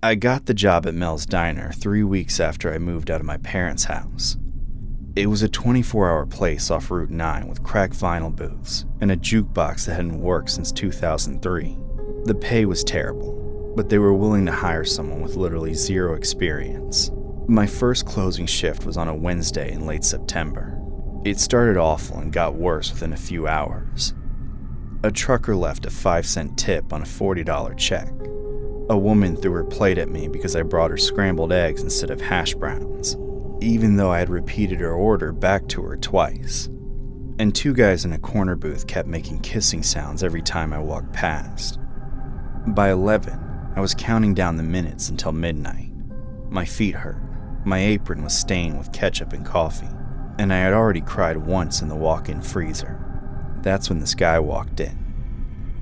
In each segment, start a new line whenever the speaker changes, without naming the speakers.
I got the job at Mel's Diner 3 weeks after I moved out of my parents' house. It was a 24-hour place off Route 9 with cracked vinyl booths and a jukebox that hadn't worked since 2003. The pay was terrible, but they were willing to hire someone with literally zero experience. My first closing shift was on a Wednesday in late September. It started awful and got worse within a few hours. A trucker left a 5-cent tip on a $40 check. A woman threw her plate at me because I brought her scrambled eggs instead of hash browns, even though I had repeated her order back to her twice. And 2 guys in a corner booth kept making kissing sounds every time I walked past. By 11, I was counting down the minutes until midnight. My feet hurt. My apron was stained with ketchup and coffee, and I had already cried once in the walk-in freezer. That's when this guy walked in.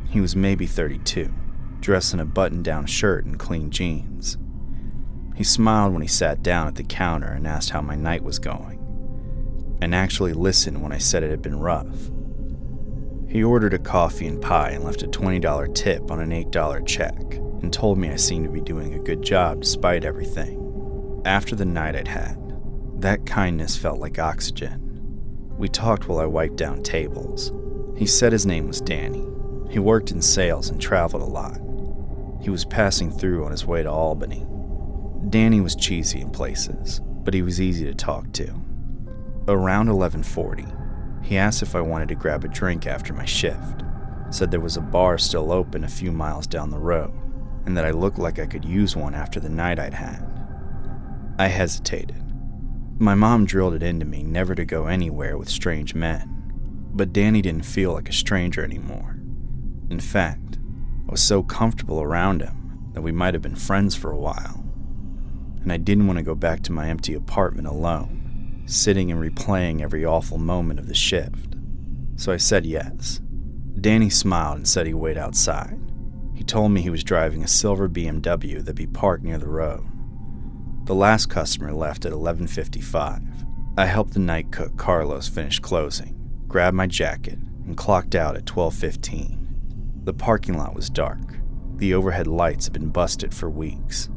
He was maybe 32, dressed in a button-down shirt and clean jeans. He smiled when he sat down at the counter and asked how my night was going, and actually listened when I said it had been rough. He ordered a coffee and pie and left a $20 tip on an $8 check, and told me I seemed to be doing a good job despite everything. After the night I'd had, that kindness felt like oxygen. We talked while I wiped down tables. He said his name was Danny. He worked in sales and traveled a lot. He was passing through on his way to Albany. Danny was cheesy in places, but he was easy to talk to. Around 11:40, he asked if I wanted to grab a drink after my shift, said there was a bar still open a few miles down the road, and that I looked like I could use one after the night I'd had. I hesitated. My mom drilled it into me never to go anywhere with strange men, but Danny didn't feel like a stranger anymore. In fact, I was so comfortable around him that we might have been friends for a while, and I didn't want to go back to my empty apartment alone, sitting and replaying every awful moment of the shift. So I said yes. Danny smiled and said he'd wait outside. He told me he was driving a silver BMW that'd be parked near the road. The last customer left at 11:55. I helped the night cook Carlos finish closing, grabbed my jacket, and clocked out at 12:15. The parking lot was dark. The overhead lights had been busted for weeks,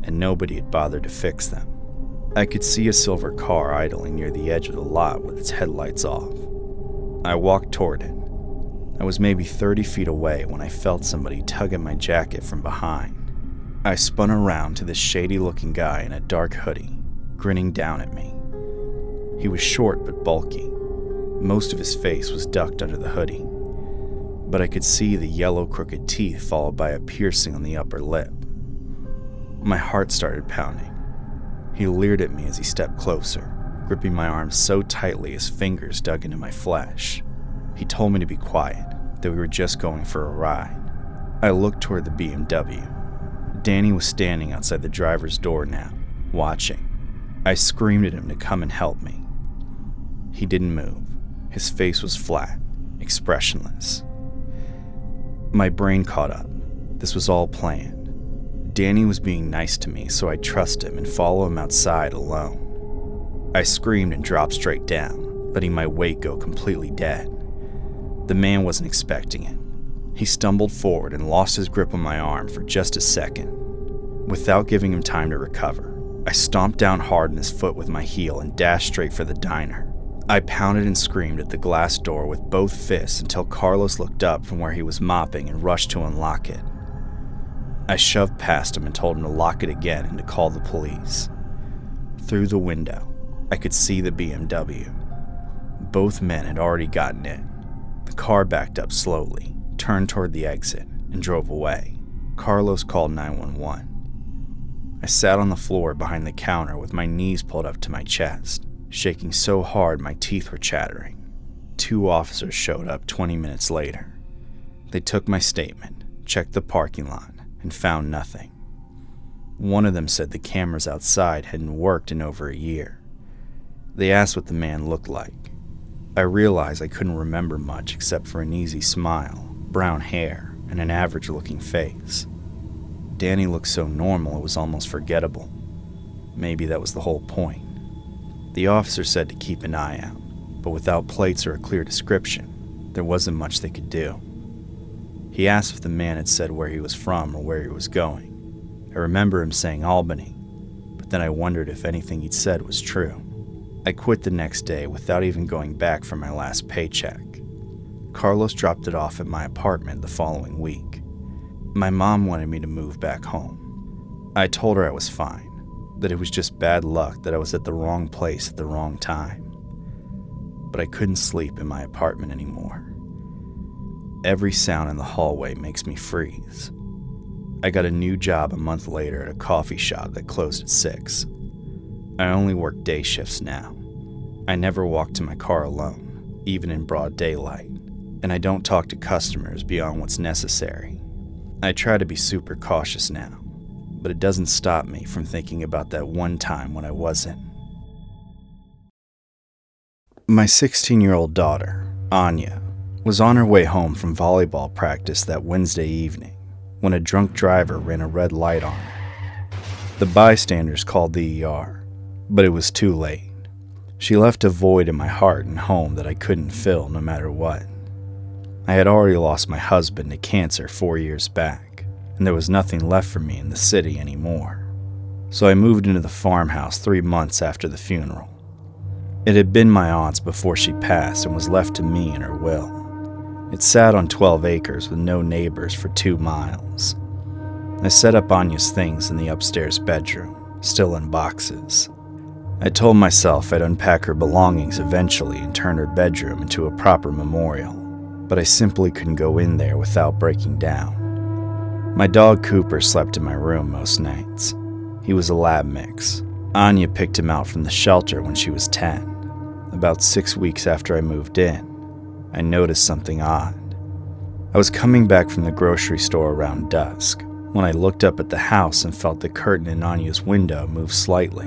and nobody had bothered to fix them. I could see a silver car idling near the edge of the lot with its headlights off. I walked toward it. I was maybe 30 feet away when I felt somebody tug at my jacket from behind. I spun around to this shady-looking guy in a dark hoodie, grinning down at me. He was short but bulky. Most of his face was ducked under the hoodie, but I could see the yellow crooked teeth followed by a piercing on the upper lip. My heart started pounding. He leered at me as he stepped closer, gripping my arm so tightly his fingers dug into my flesh. He told me to be quiet, that we were just going for a ride. I looked toward the BMW. Danny was standing outside the driver's door now, watching. I screamed at him to come and help me. He didn't move. His face was flat, expressionless. My brain caught up. This was all planned. Danny was being nice to me, so I'd trust him and follow him outside alone. I screamed and dropped straight down, letting my weight go completely dead. The man wasn't expecting it. He stumbled forward and lost his grip on my arm for just a second. Without giving him time to recover, I stomped down hard on his foot with my heel and dashed straight for the diner. I pounded and screamed at the glass door with both fists until Carlos looked up from where he was mopping and rushed to unlock it. I shoved past him and told him to lock it again and to call the police. Through the window, I could see the BMW. Both men had already gotten in. The car backed up slowly, turned toward the exit, and drove away. Carlos called 911. I sat on the floor behind the counter with my knees pulled up to my chest, shaking so hard my teeth were chattering. 2 officers showed up 20 minutes later. They took my statement, checked the parking lot, and found nothing. One of them said the cameras outside hadn't worked in over a year. They asked what the man looked like. I realized I couldn't remember much except for an easy smile, brown hair, and an average-looking face. Danny looked so normal it was almost forgettable. Maybe that was the whole point. The officer said to keep an eye out, but without plates or a clear description, there wasn't much they could do. He asked if the man had said where he was from or where he was going. I remember him saying Albany, but then I wondered if anything he'd said was true. I quit the next day without even going back for my last paycheck. Carlos dropped it off at my apartment the following week. My mom wanted me to move back home. I told her I was fine, that it was just bad luck that I was at the wrong place at the wrong time. But I couldn't sleep in my apartment anymore. Every sound in the hallway makes me freeze. I got a new job a month later at a coffee shop that closed at 6. I only work day shifts now. I never walk to my car alone, even in broad daylight, and I don't talk to customers beyond what's necessary. I try to be super cautious now, but it doesn't stop me from thinking about that one time when I wasn't. My 16-year-old daughter, Anya, was on her way home from volleyball practice that Wednesday evening when a drunk driver ran a red light on her. The bystanders called the ER, but it was too late. She left a void in my heart and home that I couldn't fill no matter what. I had already lost my husband to cancer 4 years back, and there was nothing left for me in the city anymore. So I moved into the farmhouse 3 months after the funeral. It had been my aunt's before she passed and was left to me in her will. It sat on 12 acres with no neighbors for 2 miles. I set up Anya's things in the upstairs bedroom, still in boxes. I told myself I'd unpack her belongings eventually and turn her bedroom into a proper memorial, but I simply couldn't go in there without breaking down. My dog Cooper slept in my room most nights. He was a lab mix. Anya picked him out from the shelter when she was 10. About 6 weeks after I moved in, I noticed something odd. I was coming back from the grocery store around dusk when I looked up at the house and felt the curtain in Anya's window move slightly,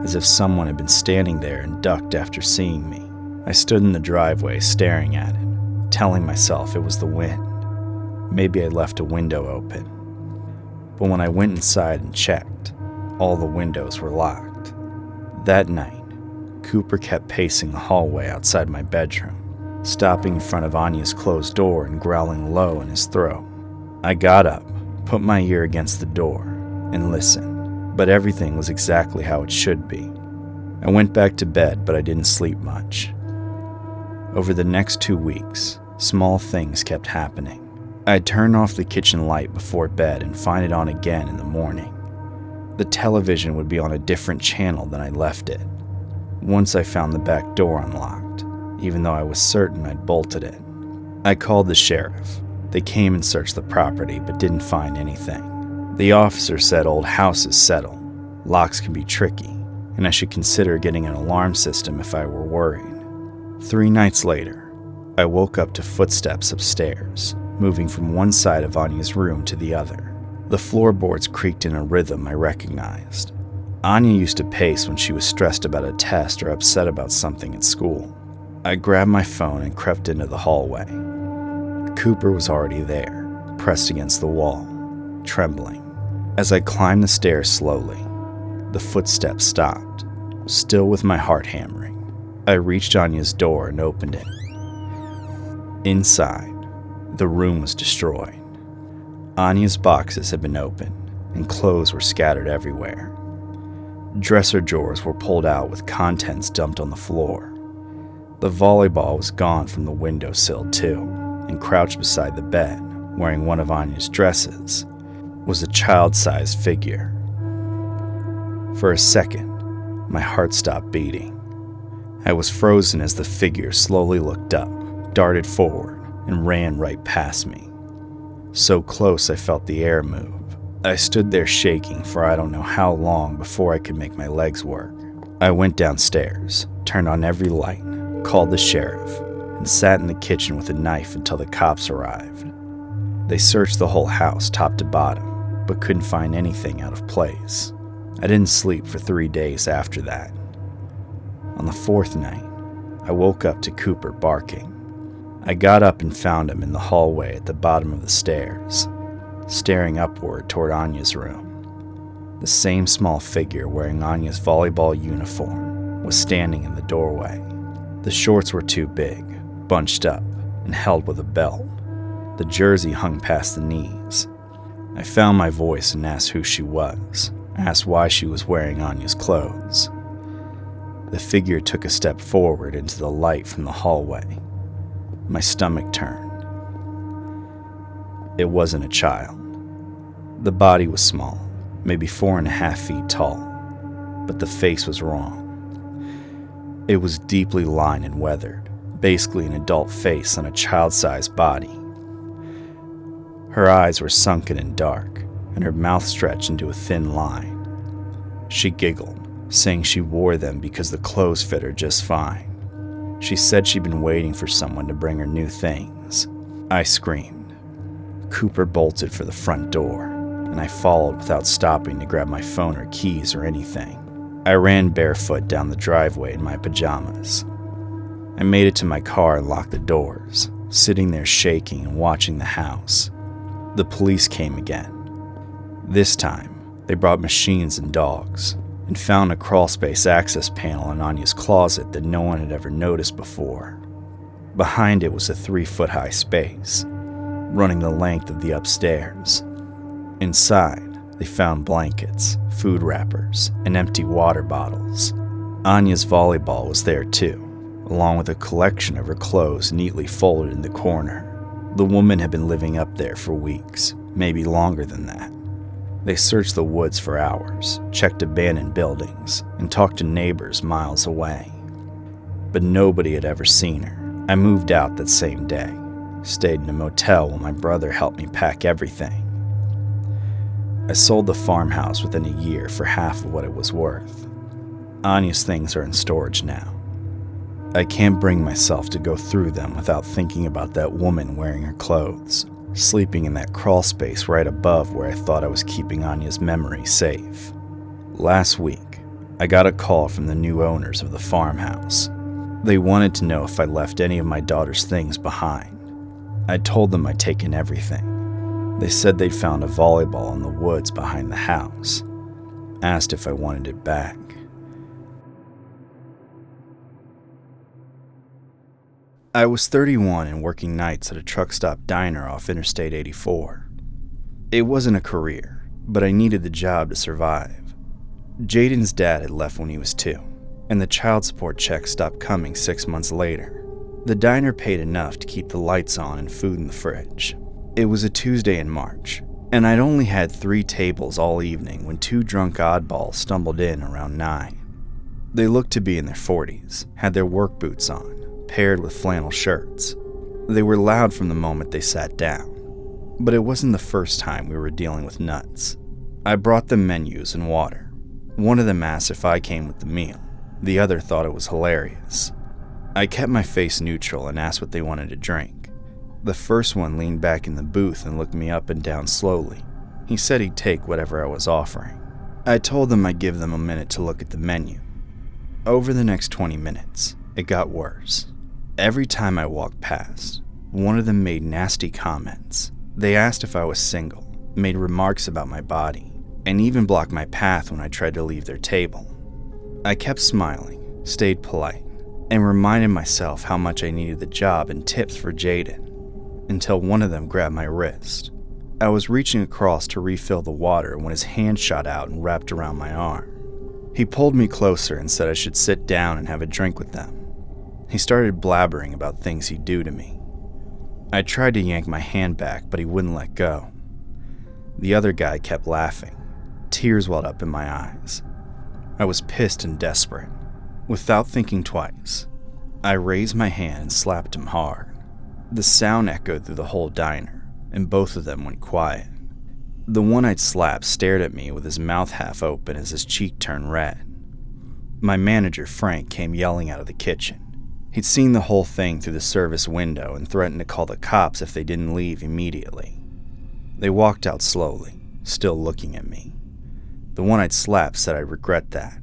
as if someone had been standing there and ducked after seeing me. I stood in the driveway staring at it, telling myself it was the wind. Maybe I left a window open. But when I went inside and checked, all the windows were locked. That night, Cooper kept pacing the hallway outside my bedroom, stopping in front of Anya's closed door and growling low in his throat. I got up, put my ear against the door, and listened, but everything was exactly how it should be. I went back to bed, but I didn't sleep much. Over the next 2 weeks, small things kept happening. I'd turn off the kitchen light before bed and find it on again in the morning. The television would be on a different channel than I left it. Once I found the back door unlocked, even though I was certain I'd bolted it. I called the sheriff. They came and searched the property, but didn't find anything. The officer said old houses settle, locks can be tricky, and I should consider getting an alarm system if I were worried. 3 nights later, I woke up to footsteps upstairs, moving from one side of Anya's room to the other. The floorboards creaked in a rhythm I recognized. Anya used to pace when she was stressed about a test or upset about something at school. I grabbed my phone and crept into the hallway. Cooper was already there, pressed against the wall, trembling. As I climbed the stairs slowly, the footsteps stopped, still with my heart hammering. I reached Anya's door and opened it. Inside, the room was destroyed. Anya's boxes had been opened, and clothes were scattered everywhere. Dresser drawers were pulled out with contents dumped on the floor. The volleyball was gone from the windowsill too, and crouched beside the bed, wearing one of Anya's dresses, was a child-sized figure. For a second, my heart stopped beating. I was frozen as the figure slowly looked up, darted forward, and ran right past me. So close I felt the air move. I stood there shaking for I don't know how long before I could make my legs work. I went downstairs, turned on every light, called the sheriff, and sat in the kitchen with a knife until the cops arrived. They searched the whole house top to bottom, but couldn't find anything out of place. I didn't sleep for 3 days after that. On the 4th night, I woke up to Cooper barking. I got up and found him in the hallway at the bottom of the stairs, staring upward toward Anya's room. The same small figure wearing Anya's volleyball uniform was standing in the doorway. The shorts were too big, bunched up, and held with a belt. The jersey hung past the knees. I found my voice and asked who she was, asked why she was wearing Anya's clothes. The figure took a step forward into the light from the hallway. My stomach turned. It wasn't a child. The body was small, maybe 4.5 feet tall, but the face was wrong. It was deeply lined and weathered, basically an adult face on a child-sized body. Her eyes were sunken and dark, and her mouth stretched into a thin line. She giggled, saying she wore them because the clothes fit her just fine. She said she'd been waiting for someone to bring her new things. I screamed. Cooper bolted for the front door, and I followed without stopping to grab my phone or keys or anything. I ran barefoot down the driveway in my pajamas. I made it to my car and locked the doors, sitting there shaking and watching the house. The police came again. This time, they brought machines and dogs, and found a crawlspace access panel in Anya's closet that no one had ever noticed before. Behind it was a 3-foot-high space, running the length of the upstairs. Inside, they found blankets, food wrappers, and empty water bottles. Anya's volleyball was there too, along with a collection of her clothes neatly folded in the corner. The woman had been living up there for weeks, maybe longer than that. They searched the woods for hours, checked abandoned buildings, and talked to neighbors miles away. But nobody had ever seen her. I moved out that same day, stayed in a motel while my brother helped me pack everything. I sold the farmhouse within a year for half of what it was worth. Anya's things are in storage now. I can't bring myself to go through them without thinking about that woman wearing her clothes, sleeping in that crawl space right above where I thought I was keeping Anya's memory safe. Last week, I got a call from the new owners of the farmhouse. They wanted to know if I left any of my daughter's things behind. I told them I'd taken everything. They said they'd found a volleyball in the woods behind the house. Asked if I wanted it back. I was 31 and working nights at a truck stop diner off Interstate 84. It wasn't a career, but I needed the job to survive. Jaden's dad had left when he was 2, and the child support check stopped coming 6 months later. The diner paid enough to keep the lights on and food in the fridge. It was a Tuesday in March, and I'd only had 3 tables all evening when 2 drunk oddballs stumbled in around 9. They looked to be in their 40s, had their work boots on, paired with flannel shirts. They were loud from the moment they sat down, but it wasn't the first time we were dealing with nuts. I brought them menus and water. One of them asked if I came with the meal. The other thought it was hilarious. I kept my face neutral and asked what they wanted to drink. The first one leaned back in the booth and looked me up and down slowly. He said he'd take whatever I was offering. I told them I'd give them a minute to look at the menu. Over the next 20 minutes, it got worse. Every time I walked past, one of them made nasty comments. They asked if I was single, made remarks about my body, and even blocked my path when I tried to leave their table. I kept smiling, stayed polite, and reminded myself how much I needed the job and tips for Jaden, until one of them grabbed my wrist. I was reaching across to refill the water when his hand shot out and wrapped around my arm. He pulled me closer and said I should sit down and have a drink with them. He started blabbering about things he'd do to me. I tried to yank my hand back, but he wouldn't let go. The other guy kept laughing. Tears welled up in my eyes. I was pissed and desperate. Without thinking twice, I raised my hand and slapped him hard. The sound echoed through the whole diner, and both of them went quiet. The one I'd slapped stared at me with his mouth half open as his cheek turned red. My manager, Frank, came yelling out of the kitchen. He'd seen the whole thing through the service window and threatened to call the cops if they didn't leave immediately. They walked out slowly, still looking at me. The one I'd slapped said I'd regret that.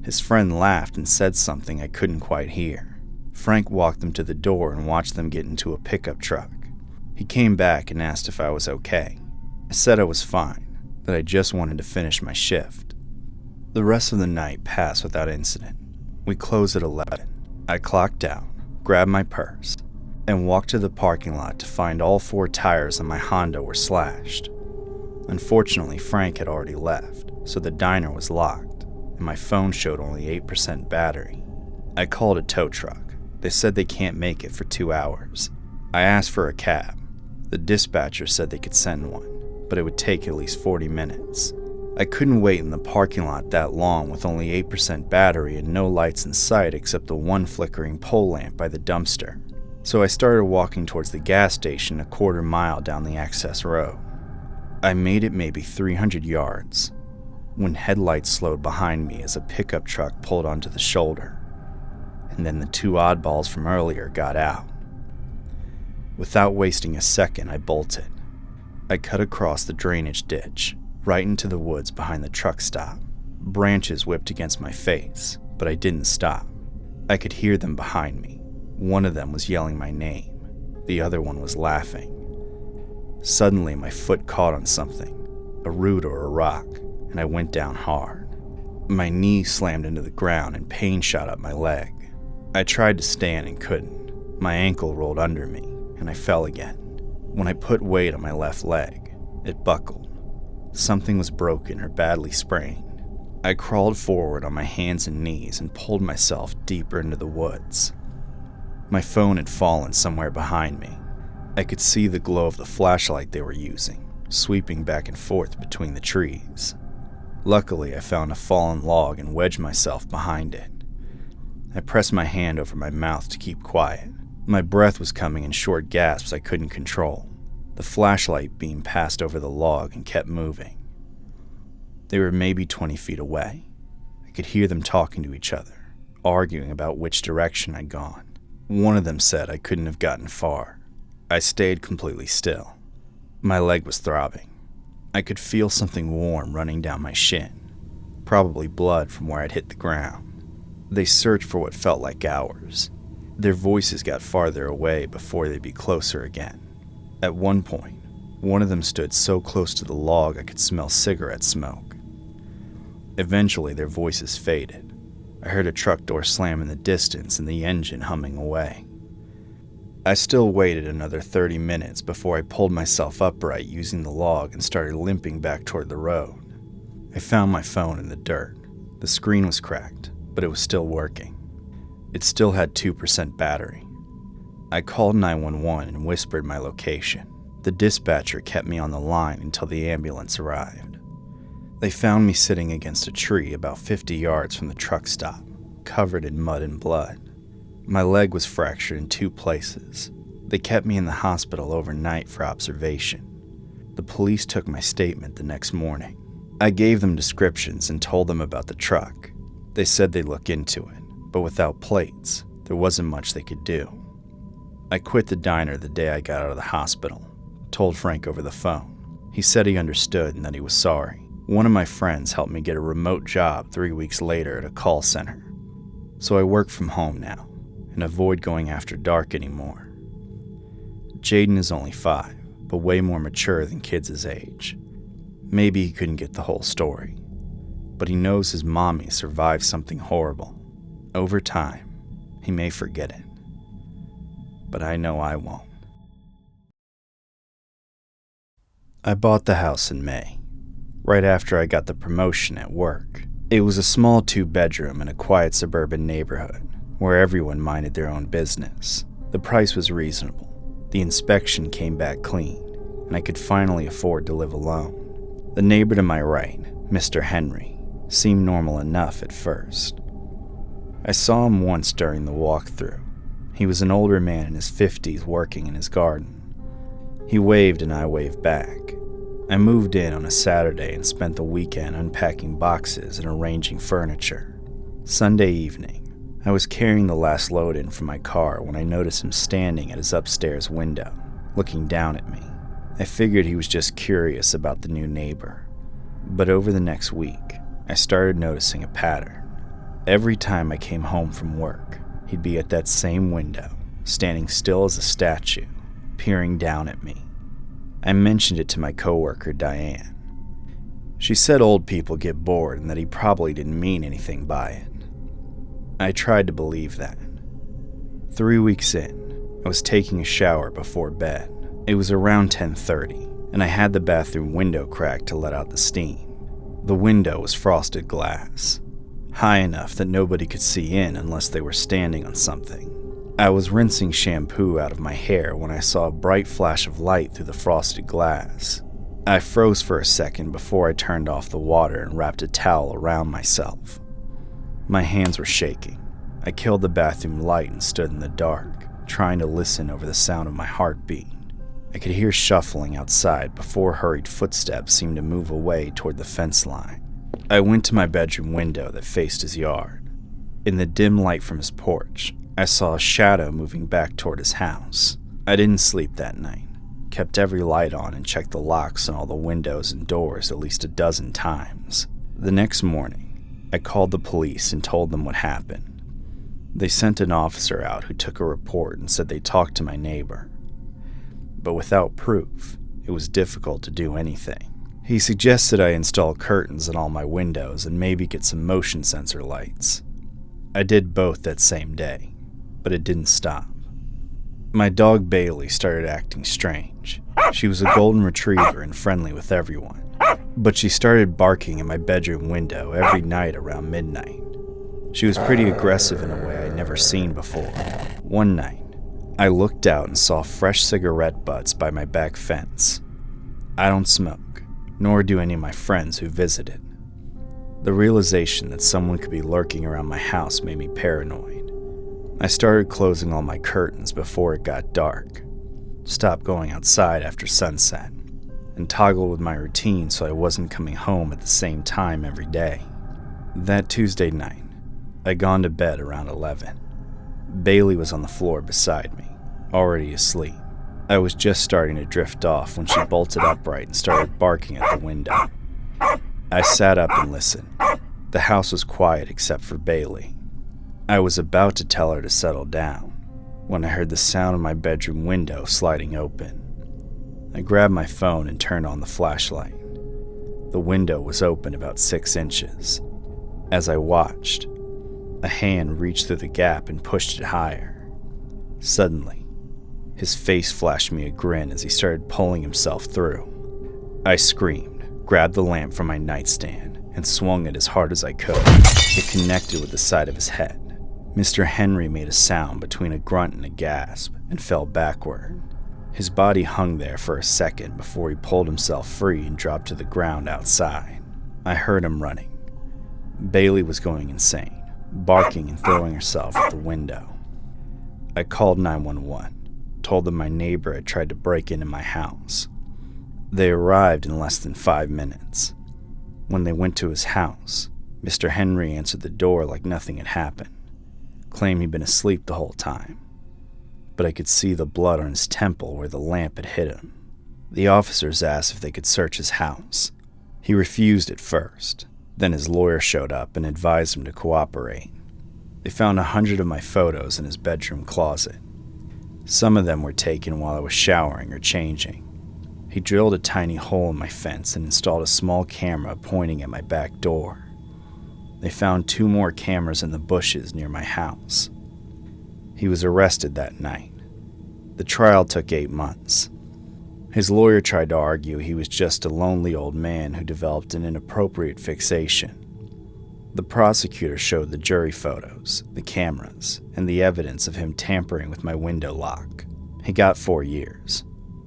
His friend laughed and said something I couldn't quite hear. Frank walked them to the door and watched them get into a pickup truck. He came back and asked if I was okay. I said I was fine, that I just wanted to finish my shift. The rest of the night passed without incident. We closed at 11. I clocked out, grabbed my purse, and walked to the parking lot to find all 4 tires on my Honda were slashed. Unfortunately, Frank had already left, so the diner was locked, and my phone showed only 8% battery. I called a tow truck. They said they can't make it for 2 hours. I asked for a cab. The dispatcher said they could send one, but it would take at least 40 minutes. I couldn't wait in the parking lot that long with only 8% battery and no lights in sight except the one flickering pole lamp by the dumpster. So I started walking towards the gas station a quarter mile down the access road. I made it maybe 300 yards when headlights slowed behind me as a pickup truck pulled onto the shoulder. And then the 2 oddballs from earlier got out. Without wasting a second, I bolted. I cut across the drainage ditch, right into the woods behind the truck stop. Branches whipped against my face, but I didn't stop. I could hear them behind me. One of them was yelling my name. The other one was laughing. Suddenly, my foot caught on something, a root or a rock, and I went down hard. My knee slammed into the ground and pain shot up my leg. I tried to stand and couldn't. My ankle rolled under me, and I fell again. When I put weight on my left leg, it buckled. Something was broken or badly sprained. I crawled forward on my hands and knees and pulled myself deeper into the woods. My phone had fallen somewhere behind me. I could see the glow of the flashlight they were using, sweeping back and forth between the trees. Luckily, I found a fallen log and wedged myself behind it. I pressed my hand over my mouth to keep quiet. My breath was coming in short gasps I couldn't control. The flashlight beam passed over the log and kept moving. They were maybe 20 feet away. I could hear them talking to each other, arguing about which direction I'd gone. One of them said I couldn't have gotten far. I stayed completely still. My leg was throbbing. I could feel something warm running down my shin, probably blood from where I'd hit the ground. They searched for what felt like hours. Their voices got farther away before they'd be closer again. At one point, one of them stood so close to the log I could smell cigarette smoke. Eventually, their voices faded. I heard a truck door slam in the distance and the engine humming away. I still waited another 30 minutes before I pulled myself upright using the log and started limping back toward the road. I found my phone in the dirt. The screen was cracked, but it was still working. It still had 2% battery. I called 911 and whispered my location. The dispatcher kept me on the line until the ambulance arrived. They found me sitting against a tree about 50 yards from the truck stop, covered in mud and blood. My leg was fractured in 2 places. They kept me in the hospital overnight for observation. The police took my statement the next morning. I gave them descriptions and told them about the truck. They said they'd look into it, but without plates, there wasn't much they could do. I quit the diner the day I got out of the hospital, told Frank over the phone. He said he understood and that he was sorry. One of my friends helped me get a remote job 3 weeks later at a call center. So I work from home now and avoid going after dark anymore. Jaden is only 5, but way more mature than kids his age. Maybe he couldn't get the whole story, but he knows his mommy survived something horrible. Over time, he may forget it. But I know I won't. I bought the house in May, right after I got the promotion at work. It was a small 2-bedroom in a quiet suburban neighborhood where everyone minded their own business. The price was reasonable. The inspection came back clean, and I could finally afford to live alone. The neighbor to my right, Mr. Henry, seemed normal enough at first. I saw him once during the walkthrough. He was an older man in his 50s working in his garden. He waved and I waved back. I moved in on a Saturday and spent the weekend unpacking boxes and arranging furniture. Sunday evening, I was carrying the last load in from my car when I noticed him standing at his upstairs window, looking down at me. I figured he was just curious about the new neighbor. But over the next week, I started noticing a pattern. Every time I came home from work, he'd be at that same window, standing still as a statue, peering down at me. I mentioned it to my coworker, Diane. She said old people get bored and that he probably didn't mean anything by it. I tried to believe that. 3 weeks in, I was taking a shower before bed. It was around 10:30, and I had the bathroom window cracked to let out the steam. The window was frosted glass, high enough that nobody could see in unless they were standing on something. I was rinsing shampoo out of my hair when I saw a bright flash of light through the frosted glass. I froze for a second before I turned off the water and wrapped a towel around myself. My hands were shaking. I killed the bathroom light and stood in the dark, trying to listen over the sound of my heartbeat. I could hear shuffling outside before hurried footsteps seemed to move away toward the fence line. I went to my bedroom window that faced his yard. In the dim light from his porch, I saw a shadow moving back toward his house. I didn't sleep that night, kept every light on and checked the locks on all the windows and doors at least a dozen times. The next morning, I called the police and told them what happened. They sent an officer out who took a report and said they talked to my neighbor. But without proof, it was difficult to do anything. He suggested I install curtains in all my windows and maybe get some motion sensor lights. I did both that same day, but it didn't stop. My dog Bailey started acting strange. She was a golden retriever and friendly with everyone, but she started barking in my bedroom window every night around midnight. She was pretty aggressive in a way I'd never seen before. One night, I looked out and saw fresh cigarette butts by my back fence. I don't smoke, nor do any of my friends who visited. The realization that someone could be lurking around my house made me paranoid. I started closing all my curtains before it got dark, stopped going outside after sunset, and toggled with my routine so I wasn't coming home at the same time every day. That Tuesday night, I'd gone to bed around 11. Bailey was on the floor beside me, already asleep. I was just starting to drift off when she bolted upright and started barking at the window. I sat up and listened. The house was quiet except for Bailey. I was about to tell her to settle down when I heard the sound of my bedroom window sliding open. I grabbed my phone and turned on the flashlight. The window was open about 6 inches. As I watched, a hand reached through the gap and pushed it higher. Suddenly, his face flashed me a grin as he started pulling himself through. I screamed, grabbed the lamp from my nightstand, and swung it as hard as I could. It connected with the side of his head. Mr. Henry made a sound between a grunt and a gasp and fell backward. His body hung there for a second before he pulled himself free and dropped to the ground outside. I heard him running. Bailey was going insane, barking and throwing herself at the window. I called 911, told them my neighbor had tried to break into my house. They arrived in less than 5 minutes. When they went to his house, Mr. Henry answered the door like nothing had happened, claimed he'd been asleep the whole time, but I could see the blood on his temple where the lamp had hit him. The officers asked if they could search his house. He refused at first. Then his lawyer showed up and advised him to cooperate. They found 100 of my photos in his bedroom closet. Some of them were taken while I was showering or changing. He drilled a tiny hole in my fence and installed a small camera pointing at my back door. They found 2 more cameras in the bushes near my house. He was arrested that night. The trial took 8 months. His lawyer tried to argue he was just a lonely old man who developed an inappropriate fixation. The prosecutor showed the jury photos, the cameras, and the evidence of him tampering with my window lock. He got 4 years.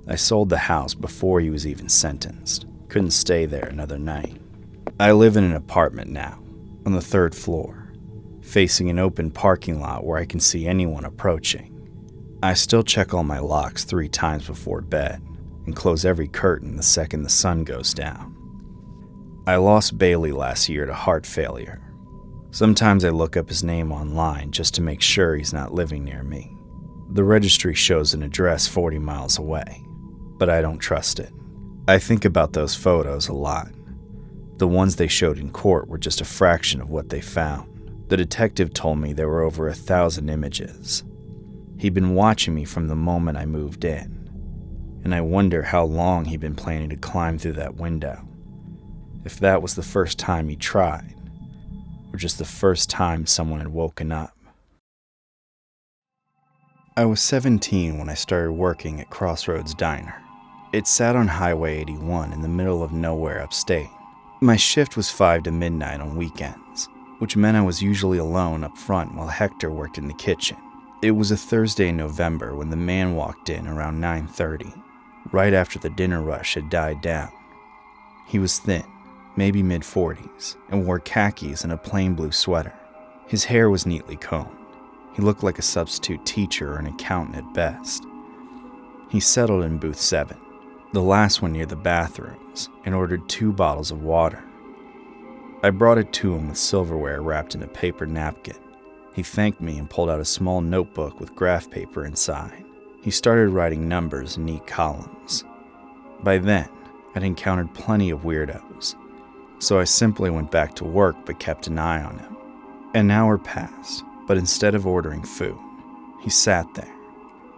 I sold the house before he was even sentenced. Couldn't stay there another night. I live in an apartment now, on the 3rd floor, facing an open parking lot where I can see anyone approaching. I still check all my locks 3 times before bed and close every curtain the second the sun goes down. I lost Bailey last year to heart failure. Sometimes I look up his name online just to make sure he's not living near me. The registry shows an address 40 miles away, but I don't trust it. I think about those photos a lot. The ones they showed in court were just a fraction of what they found. The detective told me there were over 1,000 images. He'd been watching me from the moment I moved in, and I wonder how long he'd been planning to climb through that window. If that was the first time he tried, or just the first time someone had woken up. I was 17 when I started working at Crossroads Diner. It sat on Highway 81 in the middle of nowhere upstate. My shift was 5 to midnight on weekends, which meant I was usually alone up front while Hector worked in the kitchen. It was a Thursday in November when the man walked in around 9:30, right after the dinner rush had died down. He was thin, maybe mid-40s, and wore khakis and a plain blue sweater. His hair was neatly combed. He looked like a substitute teacher or an accountant at best. He settled in booth 7, the last one near the bathrooms, and ordered 2 bottles of water. I brought it to him with silverware wrapped in a paper napkin. He thanked me and pulled out a small notebook with graph paper inside. He started writing numbers in neat columns. By then, I'd encountered plenty of weirdos, so I simply went back to work but kept an eye on him. An hour passed, but instead of ordering food, he sat there,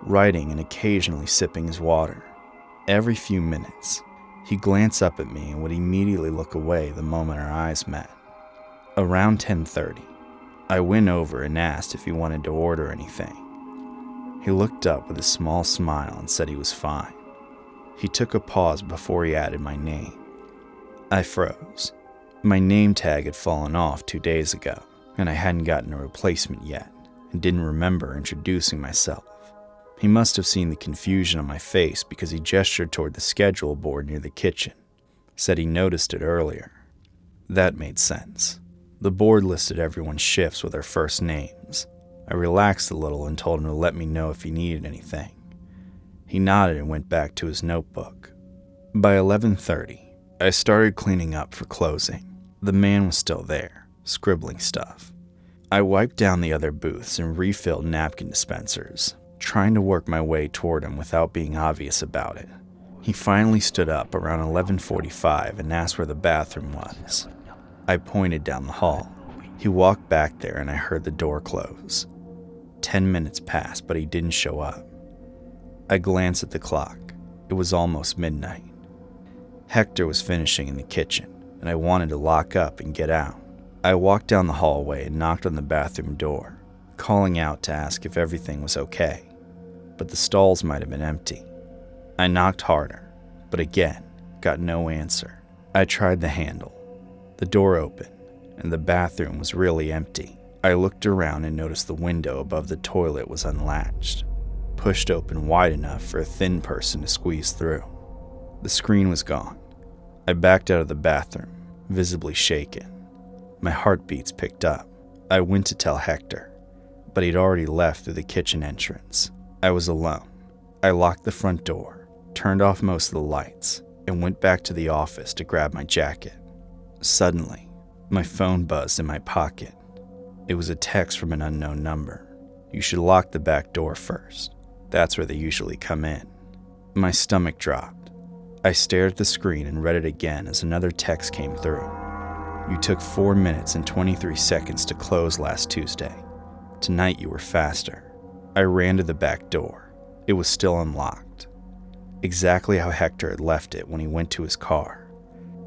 writing and occasionally sipping his water. Every few minutes, he'd glance up at me and would immediately look away the moment our eyes met. Around 10:30, I went over and asked if he wanted to order anything. He looked up with a small smile and said he was fine. He took a pause before he added my name. I froze. My name tag had fallen off 2 days ago, and I hadn't gotten a replacement yet, and didn't remember introducing myself. He must have seen the confusion on my face because he gestured toward the schedule board near the kitchen, said he noticed it earlier. That made sense. The board listed everyone's shifts with their first names. I relaxed a little and told him to let me know if he needed anything. He nodded and went back to his notebook. By 11:30, I started cleaning up for closing. The man was still there, scribbling stuff. I wiped down the other booths and refilled napkin dispensers, trying to work my way toward him without being obvious about it. He finally stood up around 11:45 and asked where the bathroom was. I pointed down the hall. He walked back there and I heard the door close. 10 minutes passed, but he didn't show up. I glanced at the clock. It was almost midnight. Hector was finishing in the kitchen, and I wanted to lock up and get out. I walked down the hallway and knocked on the bathroom door, calling out to ask if everything was okay, but the stalls might have been empty. I knocked harder, but again, got no answer. I tried the handle. The door opened, and the bathroom was really empty. I looked around and noticed the window above the toilet was unlatched, pushed open wide enough for a thin person to squeeze through. The screen was gone. I backed out of the bathroom, visibly shaken. My heartbeats picked up. I went to tell Hector, but he'd already left through the kitchen entrance. I was alone. I locked the front door, turned off most of the lights, and went back to the office to grab my jacket. Suddenly, my phone buzzed in my pocket. It was a text from an unknown number. You should lock the back door first. That's where they usually come in. My stomach dropped. I stared at the screen and read it again as another text came through. You took 4 minutes and 23 seconds to close last Tuesday. Tonight you were faster. I ran to the back door. It was still unlocked. Exactly how Hector had left it when he went to his car.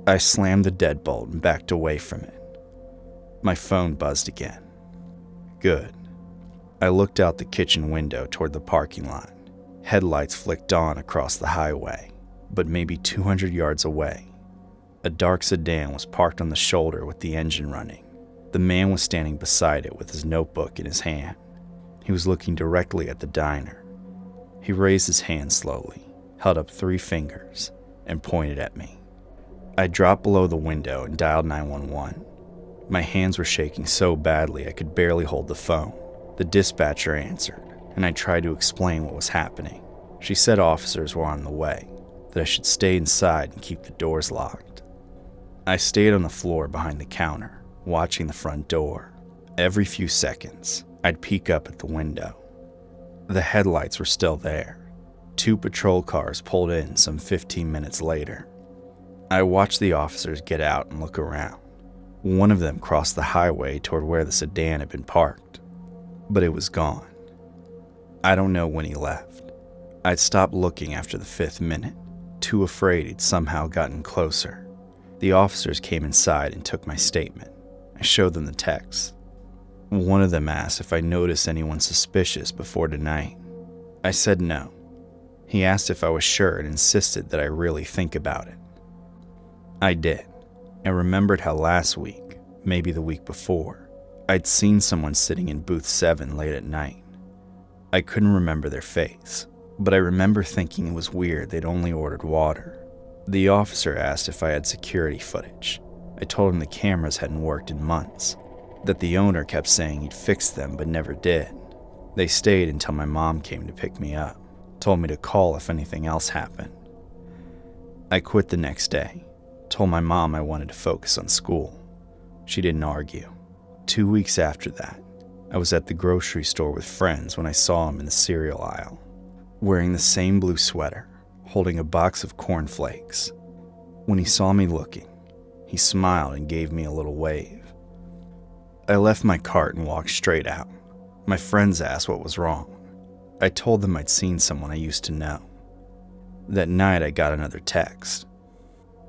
I slammed the deadbolt and backed away from it. My phone buzzed again. Good. I looked out the kitchen window toward the parking lot. Headlights flicked on across the highway, but maybe 200 yards away. A dark sedan was parked on the shoulder with the engine running. The man was standing beside it with his notebook in his hand. He was looking directly at the diner. He raised his hand slowly, held up 3 fingers, and pointed at me. I dropped below the window and dialed 911. My hands were shaking so badly I could barely hold the phone. The dispatcher answered, and I tried to explain what was happening. She said officers were on the way, that I should stay inside and keep the doors locked. I stayed on the floor behind the counter, watching the front door. Every few seconds, I'd peek up at the window. The headlights were still there. 2 patrol cars pulled in some 15 minutes later. I watched the officers get out and look around. One of them crossed the highway toward where the sedan had been parked, but it was gone. I don't know when he left. I'd stopped looking after the 5th minute, too afraid he'd somehow gotten closer. The officers came inside and took my statement. I showed them the text. One of them asked if I noticed anyone suspicious before tonight. I said no. He asked if I was sure and insisted that I really think about it. I did, and remembered how last week, maybe the week before, I'd seen someone sitting in booth 7 late at night. I couldn't remember their face, but I remember thinking it was weird they'd only ordered water. The officer asked if I had security footage. I told him the cameras hadn't worked in months, that the owner kept saying he'd fix them but never did. They stayed until my mom came to pick me up, told me to call if anything else happened. I quit the next day, told my mom I wanted to focus on school. She didn't argue. 2 weeks after that, I was at the grocery store with friends when I saw him in the cereal aisle, wearing the same blue sweater, holding a box of cornflakes. When he saw me looking, he smiled and gave me a little wave. I left my cart and walked straight out. My friends asked what was wrong. I told them I'd seen someone I used to know. That night I got another text.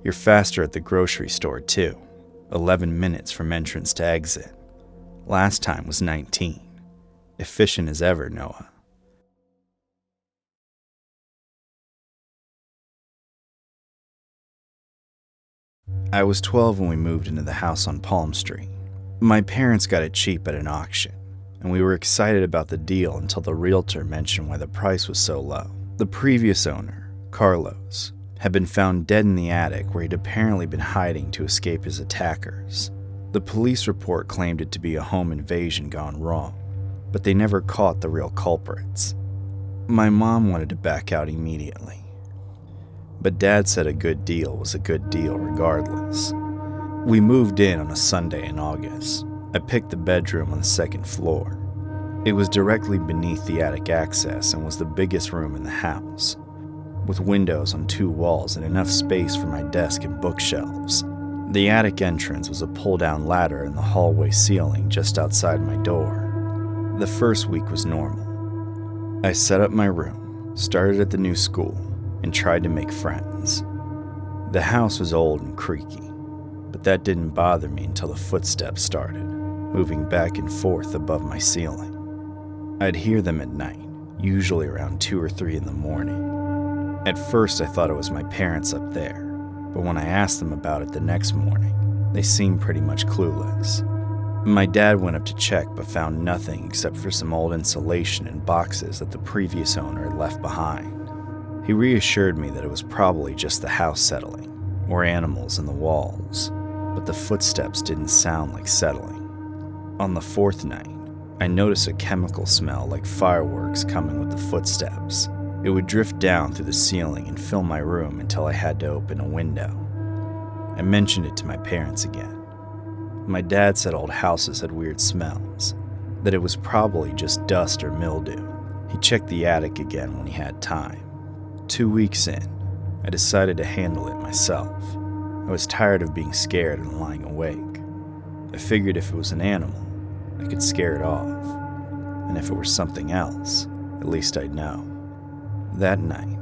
"You're faster at the grocery store too. 11 minutes from entrance to exit. Last time was 19. Efficient as ever, Noah." I was 12 when we moved into the house on Palm Street. My parents got it cheap at an auction, and we were excited about the deal until the realtor mentioned why the price was so low. The previous owner, Carlos, had been found dead in the attic where he'd apparently been hiding to escape his attackers. The police report claimed it to be a home invasion gone wrong, but they never caught the real culprits. My mom wanted to back out immediately, but Dad said a good deal was a good deal regardless. We moved in on a Sunday in August. I picked the bedroom on the second floor. It was directly beneath the attic access and was the biggest room in the house, with windows on 2 walls and enough space for my desk and bookshelves. The attic entrance was a pull-down ladder in the hallway ceiling just outside my door. The first week was normal. I set up my room, started at the new school, and tried to make friends. The house was old and creaky, but that didn't bother me until the footsteps started, moving back and forth above my ceiling. I'd hear them at night, usually around 2 or 3 in the morning. At first I thought it was my parents up there, but when I asked them about it the next morning, they seemed pretty much clueless. My dad went up to check but found nothing except for some old insulation and boxes that the previous owner had left behind. He reassured me that it was probably just the house settling, or animals in the walls, but the footsteps didn't sound like settling. On the 4th night, I noticed a chemical smell like fireworks coming with the footsteps. It would drift down through the ceiling and fill my room until I had to open a window. I mentioned it to my parents again. My dad said old houses had weird smells, that it was probably just dust or mildew. He checked the attic again when he had time. 2 weeks in, I decided to handle it myself. I was tired of being scared and lying awake. I figured if it was an animal, I could scare it off. And if it were something else, at least I'd know. That night,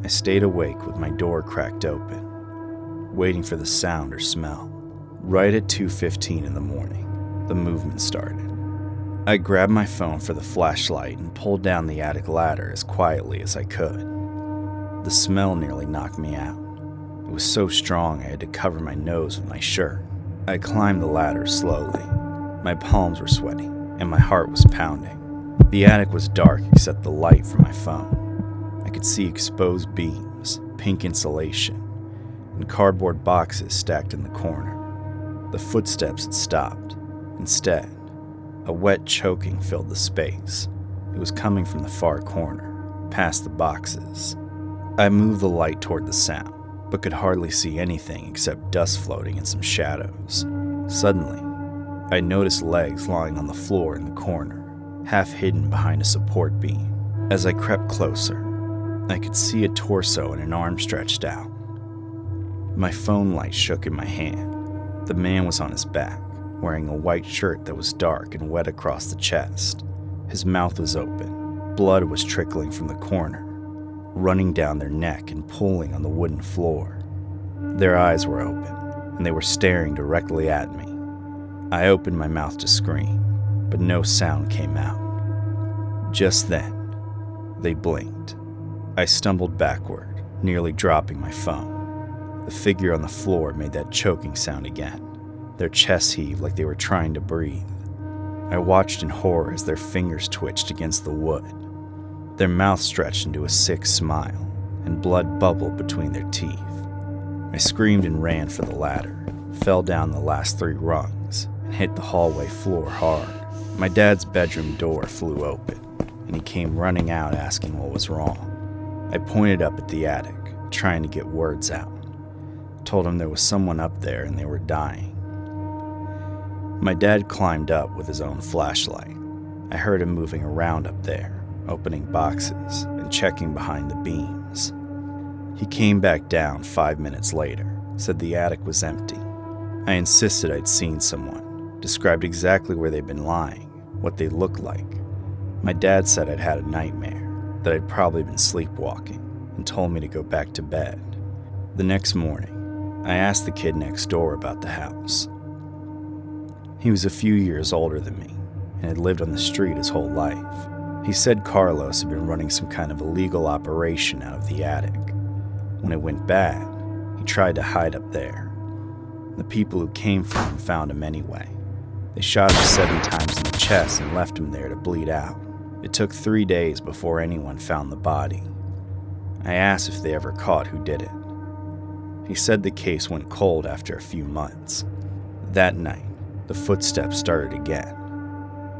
I stayed awake with my door cracked open, waiting for the sound or smell. Right at 2:15 in the morning, the movement started. I grabbed my phone for the flashlight and pulled down the attic ladder as quietly as I could. The smell nearly knocked me out. It was so strong I had to cover my nose with my shirt. I climbed the ladder slowly. My palms were sweaty, and my heart was pounding. The attic was dark except the light from my phone. I could see exposed beams, pink insulation, and cardboard boxes stacked in the corner. The footsteps had stopped. Instead, a wet choking filled the space. It was coming from the far corner, past the boxes. I moved the light toward the sound, but could hardly see anything except dust floating and some shadows. Suddenly, I noticed legs lying on the floor in the corner, half hidden behind a support beam. As I crept closer, I could see a torso and an arm stretched out. My phone light shook in my hand. The man was on his back, wearing a white shirt that was dark and wet across the chest. His mouth was open. Blood was trickling from the corner, running down their neck and pooling on the wooden floor. Their eyes were open, and they were staring directly at me. I opened my mouth to scream, but no sound came out. Just then, they blinked. I stumbled backward, nearly dropping my phone. The figure on the floor made that choking sound again. Their chests heaved like they were trying to breathe. I watched in horror as their fingers twitched against the wood. Their mouth stretched into a sick smile, and blood bubbled between their teeth. I screamed and ran for the ladder, fell down the last 3 rungs, and hit the hallway floor hard. My dad's bedroom door flew open, and he came running out asking what was wrong. I pointed up at the attic, trying to get words out. Told him there was someone up there and they were dying. My dad climbed up with his own flashlight. I heard him moving around up there, opening boxes and checking behind the beams. He came back down 5 minutes later, said the attic was empty. I insisted I'd seen someone, described exactly where they'd been lying, what they looked like. My dad said I'd had a nightmare, that I'd probably been sleepwalking, and told me to go back to bed. The next morning, I asked the kid next door about the house. He was a few years older than me and had lived on the street his whole life. He said Carlos had been running some kind of illegal operation out of the attic. When it went bad, he tried to hide up there. The people who came for him found him anyway. They shot him 7 times in the chest and left him there to bleed out. It took 3 days before anyone found the body. I asked if they ever caught who did it. He said the case went cold after a few months. That night, the footsteps started again.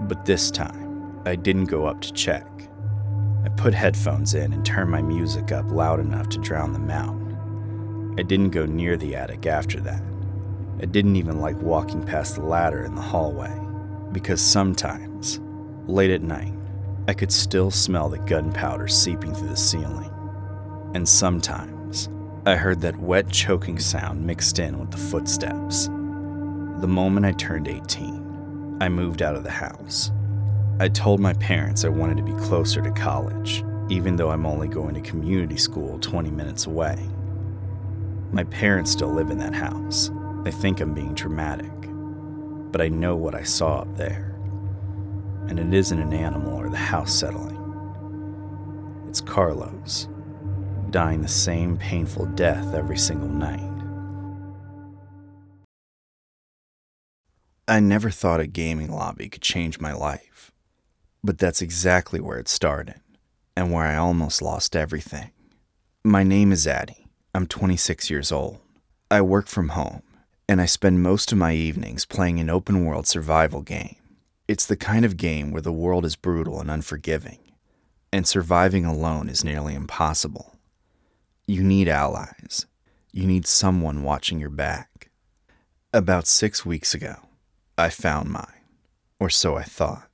But this time, I didn't go up to check. I put headphones in and turned my music up loud enough to drown them out. I didn't go near the attic after that. I didn't even like walking past the ladder in the hallway, because sometimes, late at night, I could still smell the gunpowder seeping through the ceiling. And sometimes, I heard that wet choking sound mixed in with the footsteps. The moment I turned 18, I moved out of the house. I told my parents I wanted to be closer to college, even though I'm only going to community school 20 minutes away. My parents still live in that house. They think I'm being dramatic, but I know what I saw up there. And it isn't an animal or the house settling. It's Carlos, dying the same painful death every single night. I never thought a gaming lobby could change my life, but that's exactly where it started, and where I almost lost everything. My name is Addie. I'm 26 years old. I work from home, and I spend most of my evenings playing an open-world survival game. It's the kind of game where the world is brutal and unforgiving, and surviving alone is nearly impossible. You need allies. You need someone watching your back. About 6 weeks ago, I found mine, or so I thought.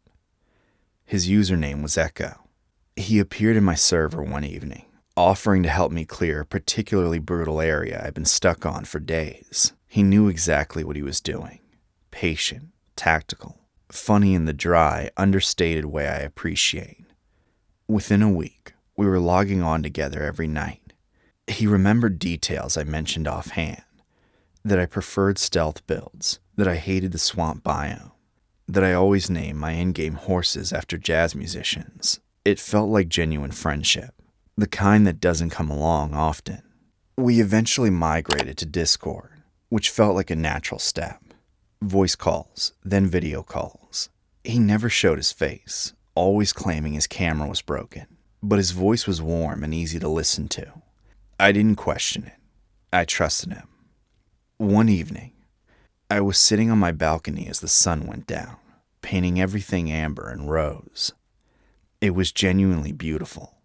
His username was Echo. He appeared in my server one evening, offering to help me clear a particularly brutal area I've been stuck on for days. He knew exactly what he was doing. Patient, tactical, funny in the dry, understated way I appreciate. Within a week, we were logging on together every night. He remembered details I mentioned offhand, that I preferred stealth builds, that I hated the swamp biome, that I always named my in-game horses after jazz musicians. It felt like genuine friendship, the kind that doesn't come along often. We eventually migrated to Discord, which felt like a natural step. Voice calls, then video calls. He never showed his face, always claiming his camera was broken, but his voice was warm and easy to listen to. I didn't question it. I trusted him. One evening, I was sitting on my balcony as the sun went down, painting everything amber and rose. It was genuinely beautiful,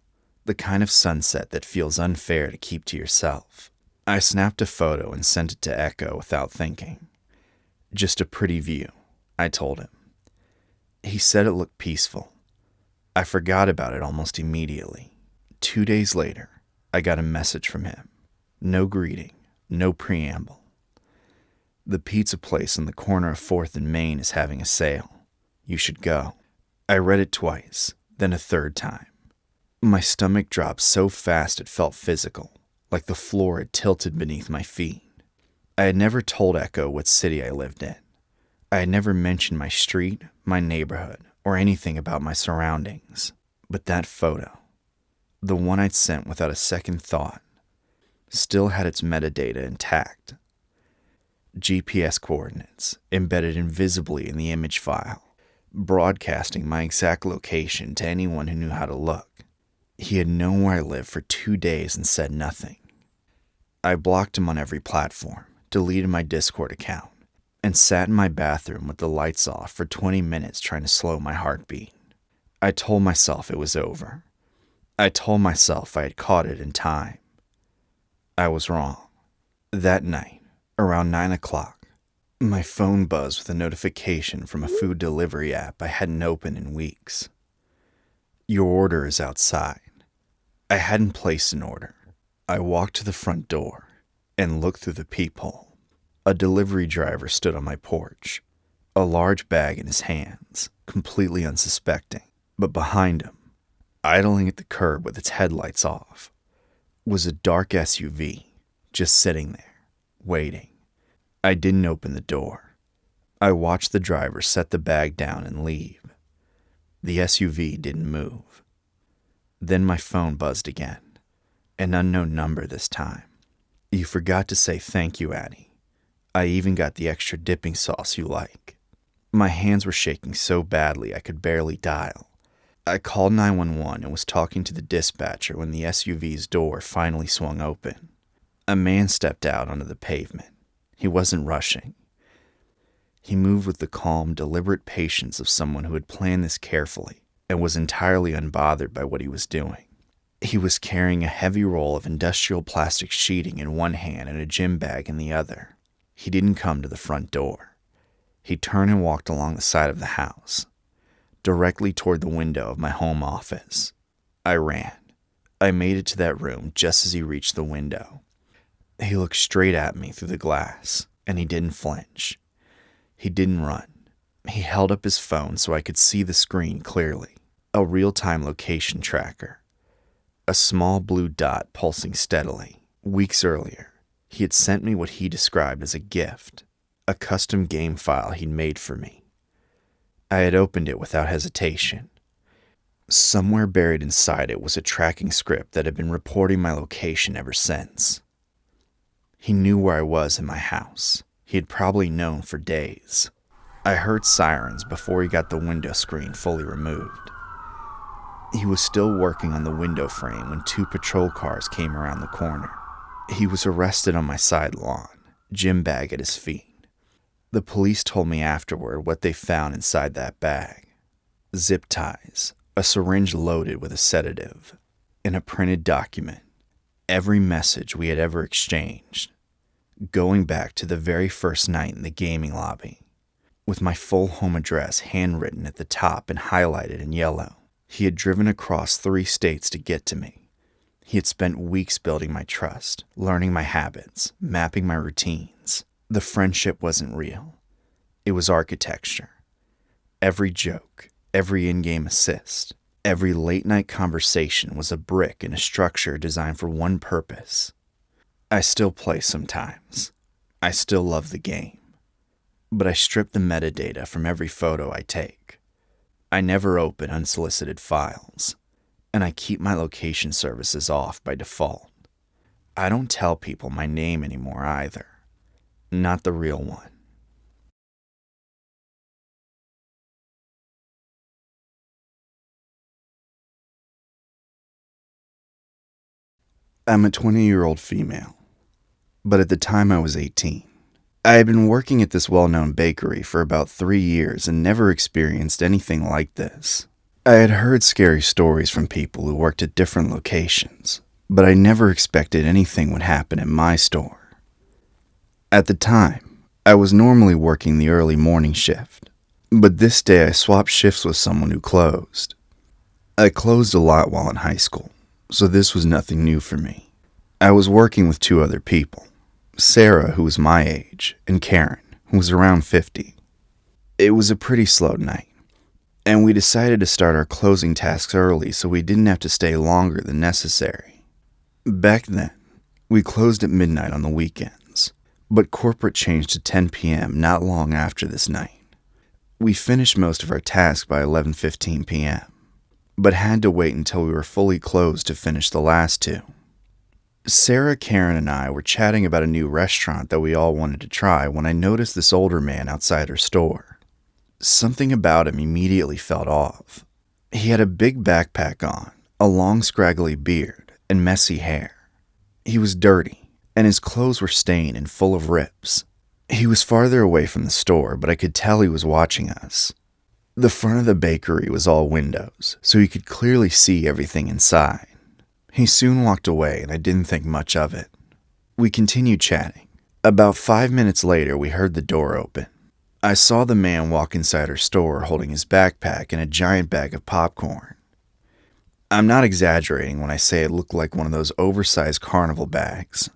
the kind of sunset that feels unfair to keep to yourself. I snapped a photo and sent it to Echo without thinking. Just a pretty view, I told him. He said it looked peaceful. I forgot about it almost immediately. 2 days later, I got a message from him. No greeting, no preamble. The pizza place on the corner of 4th and Main is having a sale. You should go. I read it twice, then a third time. My stomach dropped so fast it felt physical, like the floor had tilted beneath my feet. I had never told Echo what city I lived in. I had never mentioned my street, my neighborhood, or anything about my surroundings. But that photo, The one I'd sent without a second thought still had its metadata intact. GPS coordinates embedded invisibly in the image file, broadcasting my exact location to anyone who knew how to look. He had known where I lived for 2 days and said nothing. I blocked him on every platform, deleted my Discord account, and sat in my bathroom with the lights off for 20 minutes trying to slow my heartbeat. I told myself it was over. I told myself I had caught it in time. I was wrong. That night, around 9 o'clock, my phone buzzed with a notification from a food delivery app I hadn't opened in weeks. Your order is outside. I hadn't placed an order. I walked to the front door and looked through the peephole. A delivery driver stood on my porch, a large bag in his hands, completely unsuspecting. But behind him, idling at the curb with its headlights off, was a dark SUV just sitting there, waiting. I didn't open the door. I watched the driver set the bag down and leave. The SUV didn't move. Then my phone buzzed again. An unknown number this time. You forgot to say thank you, Addie. I even got the extra dipping sauce you like. My hands were shaking so badly I could barely dial. I called 911 and was talking to the dispatcher when the SUV's door finally swung open. A man stepped out onto the pavement. He wasn't rushing. He moved with the calm, deliberate patience of someone who had planned this carefully and was entirely unbothered by what he was doing. He was carrying a heavy roll of industrial plastic sheeting in one hand and a gym bag in the other. He didn't come to the front door. He turned and walked along the side of the house, directly toward the window of my home office. I ran. I made it to that room just as he reached the window. He looked straight at me through the glass, and he didn't flinch. He didn't run. He held up his phone so I could see the screen clearly. A real-time location tracker. A small blue dot pulsing steadily. Weeks earlier, he had sent me what he described as a gift, a custom game file he'd made for me. I had opened it without hesitation. Somewhere buried inside it was a tracking script that had been reporting my location ever since. He knew where I was in my house. He had probably known for days. I heard sirens before he got the window screen fully removed. He was still working on the window frame when 2 patrol cars came around the corner. He was arrested on my side lawn, gym bag at his feet. The police told me afterward what they found inside that bag. Zip ties, a syringe loaded with a sedative, and a printed document. Every message we had ever exchanged, going back to the very first night in the gaming lobby, with my full home address handwritten at the top and highlighted in yellow. He had driven across 3 states to get to me. He had spent weeks building my trust, learning my habits, mapping my routines. The friendship wasn't real. It was architecture. Every joke, every in-game assist, every late-night conversation was a brick in a structure designed for one purpose. I still play sometimes. I still love the game. But I strip the metadata from every photo I take. I never open unsolicited files, and I keep my location services off by default. I don't tell people my name anymore either. Not the real one. I'm a 20-year-old female, but at the time I was 18. I had been working at this well-known bakery for about 3 years and never experienced anything like this. I had heard scary stories from people who worked at different locations, but I never expected anything would happen at my store. At the time, I was normally working the early morning shift, but this day I swapped shifts with someone who closed. I closed a lot while in high school, so this was nothing new for me. I was working with 2 other people. Sarah, who was my age, and Karen, who was around 50. It was a pretty slow night, and we decided to start our closing tasks early so we didn't have to stay longer than necessary. Back then, we closed at midnight on the weekends, but corporate changed to 10 p.m. not long after this night. We finished most of our tasks by 11:15 p.m., but had to wait until we were fully closed to finish the last two. Sarah, Karen, and I were chatting about a new restaurant that we all wanted to try when I noticed this older man outside her store. Something about him immediately felt off. He had a big backpack on, a long scraggly beard, and messy hair. He was dirty, and his clothes were stained and full of rips. He was farther away from the store, but I could tell he was watching us. The front of the bakery was all windows, so he could clearly see everything inside. He soon walked away, and I didn't think much of it. We continued chatting. About 5 minutes later, we heard the door open. I saw the man walk inside her store holding his backpack and a giant bag of popcorn. I'm not exaggerating when I say it looked like one of those oversized carnival bags.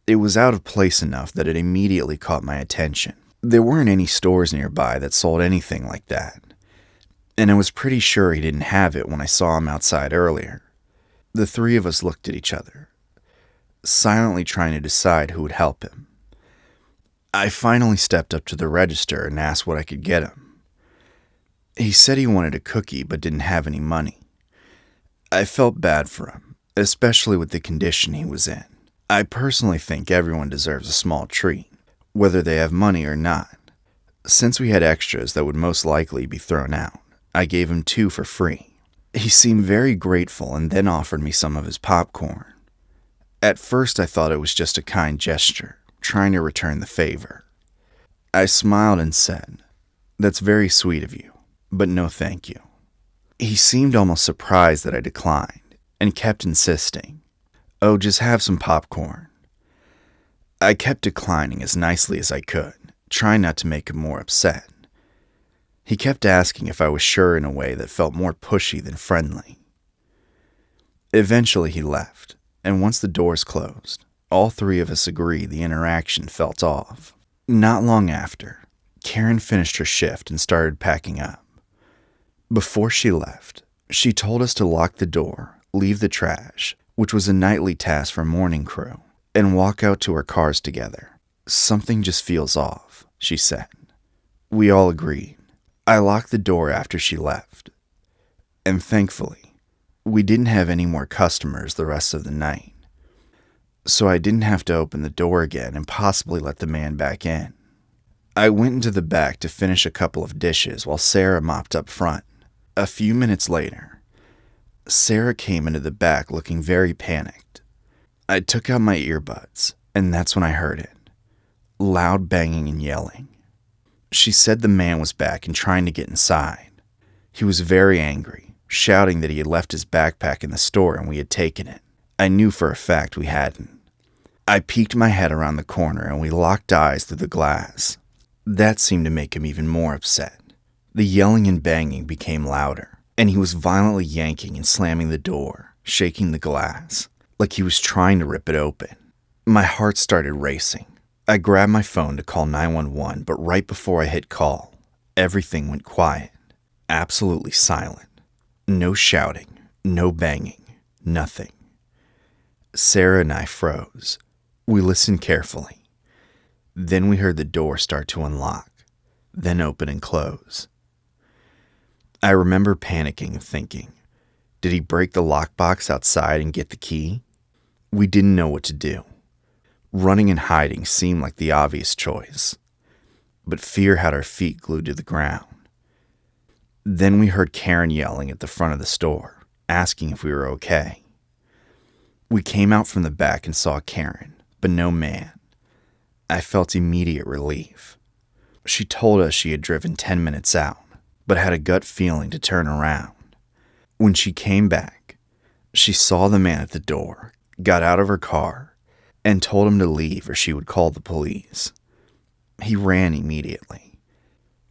It was out of place enough that it immediately caught my attention. There weren't any stores nearby that sold anything like that, and I was pretty sure he didn't have it when I saw him outside earlier. The three of us looked at each other, silently trying to decide who would help him. I finally stepped up to the register and asked what I could get him. He said he wanted a cookie but didn't have any money. I felt bad for him, especially with the condition he was in. I personally think everyone deserves a small treat, whether they have money or not. Since we had extras that would most likely be thrown out, I gave him 2 for free. He seemed very grateful and then offered me some of his popcorn. At first I thought it was just a kind gesture, trying to return the favor. I smiled and said, "That's very sweet of you, but no thank you." He seemed almost surprised that I declined, and kept insisting, "Oh, just have some popcorn." I kept declining as nicely as I could, trying not to make him more upset. He kept asking if I was sure in a way that felt more pushy than friendly. Eventually he left, and once the doors closed, all 3 of us agreed the interaction felt off. Not long after, Karen finished her shift and started packing up. Before she left, she told us to lock the door, leave the trash, which was a nightly task for morning crew, and walk out to our cars together. "Something just feels off," she said. We all agreed. I locked the door after she left, and thankfully, we didn't have any more customers the rest of the night, so I didn't have to open the door again and possibly let the man back in. I went into the back to finish a couple of dishes while Sarah mopped up front. A few minutes later, Sarah came into the back looking very panicked. I took out my earbuds, and that's when I heard it. Loud banging and yelling. She said the man was back and trying to get inside. He was very angry, shouting that he had left his backpack in the store and we had taken it. I knew for a fact we hadn't. I peeked my head around the corner and we locked eyes through the glass. That seemed to make him even more upset. The yelling and banging became louder, and he was violently yanking and slamming the door, shaking the glass, like he was trying to rip it open. My heart started racing. I grabbed my phone to call 911, but right before I hit call, everything went quiet. Absolutely silent. No shouting, no banging, nothing. Sarah and I froze. We listened carefully. Then we heard the door start to unlock, then open and close. I remember panicking and thinking, did he break the lockbox outside and get the key? We didn't know what to do. Running and hiding seemed like the obvious choice, but fear had our feet glued to the ground. Then we heard Karen yelling at the front of the store, asking if we were okay. We came out from the back and saw Karen, but no man. I felt immediate relief. She told us she had driven 10 minutes out, but had a gut feeling to turn around. When she came back, she saw the man at the door, got out of her car, and told him to leave or she would call the police. He ran immediately.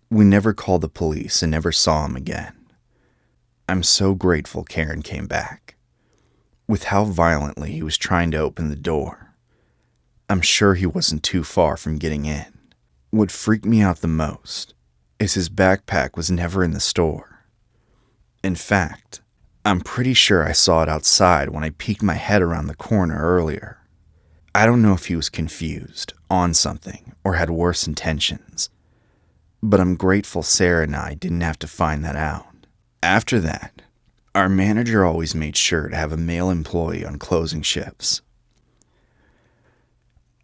We never called the police and never saw him again. I'm so grateful Karen came back. With how violently he was trying to open the door, I'm sure he wasn't too far from getting in. What freaked me out the most is his backpack was never in the store. In fact, I'm pretty sure I saw it outside when I peeked my head around the corner earlier. I don't know if he was confused, on something, or had worse intentions, but I'm grateful Sarah and I didn't have to find that out. After that, Our manager always made sure to have a male employee on closing shifts.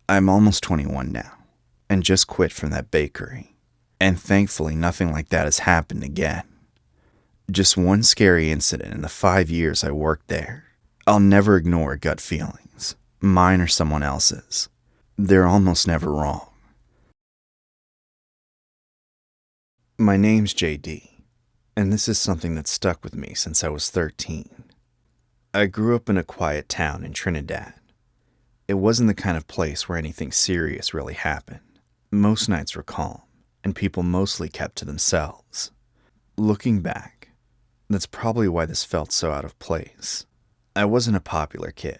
I'm almost 21 now, and just quit from that bakery. And thankfully, nothing like that has happened again. Just one scary incident in the 5 years I worked there. I'll never ignore gut feelings, mine or someone else's. They're almost never wrong. My name's JD, and this is something that stuck with me since I was 13. I grew up in a quiet town in Trinidad. It wasn't the kind of place where anything serious really happened. Most nights were calm, and people mostly kept to themselves. Looking back, that's probably why this felt so out of place. I wasn't a popular kid.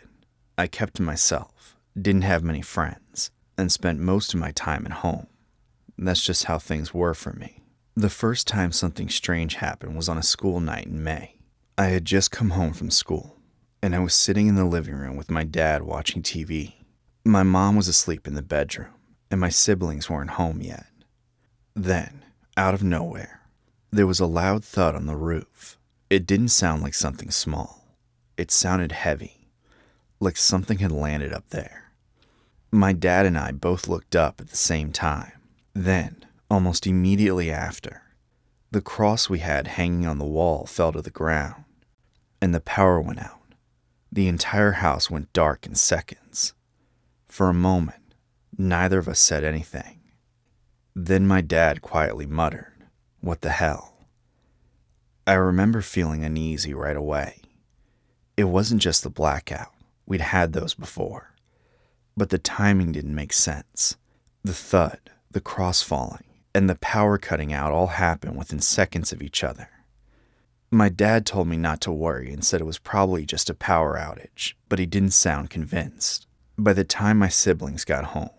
I kept to myself, didn't have many friends, and spent most of my time at home. That's just how things were for me. The first time something strange happened was on a school night in May. I had just come home from school, and I was sitting in the living room with my dad watching TV. My mom was asleep in the bedroom, and my siblings weren't home yet. Then, out of nowhere, there was a loud thud on the roof. It didn't sound like something small. It sounded heavy, like something had landed up there. My dad and I both looked up at the same time. Then, almost immediately after, the cross we had hanging on the wall fell to the ground, and the power went out. The entire house went dark in seconds. For a moment, neither of us said anything. Then my dad quietly muttered, "What the hell?" I remember feeling uneasy right away. It wasn't just the blackout. We'd had those before. But the timing didn't make sense. The thud, the cross falling, and the power cutting out all happened within seconds of each other. My dad told me not to worry and said it was probably just a power outage, but he didn't sound convinced. By the time my siblings got home,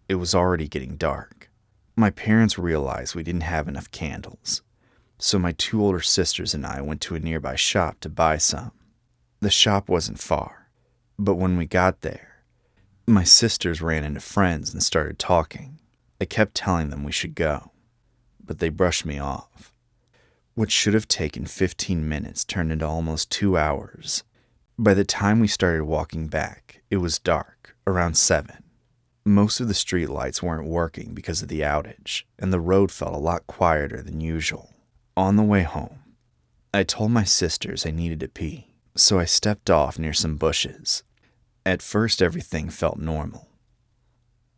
it was already getting dark. My parents realized we didn't have enough candles, so my 2 older sisters and I went to a nearby shop to buy some. The shop wasn't far, but when we got there, my sisters ran into friends and started talking. I kept telling them we should go, but they brushed me off. What should have taken 15 minutes turned into almost 2 hours. By the time we started walking back, it was dark, around 7. Most of the street lights weren't working because of the outage, and the road felt a lot quieter than usual. On the way home, I told my sisters I needed to pee, so I stepped off near some bushes. At first, everything felt normal.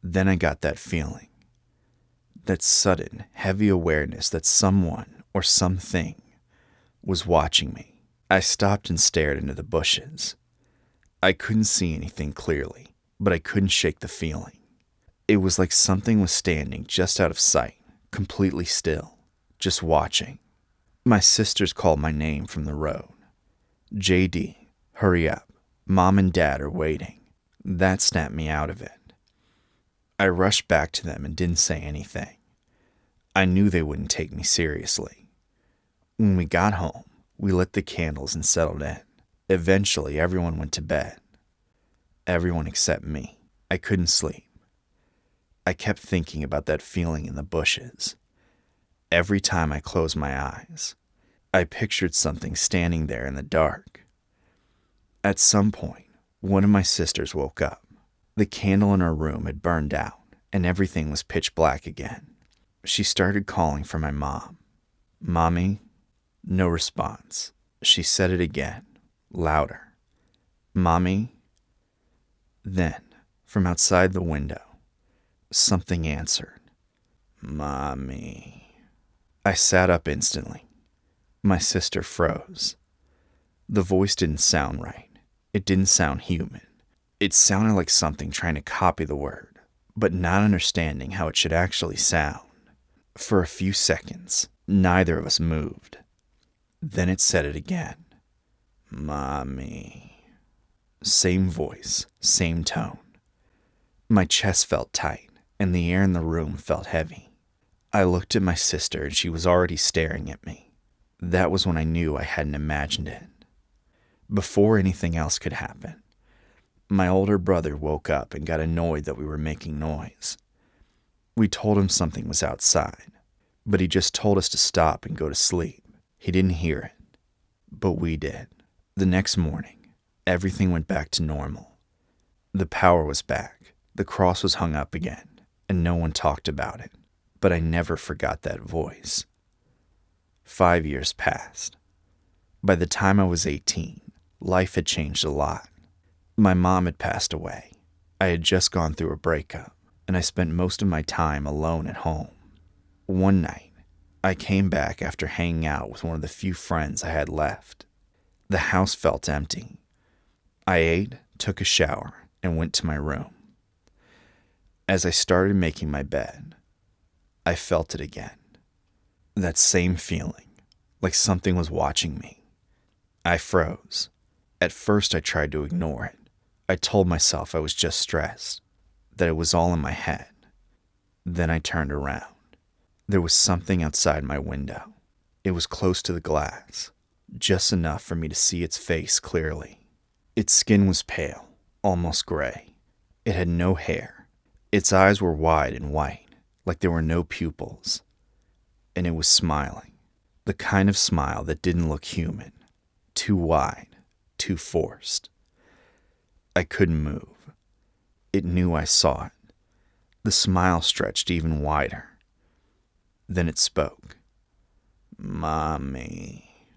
Then I got that feeling. That sudden, heavy awareness that someone or something was watching me. I stopped and stared into the bushes. I couldn't see anything clearly, but I couldn't shake the feeling. It was like something was standing just out of sight, completely still, just watching. My sisters called my name from the road. "JD, hurry up. Mom and Dad are waiting." That snapped me out of it. I rushed back to them and didn't say anything. I knew they wouldn't take me seriously. When we got home, we lit the candles and settled in. Eventually, everyone went to bed. Everyone except me. I couldn't sleep. I kept thinking about that feeling in the bushes. Every time I closed my eyes, I pictured something standing there in the dark. At some point, one of my sisters woke up. The candle in her room had burned out, and everything was pitch black again. She started calling for my mom. "Mommy?" No response. She said it again, louder. "Mommy?" Then, from outside the window, something answered. "Mommy." I sat up instantly. My sister froze. The voice didn't sound right. It didn't sound human. It sounded like something trying to copy the word, but not understanding how it should actually sound. For a few seconds, neither of us moved. Then it said it again. "Mommy." Same voice, same tone. My chest felt tight, and the air in the room felt heavy. I looked at my sister, and she was already staring at me. That was when I knew I hadn't imagined it. Before anything else could happen, my older brother woke up and got annoyed that we were making noise. We told him something was outside, but he just told us to stop and go to sleep. He didn't hear it. but we did. The next morning, everything went back to normal. The power was back, the cross was hung up again, and no one talked about it. But I never forgot that voice. 5 years passed. By the time I was 18, life had changed a lot. My mom had passed away. I had just gone through a breakup, and I spent most of my time alone at home. One night, I came back after hanging out with one of the few friends I had left. The house felt empty. I ate, took a shower, and went to my room. As I started making my bed, I felt it again. That same feeling, like something was watching me. I froze. At first, I tried to ignore it. I told myself I was just stressed, that it was all in my head. Then I turned around. There was something outside my window. It was close to the glass, just enough for me to see its face clearly. Its skin was pale, almost gray. It had no hair. Its eyes were wide and white, like there were no pupils. And it was smiling, the kind of smile that didn't look human, too wide, too forced. I couldn't move. It knew I saw it. The smile stretched even wider. Then it spoke. Mommy.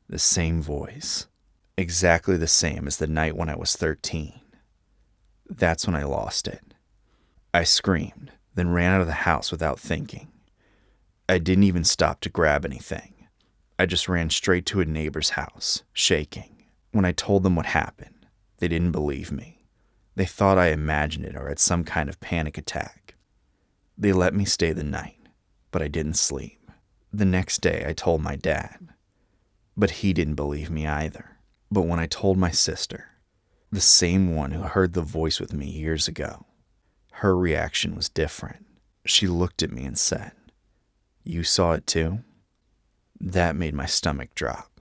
The same voice, exactly the same as the night when I was 13. That's when I lost it. I screamed, then ran out of the house without thinking. I didn't even stop to grab anything. I just ran straight to a neighbor's house, shaking. When I told them what happened, they didn't believe me. They thought I imagined it or had some kind of panic attack. They let me stay the night, but I didn't sleep. The next day, I told my dad, but he didn't believe me either. But when I told my sister, the same one who heard the voice with me years ago, her reaction was different. She looked at me and said, "You saw it too?" That made my stomach drop.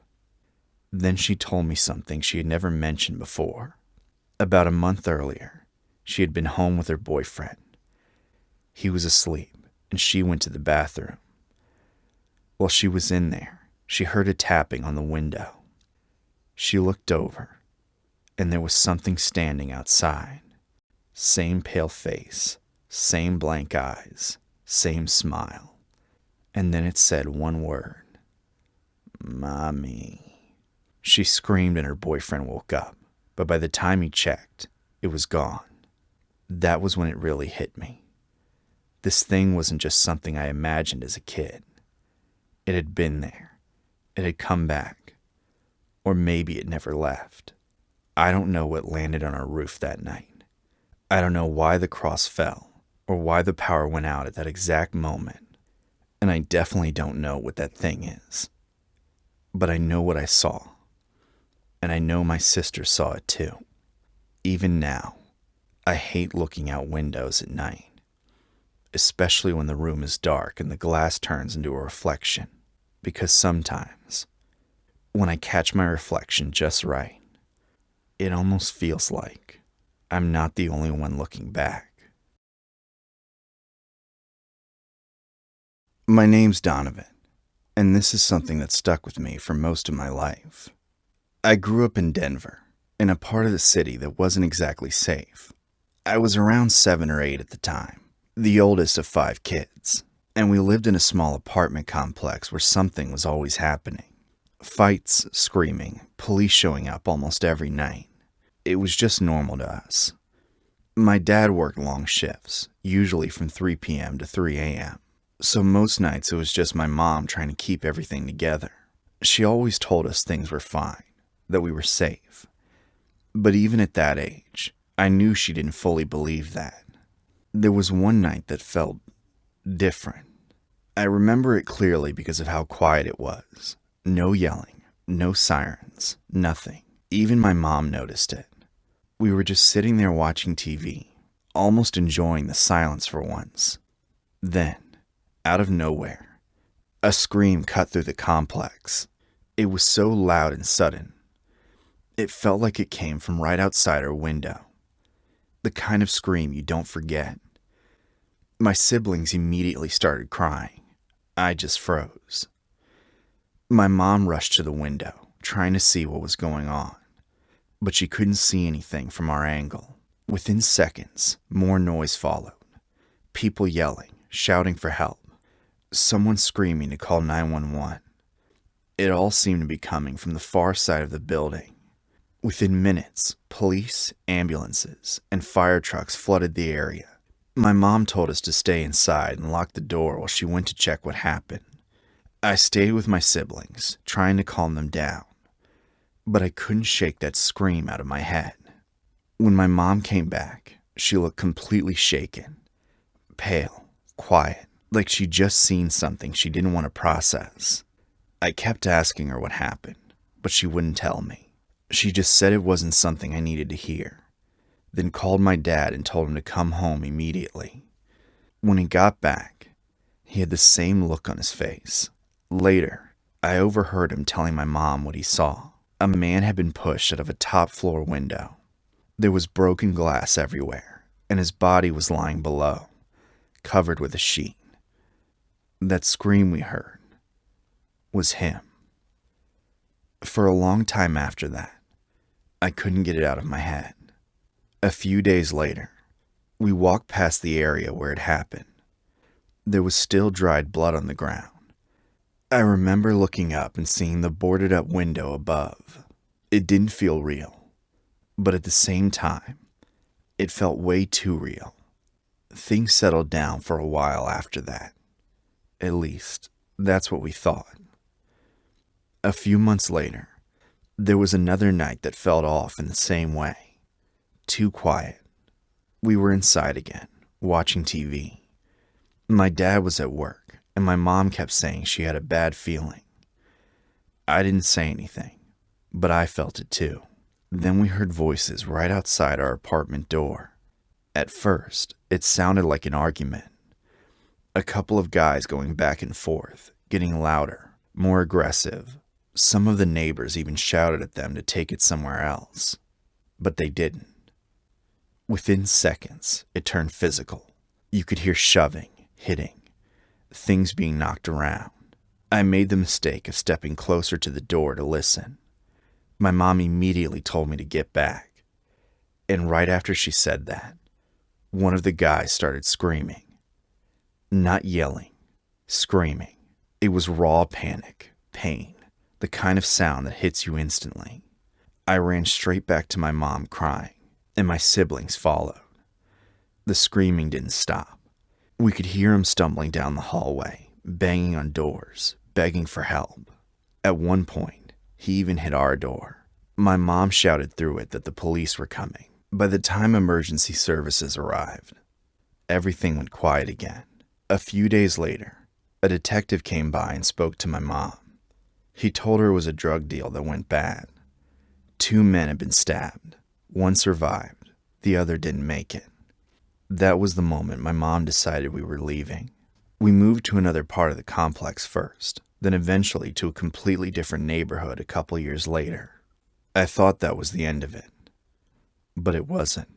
Then she told me something she had never mentioned before. About a month earlier, she had been home with her boyfriend. He was asleep, and she went to the bathroom. While she was in there, she heard a tapping on the window. She looked over, and there was something standing outside. Same pale face, same blank eyes, same smile. And then it said one word. Mommy. She screamed and her boyfriend woke up, but by the time he checked, it was gone. That was when it really hit me. This thing wasn't just something I imagined as a kid. It had been there. It had come back. Or maybe it never left. I don't know what landed on our roof that night. I don't know why the cross fell, or why the power went out at that exact moment. And I definitely don't know what that thing is. But I know what I saw. And I know my sister saw it too. Even now, I hate looking out windows at night, especially when the room is dark and the glass turns into a reflection, because sometimes, when I catch my reflection just right, it almost feels like I'm not the only one looking back. My name's Donovan, and this is something that stuck with me for most of my life. I grew up in Denver, in a part of the city that wasn't exactly safe. I was around 7 or 8 at the time, the oldest of 5 kids, and we lived in a small apartment complex where something was always happening. Fights, screaming, police showing up almost every night. It was just normal to us. My dad worked long shifts, usually from 3 p.m. to 3 a.m., so most nights it was just my mom trying to keep everything together. She always told us things were fine, that we were safe. But even at that age, I knew she didn't fully believe that. There was one night that felt different. I remember it clearly because of how quiet it was. No yelling, no sirens, nothing. Even my mom noticed it. We were just sitting there watching TV, almost enjoying the silence for once. Then, out of nowhere, a scream cut through the complex. It was so loud and sudden. It felt like it came from right outside our window. The kind of scream you don't forget. My siblings immediately started crying. I just froze. My mom rushed to the window, trying to see what was going on, but she couldn't see anything from our angle. Within seconds, more noise followed. People yelling, shouting for help, someone screaming to call 911. It all seemed to be coming from the far side of the building. Within minutes, police, ambulances, and fire trucks flooded the area. My mom told us to stay inside and lock the door while she went to check what happened. I stayed with my siblings, trying to calm them down, but I couldn't shake that scream out of my head. When my mom came back, she looked completely shaken, pale, quiet, like she'd just seen something she didn't want to process. I kept asking her what happened, but she wouldn't tell me. She just said it wasn't something I needed to hear, then called my dad and told him to come home immediately. When he got back, he had the same look on his face. Later, I overheard him telling my mom what he saw. A man had been pushed out of a top-floor window. There was broken glass everywhere, and his body was lying below, covered with a sheet. That scream we heard was him. For a long time after that, I couldn't get it out of my head. A few days later, we walked past the area where it happened. There was still dried blood on the ground. I remember looking up and seeing the boarded-up window above. It didn't feel real, but at the same time, it felt way too real. Things settled down for a while after that. At least, that's what we thought. A few months later, there was another night that felt off in the same way. Too quiet. We were inside again, watching TV. My dad was at work, and my mom kept saying she had a bad feeling. I didn't say anything, but I felt it too. Then we heard voices right outside our apartment door. At first, it sounded like an argument. A couple of guys going back and forth, getting louder, more aggressive. Some of the neighbors even shouted at them to take it somewhere else, but they didn't. Within seconds, it turned physical. You could hear shoving, hitting, things being knocked around. I made the mistake of stepping closer to the door to listen. My mom immediately told me to get back, and right after she said that, one of the guys started screaming. Not yelling, screaming. It was raw panic, pain. The kind of sound that hits you instantly. I ran straight back to my mom crying, and my siblings followed. The screaming didn't stop. We could hear him stumbling down the hallway, banging on doors, begging for help. At one point, he even hit our door. My mom shouted through it that the police were coming. By the time emergency services arrived, everything went quiet again. A few days later, a detective came by and spoke to my mom. He told her it was a drug deal that went bad. 2 men had been stabbed. One survived. The other didn't make it. That was the moment my mom decided we were leaving. We moved to another part of the complex first, then eventually to a completely different neighborhood a couple years later. I thought that was the end of it. But it wasn't.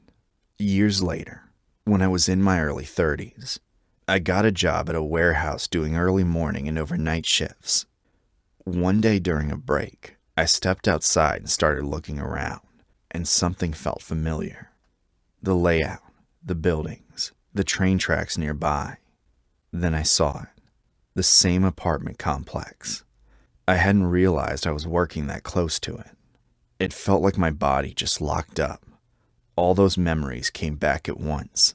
Years later, when I was in my early 30s, I got a job at a warehouse doing early morning and overnight shifts. One day during a break, I stepped outside and started looking around, and something felt familiar. The layout, the buildings, the train tracks nearby. Then I saw it. The same apartment complex. I hadn't realized I was working that close to it. It felt like my body just locked up. All those memories came back at once.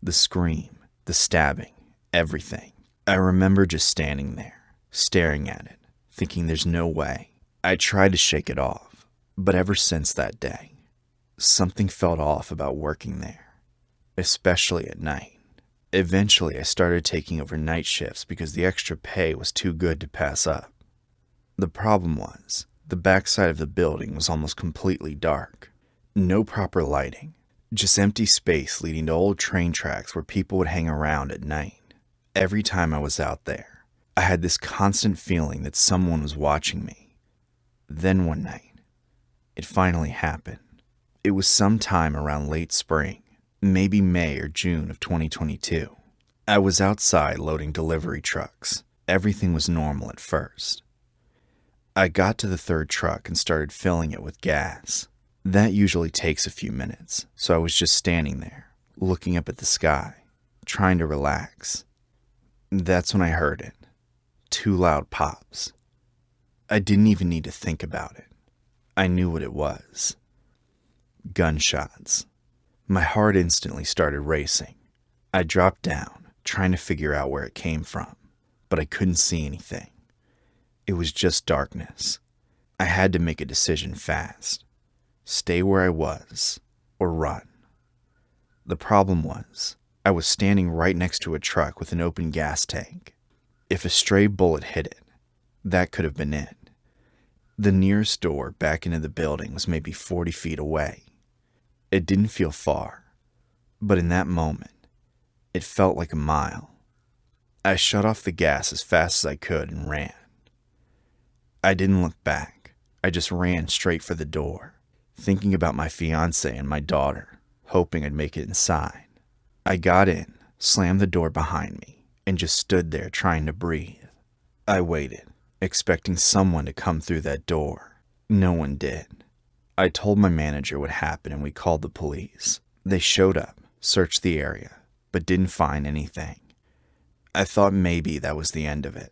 The scream, the stabbing, everything. I remember just standing there, staring at it, thinking there's no way. I tried to shake it off, but ever since that day, something felt off about working there, especially at night. Eventually, I started taking overnight shifts because the extra pay was too good to pass up. The problem was, the backside of the building was almost completely dark. No proper lighting, just empty space leading to old train tracks where people would hang around at night. Every time I was out there, I had this constant feeling that someone was watching me. Then one night, it finally happened. It was sometime around late spring, maybe May or June of 2022. I was outside loading delivery trucks. Everything was normal at first. I got to the third truck and started filling it with gas. That usually takes a few minutes, so I was just standing there, looking up at the sky, trying to relax. That's when I heard it. 2 loud pops. I didn't even need to think about it. I knew what it was. Gunshots. My heart instantly started racing. I dropped down, trying to figure out where it came from, but I couldn't see anything. It was just darkness. I had to make a decision fast. Stay where I was, or run. The problem was, I was standing right next to a truck with an open gas tank. If a stray bullet hit it, that could have been it. The nearest door back into the building was maybe 40 feet away. It didn't feel far, but in that moment, it felt like a mile. I shut off the gas as fast as I could and ran. I didn't look back. I just ran straight for the door, thinking about my fiancé and my daughter, hoping I'd make it inside. I got in, slammed the door behind me, and just stood there trying to breathe. I waited, expecting someone to come through that door. No one did. I told my manager what happened and we called the police. They showed up, searched the area, but didn't find anything. I thought maybe that was the end of it.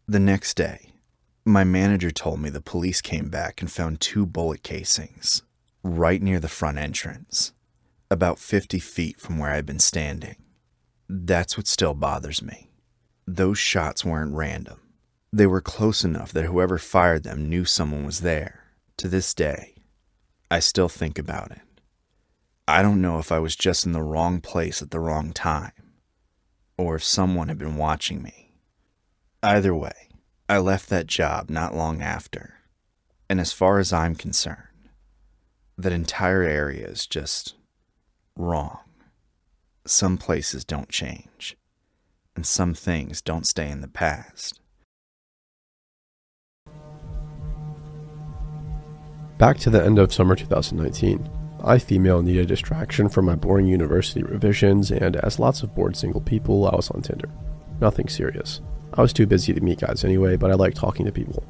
The next day, my manager told me the police came back and found 2 bullet casings right near the front entrance, about 50 feet from where I'd been standing. That's what still bothers me. Those shots weren't random. They were close enough that whoever fired them knew someone was there. To this day, I still think about it. I don't know if I was just in the wrong place at the wrong time, or if someone had been watching me. Either way, I left that job not long after, and as far as I'm concerned, that entire area is just wrong. Some places don't change, and some things don't stay in the past.
Back to the end of summer 2019, I, female, needed a distraction from my boring university revisions, and as lots of bored single people, I was on Tinder. Nothing serious. I was too busy to meet guys anyway, but I like talking to people.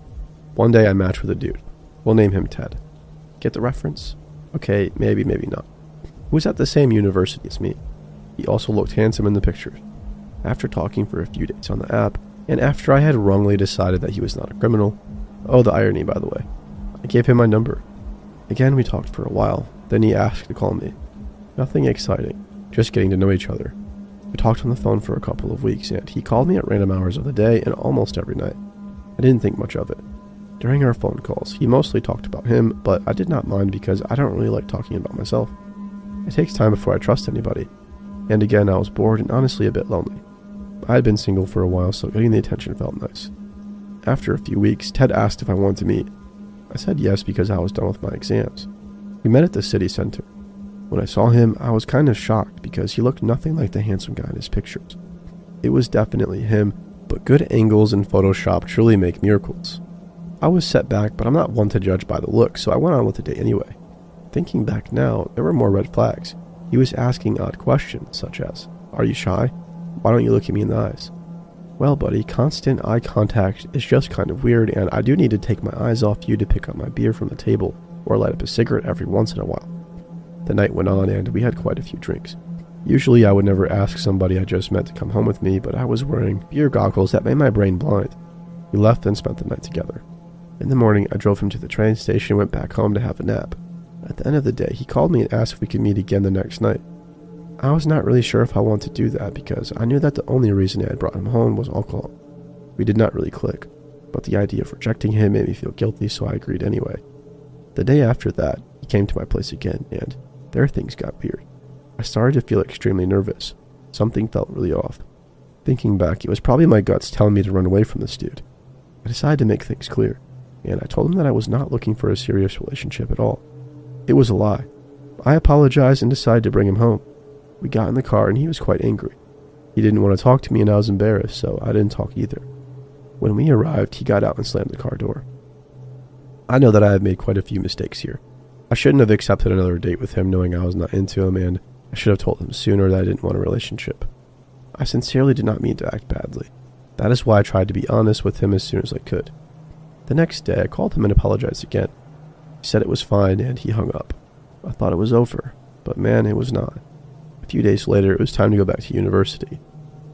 One day I matched with a dude. We'll name him Ted. Get the reference? Okay, maybe not. He was at the same university as me. He also looked handsome in the pictures. After talking for a few days on the app, and after I had wrongly decided that he was not a criminal, oh, the irony, by the way, I gave him my number. Again, we talked for a while, then he asked to call me. Nothing exciting, just getting to know each other. We talked on the phone for a couple of weeks, and he called me at random hours of the day and almost every night. I didn't think much of it. During our phone calls, he mostly talked about him, but I did not mind because I don't really like talking about myself. It takes time before I trust anybody. And again, I was bored and honestly a bit lonely. I had been single for a while, so getting the attention felt nice. After a few weeks, Ted asked if I wanted to meet. I said yes because I was done with my exams. We met at the city center. When I saw him, I was kind of shocked because he looked nothing like the handsome guy in his pictures. It was definitely him, but good angles in Photoshop truly make miracles. I was set back, but I'm not one to judge by the look, so I went on with the date anyway. Thinking back now, there were more red flags. He was asking odd questions, such as, "Are you shy? Why don't you look at me in the eyes?" Well, buddy, constant eye contact is just kind of weird, and I do need to take my eyes off you to pick up my beer from the table, or light up a cigarette every once in a while. The night went on, and we had quite a few drinks. Usually I would never ask somebody I just met to come home with me, but I was wearing beer goggles that made my brain blind. We left and spent the night together. In the morning, I drove him to the train station and went back home to have a nap. At the end of the day, he called me and asked if we could meet again the next night. I was not really sure if I wanted to do that because I knew that the only reason I had brought him home was alcohol. We did not really click, but the idea of rejecting him made me feel guilty, so I agreed anyway. The day after that, he came to my place again, and there things got weird. I started to feel extremely nervous. Something felt really off. Thinking back, it was probably my guts telling me to run away from this dude. I decided to make things clear, and I told him that I was not looking for a serious relationship at all. It was a lie. I apologized and decided to bring him home. We got in the car and he was quite angry. He didn't want to talk to me and I was embarrassed, so I didn't talk either. When we arrived, he got out and slammed the car door. I know that I have made quite a few mistakes here. I shouldn't have accepted another date with him knowing I was not into him, and I should have told him sooner that I didn't want a relationship. I sincerely did not mean to act badly. That is why I tried to be honest with him as soon as I could. The next day, I called him and apologized again. He said it was fine, and he hung up. I thought it was over, but man, it was not. A few days later, it was time to go back to university.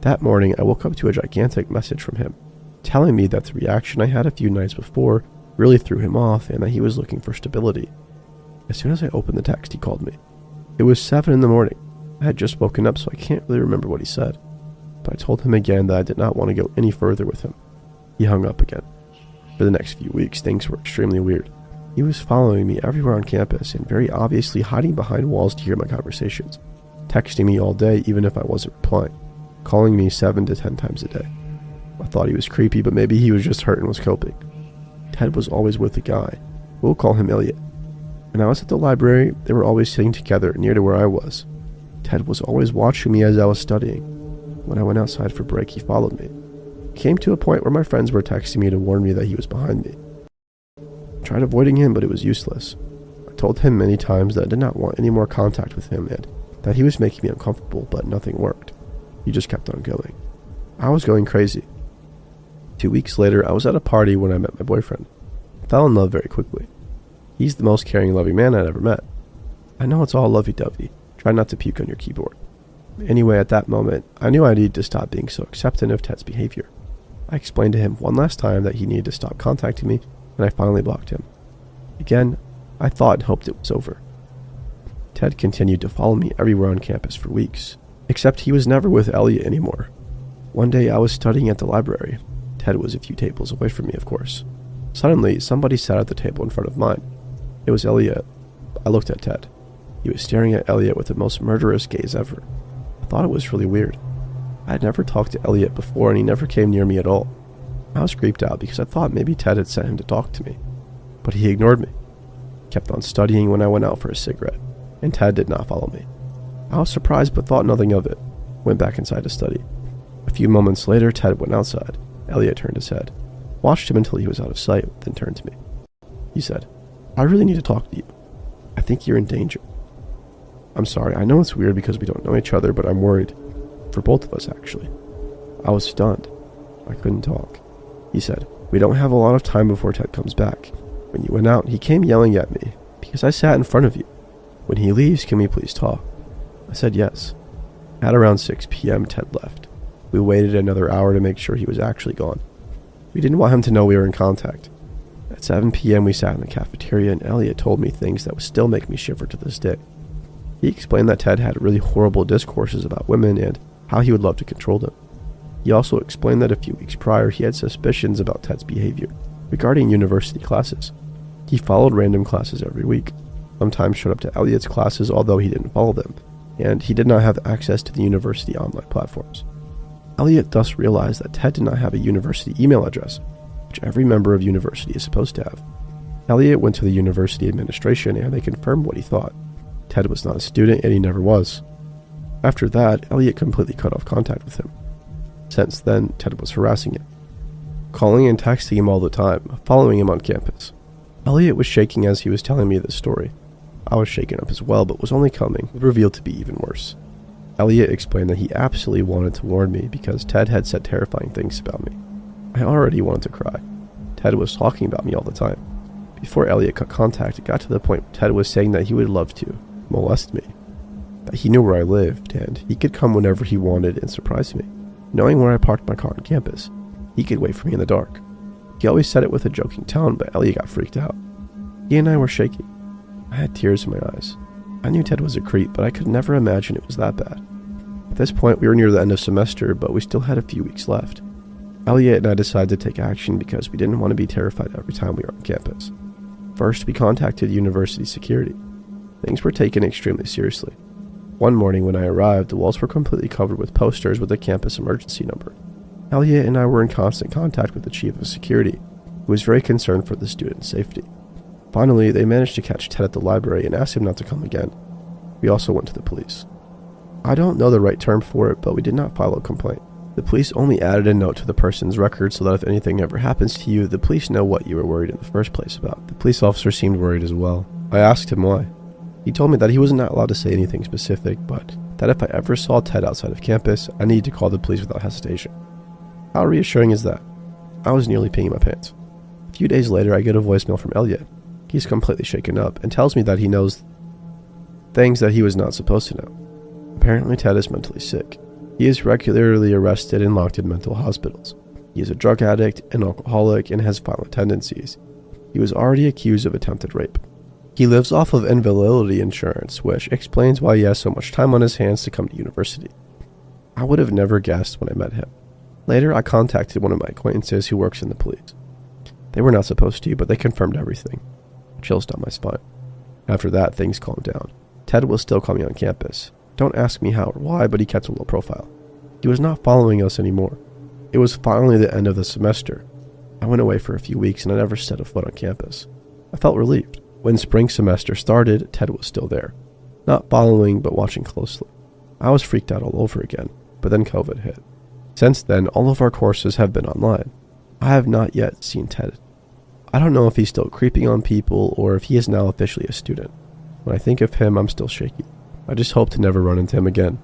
That morning, I woke up to a gigantic message from him, telling me that the reaction I had a few nights before really threw him off and that he was looking for stability. As soon as I opened the text, he called me. It was 7 in the morning. I had just woken up, so I can't really remember what he said. But I told him again that I did not want to go any further with him. He hung up again. For the next few weeks, things were extremely weird. He was following me everywhere on campus and very obviously hiding behind walls to hear my conversations, texting me all day even if I wasn't replying, calling me 7 to 10 times a day. I thought he was creepy, but maybe he was just hurt and was coping. Ted was always with a guy. We'll call him Elliot. When I was at the library, they were always sitting together near to where I was. Ted was always watching me as I was studying. When I went outside for break, he followed me. It came to a point where my friends were texting me to warn me that he was behind me. I tried avoiding him, but it was useless. I told him many times that I did not want any more contact with him and that he was making me uncomfortable, but nothing worked. He just kept on going. I was going crazy. 2 weeks later, I was at a party when I met my boyfriend. I fell in love very quickly. He's the most caring, loving man I'd ever met. I know it's all lovey-dovey. Try not to puke on your keyboard. Anyway, at that moment, I knew I needed to stop being so accepting of Ted's behavior. I explained to him one last time that he needed to stop contacting me, and I finally blocked him. Again, I thought and hoped it was over. Ted continued to follow me everywhere on campus for weeks, except he was never with Elliot anymore. One day I was studying at the library. Ted was a few tables away from me, of course. Suddenly, somebody sat at the table in front of mine. It was Elliot. I looked at Ted. He was staring at Elliot with the most murderous gaze ever. I thought it was really weird. I had never talked to Elliot before and he never came near me at all. I was creeped out because I thought maybe Ted had sent him to talk to me. But he ignored me. He kept on studying when I went out for a cigarette, and Ted did not follow me. I was surprised but thought nothing of it. Went back inside to study. A few moments later, Ted went outside. Elliot turned his head, watched him until he was out of sight, then turned to me. He said, "I really need to talk to you. I think you're in danger." I'm sorry, I know it's weird because we don't know each other, but I'm worried. For both of us, actually. I was stunned. I couldn't talk. He said, "We don't have a lot of time before Ted comes back. When you went out, he came yelling at me because I sat in front of you. When he leaves, can we please talk?" I said yes. At around 6 p.m., Ted left. We waited another hour to make sure he was actually gone. We didn't want him to know we were in contact. At 7 p.m., we sat in the cafeteria and Elliot told me things that would still make me shiver to this day. He explained that Ted had really horrible discourses about women and how he would love to control them. He also explained that a few weeks prior he had suspicions about Ted's behavior regarding university classes. He followed random classes every week, sometimes showed up to Elliot's classes although he didn't follow them, and he did not have access to the university online platforms. Elliot thus realized that Ted did not have a university email address, which every member of university is supposed to have. Elliot went to the university administration and they confirmed what he thought. Ted was not a student and he never was. After that, Elliot completely cut off contact with him. Since then, Ted was harassing him, calling and texting him all the time, following him on campus. Elliot was shaking as he was telling me this story. I was shaken up as well, but was only coming, revealed to be even worse. Elliot explained that he absolutely wanted to warn me because Ted had said terrifying things about me. I already wanted to cry. Ted was talking about me all the time. Before Elliot cut contact, it got to the point where Ted was saying that he would love to molest me, that he knew where I lived, and he could come whenever he wanted and surprise me. Knowing where I parked my car on campus, he could wait for me in the dark. He always said it with a joking tone, but Elliot got freaked out. He and I were shaking. I had tears in my eyes. I knew Ted was a creep, but I could never imagine it was that bad. At this point, we were near the end of semester, but we still had a few weeks left. Elliot and I decided to take action because we didn't want to be terrified every time we were on campus. First, we contacted university security. Things were taken extremely seriously. One morning when I arrived, the walls were completely covered with posters with the campus emergency number. Elliot and I were in constant contact with the chief of security, who was very concerned for the student's safety. Finally, they managed to catch Ted at the library and asked him not to come again. We also went to the police. I don't know the right term for it, but we did not file a complaint. The police only added a note to the person's record so that if anything ever happens to you, the police know what you were worried in the first place about. The police officer seemed worried as well. I asked him why. He told me that he was not allowed to say anything specific, but that if I ever saw Ted outside of campus, I needed to call the police without hesitation. How reassuring is that? I was nearly peeing my pants. A few days later, I get a voicemail from Elliot. He's completely shaken up and tells me that he knows things that he was not supposed to know. Apparently, Ted is mentally sick. He is regularly arrested and locked in mental hospitals. He is a drug addict, an alcoholic, and has violent tendencies. He was already accused of attempted rape. He lives off of invalidity insurance, which explains why he has so much time on his hands to come to university. I would have never guessed when I met him. Later, I contacted one of my acquaintances who works in the police. They were not supposed to, but they confirmed everything. Chills down my spine. After that, things calmed down. Ted was still coming on campus. Don't ask me how or why, but he kept a low profile. He was not following us anymore. It was finally the end of the semester. I went away for a few weeks and I never set a foot on campus. I felt relieved. When spring semester started, Ted was still there. Not following, but watching closely. I was freaked out all over again, but then COVID hit. Since then, all of our courses have been online. I have not yet seen Ted. I don't know if he's still creeping on people or if he is now officially a student. When I think of him, I'm still shaky. I just hope to never run into him again.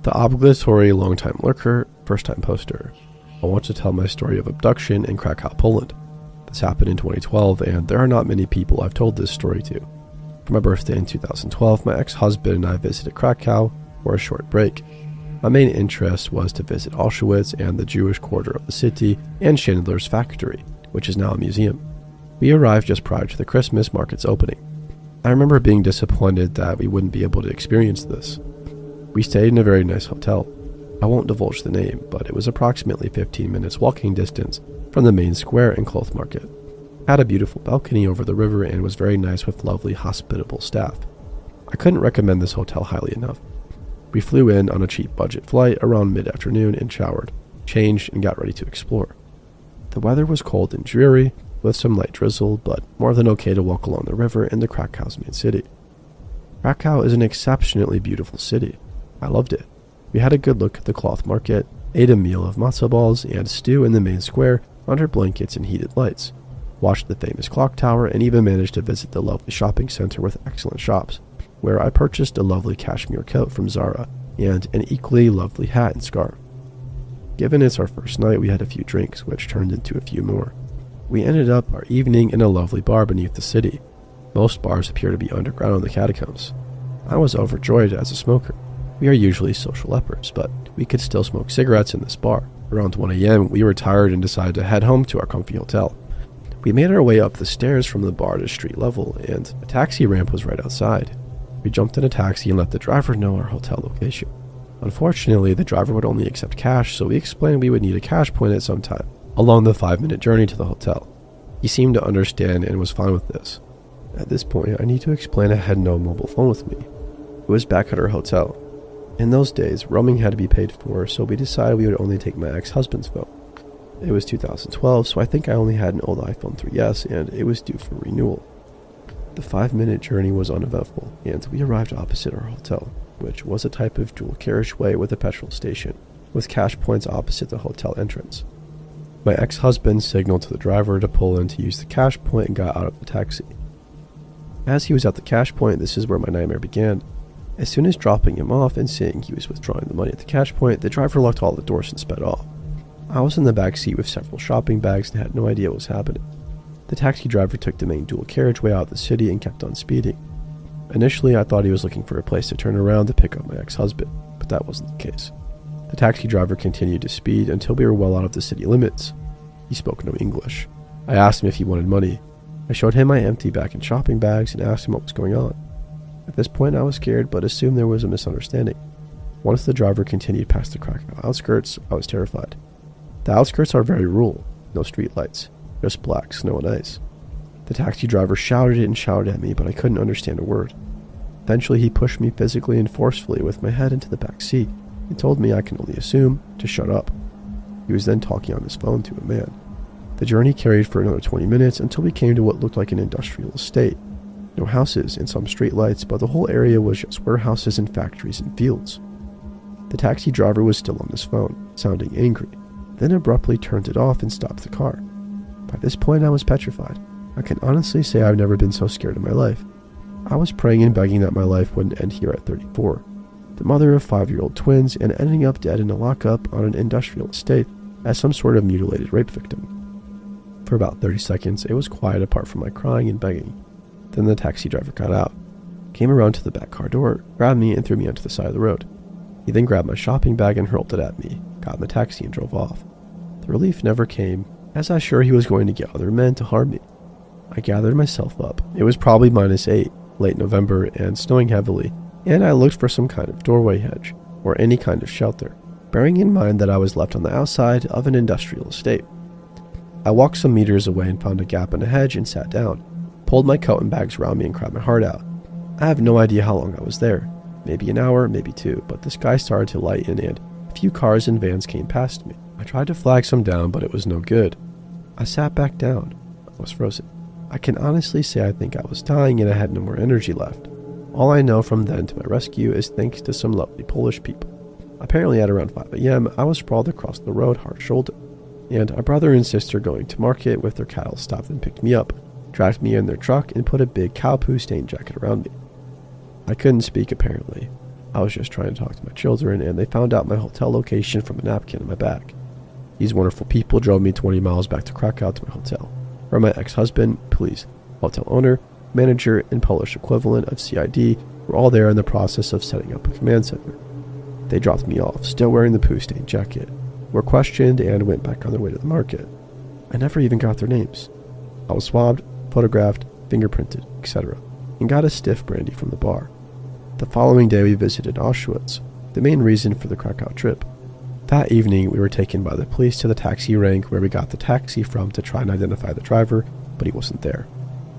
The obligatory long-time lurker, first-time poster. I want to tell my story of abduction in Krakow, Poland. This happened in 2012, and there are not many people I've told this story to. For my birthday in 2012, my ex-husband and I visited Krakow for a short break. My main interest was to visit Auschwitz and the Jewish quarter of the city and Schindler's factory, which is now a museum. We arrived just prior to the Christmas market's opening. I remember being disappointed that we wouldn't be able to experience this. We stayed in a very nice hotel. I won't divulge the name, but it was approximately 15 minutes walking distance from the main square and cloth market. It had a beautiful balcony over the river and was very nice with lovely, hospitable staff. I couldn't recommend this hotel highly enough. We flew in on a cheap budget flight around mid-afternoon and showered, changed, and got ready to explore. The weather was cold and dreary, with some light drizzle, but more than okay to walk along the river into Krakow's main city. Krakow is an exceptionally beautiful city. I loved it. We had a good look at the cloth market, ate a meal of matzo balls and stew in the main square under blankets and heated lights, watched the famous clock tower, and even managed to visit the lovely shopping center with excellent shops, where I purchased a lovely cashmere coat from Zara and an equally lovely hat and scarf. Given it's our first night, we had a few drinks, which turned into a few more. We ended up our evening in a lovely bar beneath the city. Most bars appear to be underground in the catacombs. I was overjoyed as a smoker. We are usually social lepers, but we could still smoke cigarettes in this bar. Around 1 a.m., we were tired and decided to head home to our comfy hotel. We made our way up the stairs from the bar to street level, and a taxi ramp was right outside. We jumped in a taxi and let the driver know our hotel location. Unfortunately, the driver would only accept cash, so we explained we would need a cash point at some time along the 5-minute journey to the hotel. He seemed to understand and was fine with this. At this point, I need to explain I had no mobile phone with me. It was back at our hotel. In those days, roaming had to be paid for, so we decided we would only take my ex-husband's phone. It was 2012, so I think I only had an old iPhone 3S, and it was due for renewal. The 5-minute journey was uneventful, and we arrived opposite our hotel, which was a type of dual carriageway with a petrol station, with cash points opposite the hotel entrance. My ex-husband signaled to the driver to pull in to use the cash point and got out of the taxi. As he was at the cash point, this is where my nightmare began. As soon as dropping him off and seeing he was withdrawing the money at the cash point, the driver locked all the doors and sped off. I was in the back seat with several shopping bags and had no idea what was happening. The taxi driver took the main dual carriageway out of the city and kept on speeding. Initially, I thought he was looking for a place to turn around to pick up my ex-husband, but that wasn't the case. The taxi driver continued to speed until we were well out of the city limits. He spoke no English. I asked him if he wanted money. I showed him my empty bag and shopping bags and asked him what was going on. At this point, I was scared, but assumed there was a misunderstanding. Once the driver continued past the Krakow outskirts, I was terrified. The outskirts are very rural, no street lights, just black snow and ice. The taxi driver shouted and shouted at me, but I couldn't understand a word. Eventually, he pushed me physically and forcefully with my head into the back seat and told me, I can only assume, to shut up. He was then talking on his phone to a man. The journey carried for another 20 minutes until we came to what looked like an industrial estate. No houses and some street lights, but the whole area was just warehouses and factories and fields. The taxi driver was still on his phone, sounding angry, then abruptly turned it off and stopped the car. By this point, I was petrified. I can honestly say I've never been so scared in my life. I was praying and begging that my life wouldn't end here at 34. the mother of 5-year-old twins, and ending up dead in a lockup on an industrial estate as some sort of mutilated rape victim. For about 30 seconds, it was quiet apart from my crying and begging. Then the taxi driver got out, came around to the back car door, grabbed me, and threw me onto the side of the road. He then grabbed my shopping bag and hurled it at me, got in the taxi, and drove off. The relief never came, as I was sure he was going to get other men to harm me. I gathered myself up. It was probably -8, late November, and snowing heavily, and I looked for some kind of doorway hedge, or any kind of shelter, bearing in mind that I was left on the outside of an industrial estate. I walked some meters away and found a gap in a hedge and sat down, pulled my coat and bags around me and cried my heart out. I have no idea how long I was there, maybe an hour, maybe 2, but the sky started to lighten and a few cars and vans came past me. I tried to flag some down, but it was no good. I sat back down. I was frozen. I can honestly say I think I was dying and I had no more energy left. All I know from then to my rescue is thanks to some lovely Polish people. Apparently at around 5 a.m., I was sprawled across the road, hard-shouldered, and a brother and sister going to market with their cattle stopped and picked me up, dragged me in their truck, and put a big cow poo stained jacket around me. I couldn't speak apparently. I was just trying to talk to my children, and they found out my hotel location from a napkin in my bag. These wonderful people drove me 20 miles back to Krakow to my hotel, where my ex-husband, police, hotel owner, manager, and Polish equivalent of CID were all there in the process of setting up a command center. They dropped me off, still wearing the poo-stained jacket, were questioned, and went back on their way to the market. I never even got their names. I was swabbed, photographed, fingerprinted, etc., and got a stiff brandy from the bar. The following day we visited Auschwitz, the main reason for the Krakow trip. That evening we were taken by the police to the taxi rank where we got the taxi from to try and identify the driver, but he wasn't there.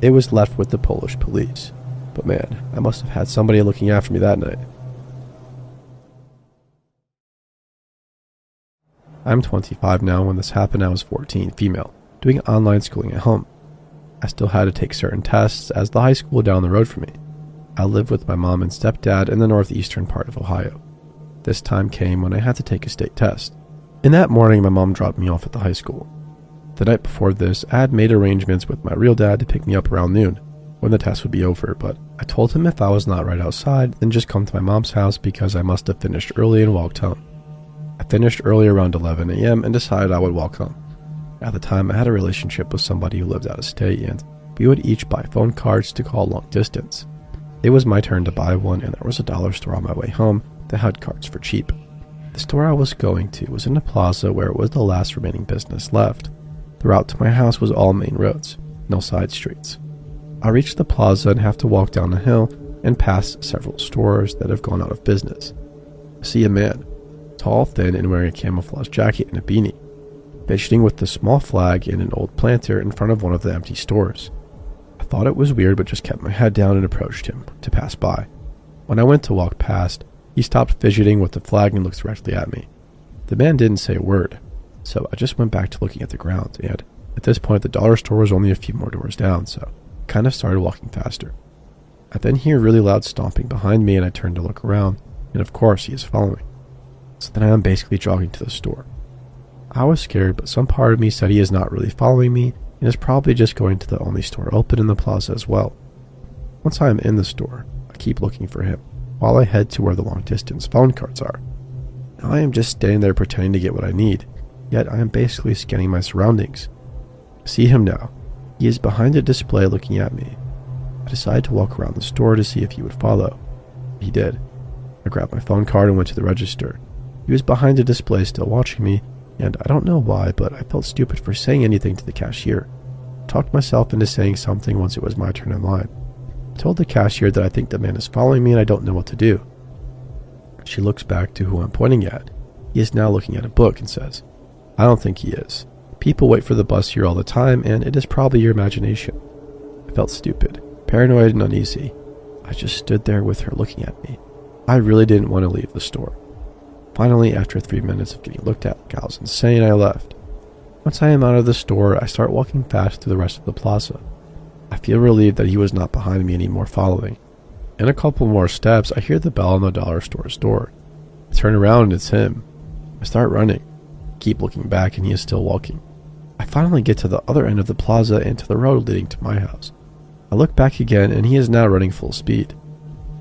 It was left with the Polish police. But man, I must have had somebody looking after me that night. I'm 25 now. When this happened I was 14, female, doing online schooling at home. I still had to take certain tests as the high school down the road from me. I lived with my mom and stepdad in the northeastern part of Ohio. This time came when I had to take a state test. In that morning my mom dropped me off at the high school. The night before this, I had made arrangements with my real dad to pick me up around noon, when the test would be over, but I told him if I was not right outside, then just come to my mom's house because I must have finished early and walked home. I finished early around 11 a.m. and decided I would walk home. At the time, I had a relationship with somebody who lived out of state, and we would each buy phone cards to call long distance. It was my turn to buy one, and there was a dollar store on my way home that had cards for cheap. The store I was going to was in a plaza where it was the last remaining business left. The route to my house was all main roads, no side streets. I reached the plaza and have to walk down a hill and past several stores that have gone out of business. I see a man, tall, thin, and wearing a camouflage jacket and a beanie, fidgeting with the small flag and an old planter in front of one of the empty stores. I thought it was weird but just kept my head down and approached him to pass by. When I went to walk past, he stopped fidgeting with the flag and looked directly at me. The man didn't say a word, so I just went back to looking at the ground, and at this point the dollar store was only a few more doors down, so I kind of started walking faster. I then hear really loud stomping behind me and I turn to look around, and of course he is following. So then I am basically jogging to the store. I was scared, but some part of me said he is not really following me and is probably just going to the only store open in the plaza as well. Once I am in the store, I keep looking for him, while I head to where the long distance phone cards are. Now I am just standing there pretending to get what I need, yet I am basically scanning my surroundings. I see him now. He is behind a display looking at me. I decided to walk around the store to see if he would follow. He did. I grabbed my phone card and went to the register. He was behind a display still watching me, and I don't know why, but I felt stupid for saying anything to the cashier. I talked myself into saying something once it was my turn in line. I told the cashier that I think the man is following me and I don't know what to do. She looks back to who I'm pointing at. He is now looking at a book and says, "I don't think he is. People wait for the bus here all the time, and it is probably your imagination." I felt stupid, paranoid, and uneasy. I just stood there with her looking at me. I really didn't want to leave the store. Finally, after 3 minutes of getting looked at like I was insane, I left. Once I am out of the store, I start walking fast through the rest of the plaza. I feel relieved that he was not behind me anymore following. In a couple more steps, I hear the bell on the dollar store's door. I turn around and it's him. I start running. Keep looking back and he is still walking. I finally get to the other end of the plaza and to the road leading to my house. I look back again and he is now running full speed.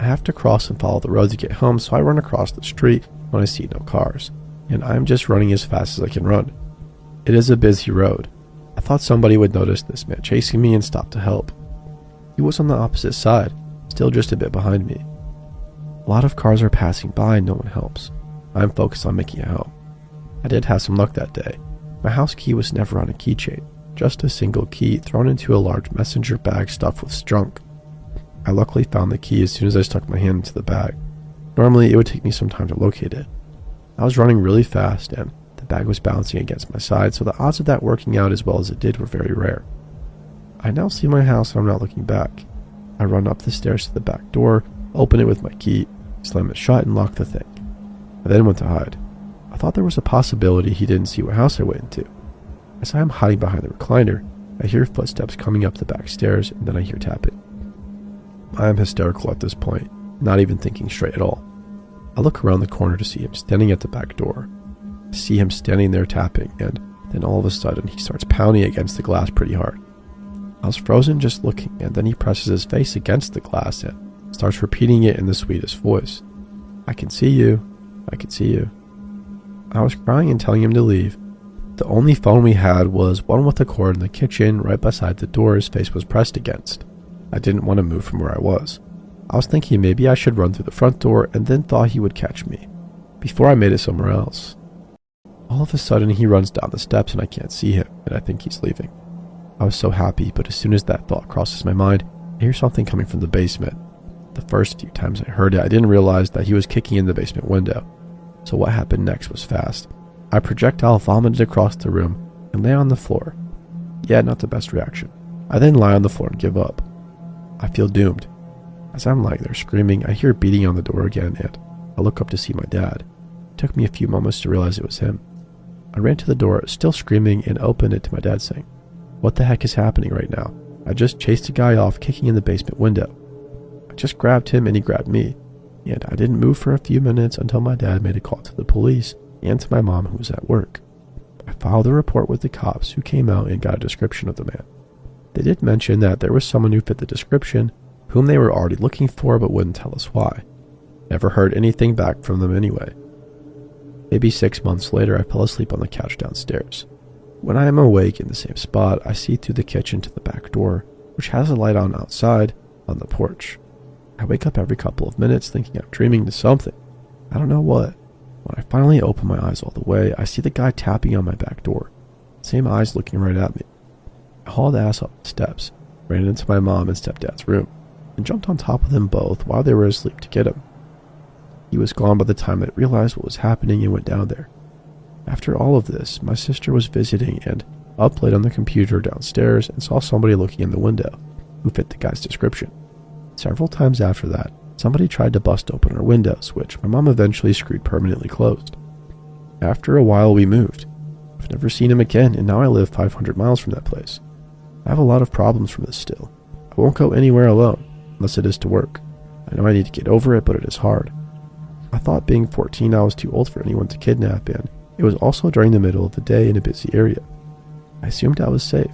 I have to cross and follow the road to get home, so I run across the street when I see no cars, and I'm just running as fast as I can run. It is a busy road. I thought somebody would notice this man chasing me and stop to help. He was on the opposite side, still just a bit behind me. A lot of cars are passing by and no one helps. I'm focused on making it home. I did have some luck that day. My house key was never on a keychain, just a single key thrown into a large messenger bag stuffed with junk. I luckily found the key as soon as I stuck my hand into the bag. Normally, it would take me some time to locate it. I was running really fast and the bag was bouncing against my side, so the odds of that working out as well as it did were very rare. I now see my house and I'm not looking back. I run up the stairs to the back door, open it with my key, slam it shut and lock the thing. I then went to hide. I thought there was a possibility he didn't see what house I went into. As I am hiding behind the recliner, I hear footsteps coming up the back stairs and then I hear tapping. I am hysterical at this point, not even thinking straight at all. I look around the corner to see him standing at the back door. I see him standing there tapping, and then all of a sudden he starts pounding against the glass pretty hard. I was frozen just looking, and then he presses his face against the glass and starts repeating it in the sweetest voice. "I can see you. I can see you." I was crying and telling him to leave. The only phone we had was one with a cord in the kitchen right beside the door his face was pressed against. I didn't want to move from where I was. I was thinking maybe I should run through the front door and then thought he would catch me before I made it somewhere else. All of a sudden he runs down the steps and I can't see him, and I think he's leaving. I was so happy, but as soon as that thought crosses my mind, I hear something coming from the basement. The first few times I heard it, I didn't realize that he was kicking in the basement window. So what happened next was fast. I projectile vomited across the room and lay on the floor. Yeah, not the best reaction. I then lie on the floor and give up. I feel doomed. As I'm lying there screaming, I hear beating on the door again and I look up to see my dad. It took me a few moments to realize it was him. I ran to the door, still screaming, and opened it to my dad saying, "What the heck is happening right now? I just chased a guy off kicking in the basement window." I just grabbed him and he grabbed me, and I didn't move for a few minutes until my dad made a call to the police and to my mom who was at work. I filed a report with the cops who came out and got a description of the man. They did mention that there was someone who fit the description, whom they were already looking for but wouldn't tell us why. Never heard anything back from them anyway. Maybe 6 months later, I fell asleep on the couch downstairs. When I am awake in the same spot, I see through the kitchen to the back door, which has a light on outside on the porch. I wake up every couple of minutes thinking I'm dreaming to something. I don't know what. When I finally open my eyes all the way, I see the guy tapping on my back door. Same eyes looking right at me. I hauled ass up the steps, ran into my mom and stepdad's room, and jumped on top of them both while they were asleep to get him. He was gone by the time I realized what was happening and went down there. After all of this, my sister was visiting and up late on the computer downstairs and saw somebody looking in the window who fit the guy's description. Several times after that, somebody tried to bust open our windows, which my mom eventually screwed permanently closed. After a while, we moved. I've never seen him again, and now I live 500 miles from that place. I have a lot of problems from this still. I won't go anywhere alone, unless it is to work. I know I need to get over it, but it is hard. I thought being 14 I was too old for anyone to kidnap, and it was also during the middle of the day in a busy area. I assumed I was safe.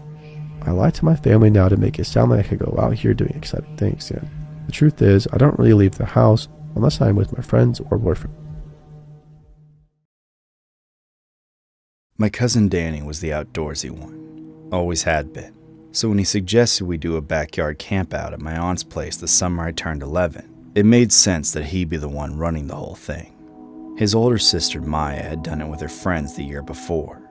I lie to my family now to make it sound like I could go out here doing exciting things, and the truth is, I don't really leave the house unless I'm with my friends or boyfriend.
My cousin Danny was the outdoorsy one, always had been. So when he suggested we do a backyard camp out at my aunt's place the summer I turned 11, it made sense that he'd be the one running the whole thing. His older sister Maya had done it with her friends the year before,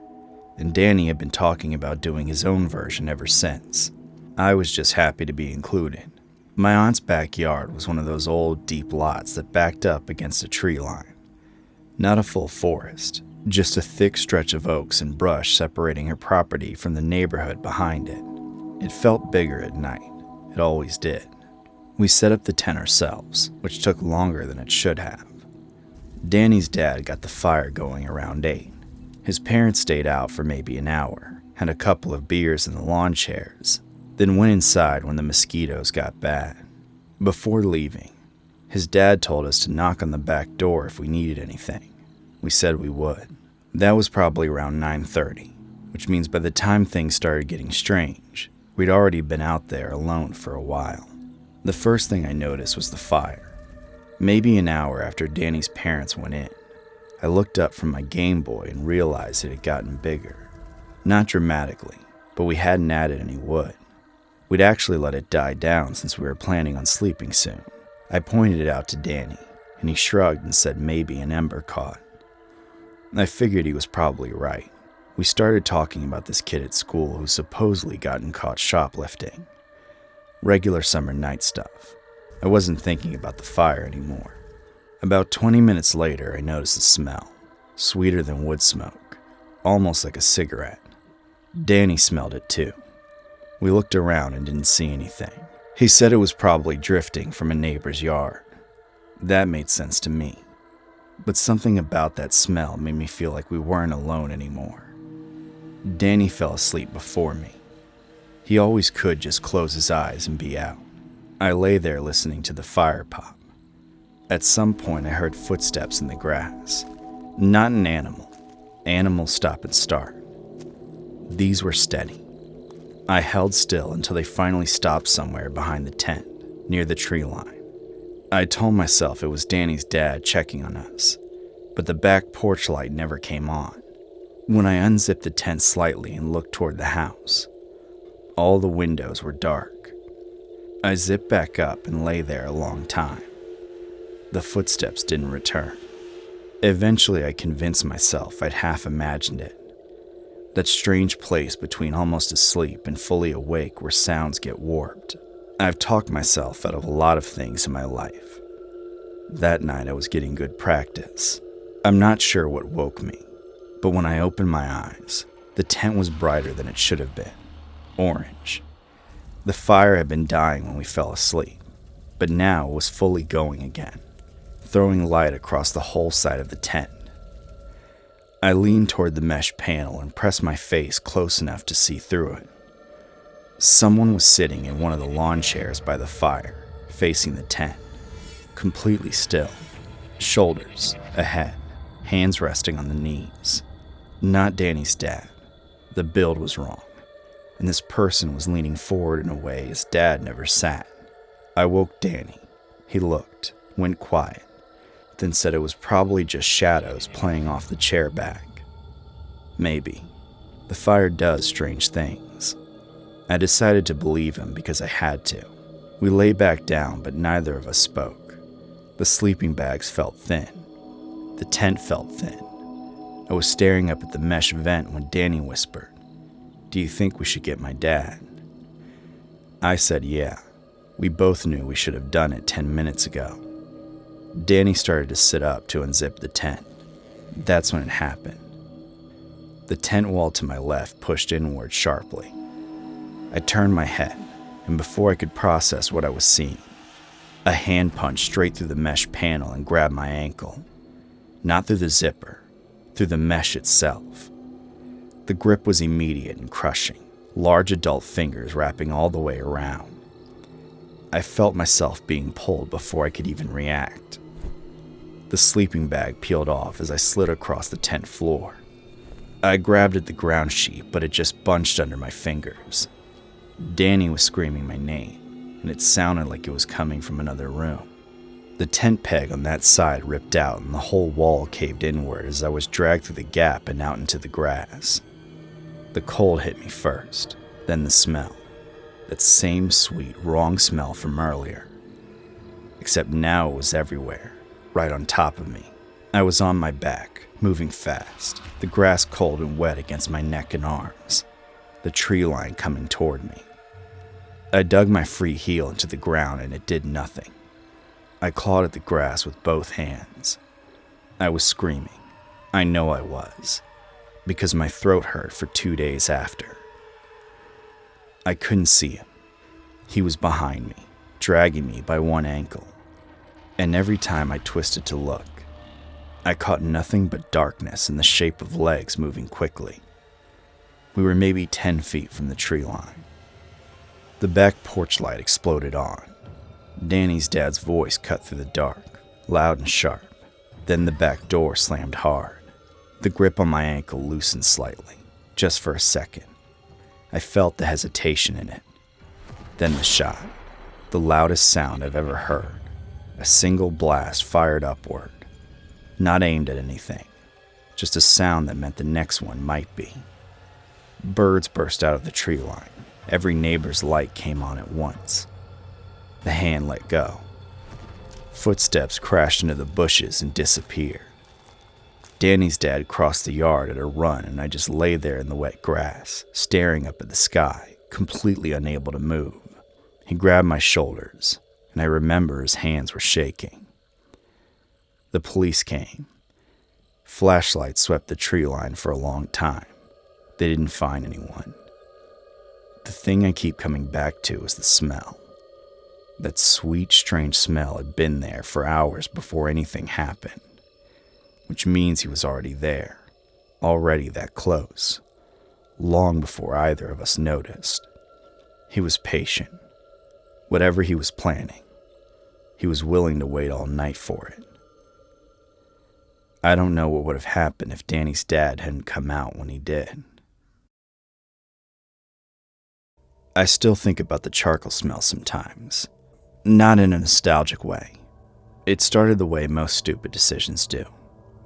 and Danny had been talking about doing his own version ever since. I was just happy to be included. My aunt's backyard was one of those old, deep lots that backed up against a tree line. Not a full forest, just a thick stretch of oaks and brush separating her property from the neighborhood behind it. It felt bigger at night. It always did. We set up the tent ourselves, which took longer than it should have. Danny's dad got the fire going around 8. His parents stayed out for maybe an hour, had a couple of beers in the lawn chairs, then went inside when the mosquitoes got bad. Before leaving, his dad told us to knock on the back door if we needed anything. We said we would. That was probably around 9:30, which means by the time things started getting strange, we'd already been out there alone for a while. The first thing I noticed was the fire. Maybe an hour after Danny's parents went in, I looked up from my Game Boy and realized it had gotten bigger. Not dramatically, but we hadn't added any wood. We'd actually let it die down since we were planning on sleeping soon. I pointed it out to Danny, and he shrugged and said maybe an ember caught. I figured he was probably right. We started talking about this kid at school who supposedly gotten caught shoplifting. Regular summer night stuff. I wasn't thinking about the fire anymore. About 20 minutes later, I noticed a smell, sweeter than wood smoke, almost like a cigarette. Danny smelled it too. We looked around and didn't see anything. He said it was probably drifting from a neighbor's yard. That made sense to me. But something about that smell made me feel like we weren't alone anymore. Danny fell asleep before me. He always could just close his eyes and be out. I lay there listening to the fire pop. At some point I heard footsteps in the grass. Not an animal. Animals stop and start. These were steady. I held still until they finally stopped somewhere behind the tent, near the tree line. I told myself it was Danny's dad checking on us, but the back porch light never came on. When I unzipped the tent slightly and looked toward the house, all the windows were dark. I zipped back up and lay there a long time. The footsteps didn't return. Eventually I convinced myself I'd half imagined it. That strange place between almost asleep and fully awake where sounds get warped. I've talked myself out of a lot of things in my life. That night I was getting good practice. I'm not sure what woke me, but when I opened my eyes, the tent was brighter than it should have been. Orange. The fire had been dying when we fell asleep, but now it was fully going again, throwing light across the whole side of the tent. I leaned toward the mesh panel and pressed my face close enough to see through it. Someone was sitting in one of the lawn chairs by the fire, facing the tent, completely still, shoulders ahead, hands resting on the knees. Not Danny's dad. The build was wrong, and this person was leaning forward in a way his dad never sat. I woke Danny. He looked, went quiet, then said it was probably just shadows playing off the chair back. Maybe. The fire does strange things. I decided to believe him because I had to. We lay back down, but neither of us spoke. The sleeping bags felt thin. The tent felt thin. I was staring up at the mesh vent when Danny whispered, "Do you think we should get my dad?" I said yeah. We both knew we should have done it 10 minutes ago. Danny started to sit up to unzip the tent. That's when it happened. The tent wall to my left pushed inward sharply. I turned my head, and before I could process what I was seeing, a hand punched straight through the mesh panel and grabbed my ankle. Not through the zipper, through the mesh itself. The grip was immediate and crushing, large adult fingers wrapping all the way around. I felt myself being pulled before I could even react. The sleeping bag peeled off as I slid across the tent floor. I grabbed at the ground sheet, but it just bunched under my fingers. Danny was screaming my name, and it sounded like it was coming from another room. The tent peg on that side ripped out, and the whole wall caved inward as I was dragged through the gap and out into the grass. The cold hit me first, then the smell. That same sweet, wrong smell from earlier. Except now it was everywhere, right on top of me. I was on my back, moving fast, the grass cold and wet against my neck and arms, the tree line coming toward me. I dug my free heel into the ground and it did nothing. I clawed at the grass with both hands. I was screaming. I know I was, because my throat hurt for 2 days after. I couldn't see him. He was behind me, dragging me by one ankle. And every time I twisted to look, I caught nothing but darkness in the shape of legs moving quickly. We were maybe 10 feet from the tree line. The back porch light exploded on. Danny's dad's voice cut through the dark, loud and sharp. Then the back door slammed hard. The grip on my ankle loosened slightly, just for a second. I felt the hesitation in it. Then the shot, the loudest sound I've ever heard. A single blast fired upward, not aimed at anything, just a sound that meant the next one might be. Birds burst out of the tree line. Every neighbor's light came on at once. The hand let go. Footsteps crashed into the bushes and disappeared. Danny's dad crossed the yard at a run, and I just lay there in the wet grass, staring up at the sky, completely unable to move. He grabbed my shoulders, and I remember his hands were shaking. The police came. Flashlights swept the tree line for a long time. They didn't find anyone. The thing I keep coming back to is the smell. That sweet, strange smell had been there for hours before anything happened, which means he was already there, already that close, long before either of us noticed. He was patient. Whatever he was planning, he was willing to wait all night for it. I don't know what would have happened if Danny's dad hadn't come out when he did. I still think about the charcoal smell sometimes, not in a nostalgic way. It started the way most stupid decisions do,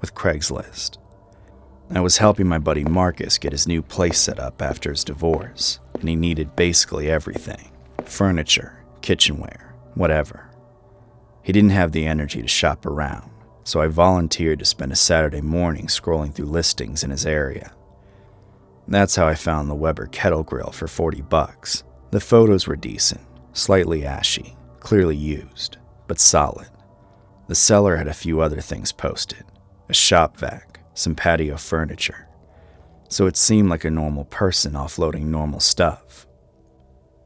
with Craigslist. I was helping my buddy Marcus get his new place set up after his divorce, and he needed basically everything: furniture, kitchenware, whatever. He didn't have the energy to shop around, so I volunteered to spend a Saturday morning scrolling through listings in his area. That's how I found the Weber kettle grill for $40. The photos were decent, slightly ashy, clearly used, but solid. The seller had a few other things posted: a shop vac, some patio furniture. So it seemed like a normal person offloading normal stuff.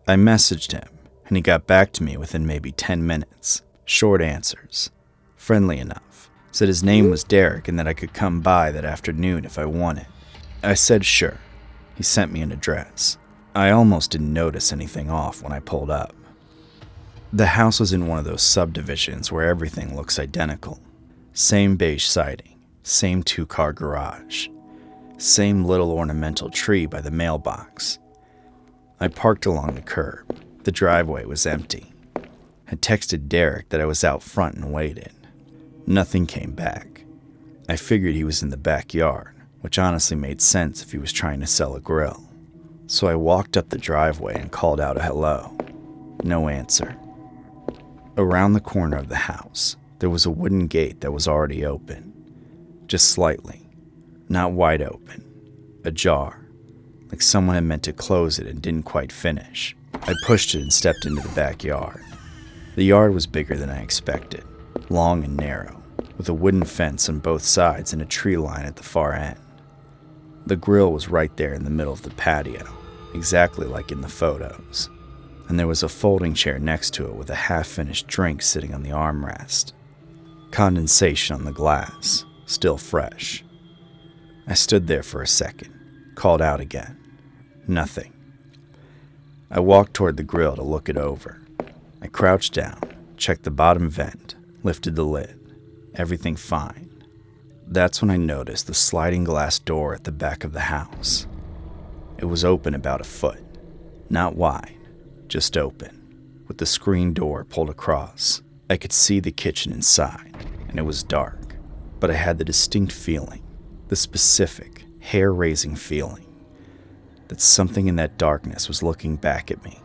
I messaged him, and he got back to me within maybe 10 minutes. Short answers. Friendly enough. Said his name was Derek and that I could come by that afternoon if I wanted. I said sure. He sent me an address. I almost didn't notice anything off when I pulled up. The house was in one of those subdivisions where everything looks identical. Same beige siding, same 2-car garage, same little ornamental tree by the mailbox. I parked along the curb. The driveway was empty. I texted Derek that I was out front and waited. Nothing came back. I figured he was in the backyard, which honestly made sense if he was trying to sell a grill. So I walked up the driveway and called out a hello. No answer. Around the corner of the house, there was a wooden gate that was already open. Just slightly. Not wide open. Ajar. Like someone had meant to close it and didn't quite finish. I pushed it and stepped into the backyard. The yard was bigger than I expected. Long and narrow, with a wooden fence on both sides and a tree line at the far end. The grill was right there in the middle of the patio, exactly like in the photos. And there was a folding chair next to it with a half-finished drink sitting on the armrest. Condensation on the glass, still fresh. I stood there for a second, called out again. Nothing. I walked toward the grill to look it over. I crouched down, checked the bottom vent, lifted the lid. Everything fine. That's when I noticed the sliding glass door at the back of the house. It was open about a foot. Not wide, just open, with the screen door pulled across. I could see the kitchen inside, and it was dark, but I had the distinct feeling, the specific, hair-raising feeling, that something in that darkness was looking back at me.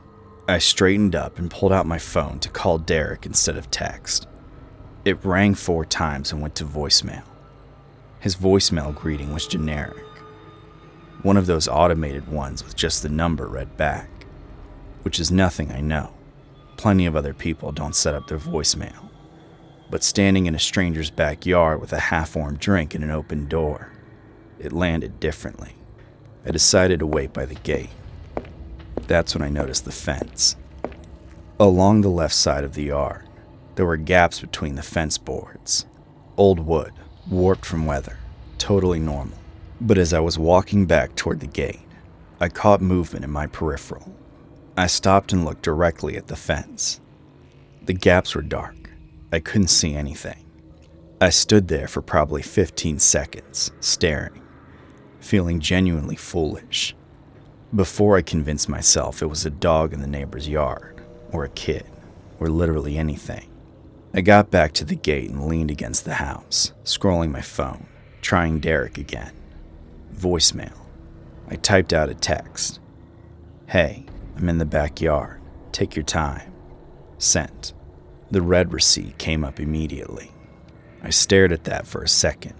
I straightened up and pulled out my phone to call Derek instead of text. It rang 4 times and went to voicemail. His voicemail greeting was generic. One of those automated ones with just the number read back, which is nothing I know. Plenty of other people don't set up their voicemail. But standing in a stranger's backyard with a half-warmed drink and an open door, it landed differently. I decided to wait by the gate. That's when I noticed the fence. Along the left side of the yard, there were gaps between the fence boards. Old wood, warped from weather, totally normal. But as I was walking back toward the gate, I caught movement in my peripheral. I stopped and looked directly at the fence. The gaps were dark. I couldn't see anything. I stood there for probably 15 seconds, staring, feeling genuinely foolish. Before I convinced myself it was a dog in the neighbor's yard, or a kid, or literally anything. I got back to the gate and leaned against the house, scrolling my phone, trying Derek again. Voicemail. I typed out a text. "Hey, I'm in the backyard. Take your time." Sent. The red receipt came up immediately. I stared at that for a second.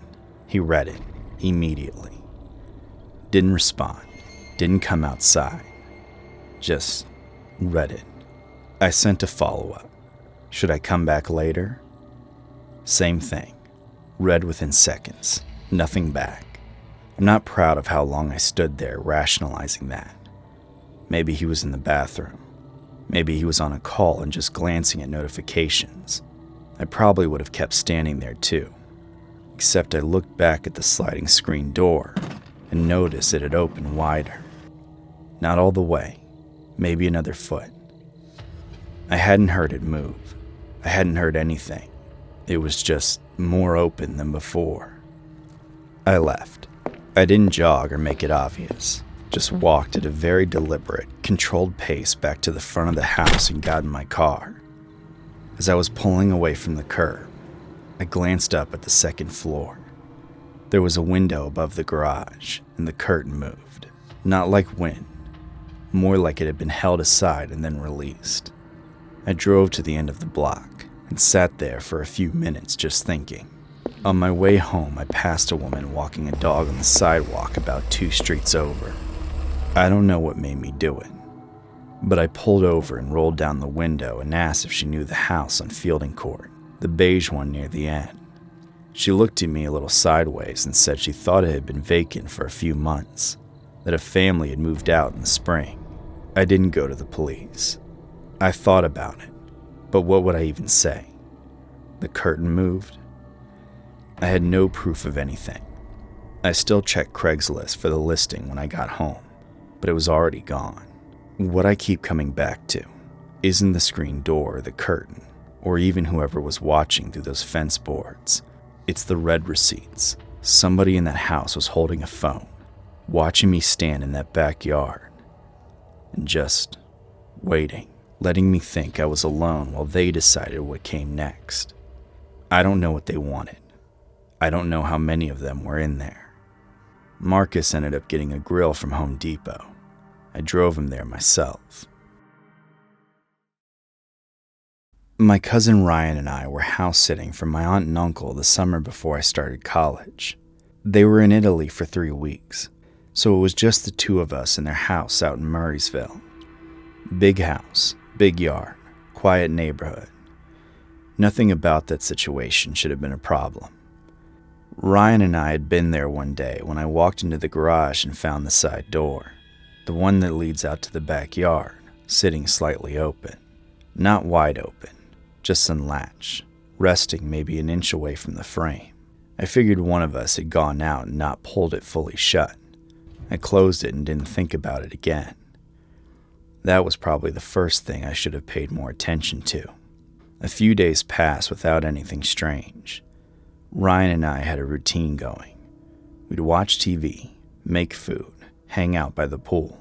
He read it immediately. Didn't respond. Didn't come outside. Just read it. I sent a follow-up. Should I come back later? Same thing. Read within seconds. Nothing back. I'm not proud of how long I stood there rationalizing that. Maybe he was in the bathroom. Maybe he was on a call and just glancing at notifications. I probably would have kept standing there too. Except I looked back at the sliding screen door and noticed it had opened wider. Not all the way. Maybe another foot. I hadn't heard it move. I hadn't heard anything. It was just more open than before. I left. I didn't jog or make it obvious. Just walked at a very deliberate, controlled pace back to the front of the house and got in my car. As I was pulling away from the curb, I glanced up at the second floor. There was a window above the garage, and the curtain moved. Not like wind, more like it had been held aside and then released. I drove to the end of the block and sat there for a few minutes just thinking. On my way home, I passed a woman walking a dog on the sidewalk about 2 streets over. I don't know what made me do it, but I pulled over and rolled down the window and asked if she knew the house on Fielding Court, the beige one near the end. She looked at me a little sideways and said she thought it had been vacant for a few months, that a family had moved out in the spring. I didn't go to the police. I thought about it, but what would I even say? The curtain moved? I had no proof of anything. I still checked Craigslist for the listing when I got home, but it was already gone. What I keep coming back to isn't the screen door or the curtain, or even whoever was watching through those fence boards. It's the red receipts. Somebody in that house was holding a phone, watching me stand in that backyard, and just waiting, letting me think I was alone while they decided what came next. I don't know what they wanted. I don't know how many of them were in there. Marcus ended up getting a grill from Home Depot. I drove him there myself. My cousin Ryan and I were house sitting for my aunt and uncle the summer before I started college. They were in Italy for 3 weeks, so it was just the two of us in their house out in Murraysville. Big house, big yard, quiet neighborhood. Nothing about that situation should have been a problem. Ryan and I had been there one day when I walked into the garage and found the side door, the one that leads out to the backyard, sitting slightly open. Not wide open, just unlatched, resting maybe an inch away from the frame. I figured one of us had gone out and not pulled it fully shut. I closed it and didn't think about it again. That was probably the first thing I should have paid more attention to. A few days passed without anything strange. Ryan and I had a routine going. We'd watch TV, make food, hang out by the pool.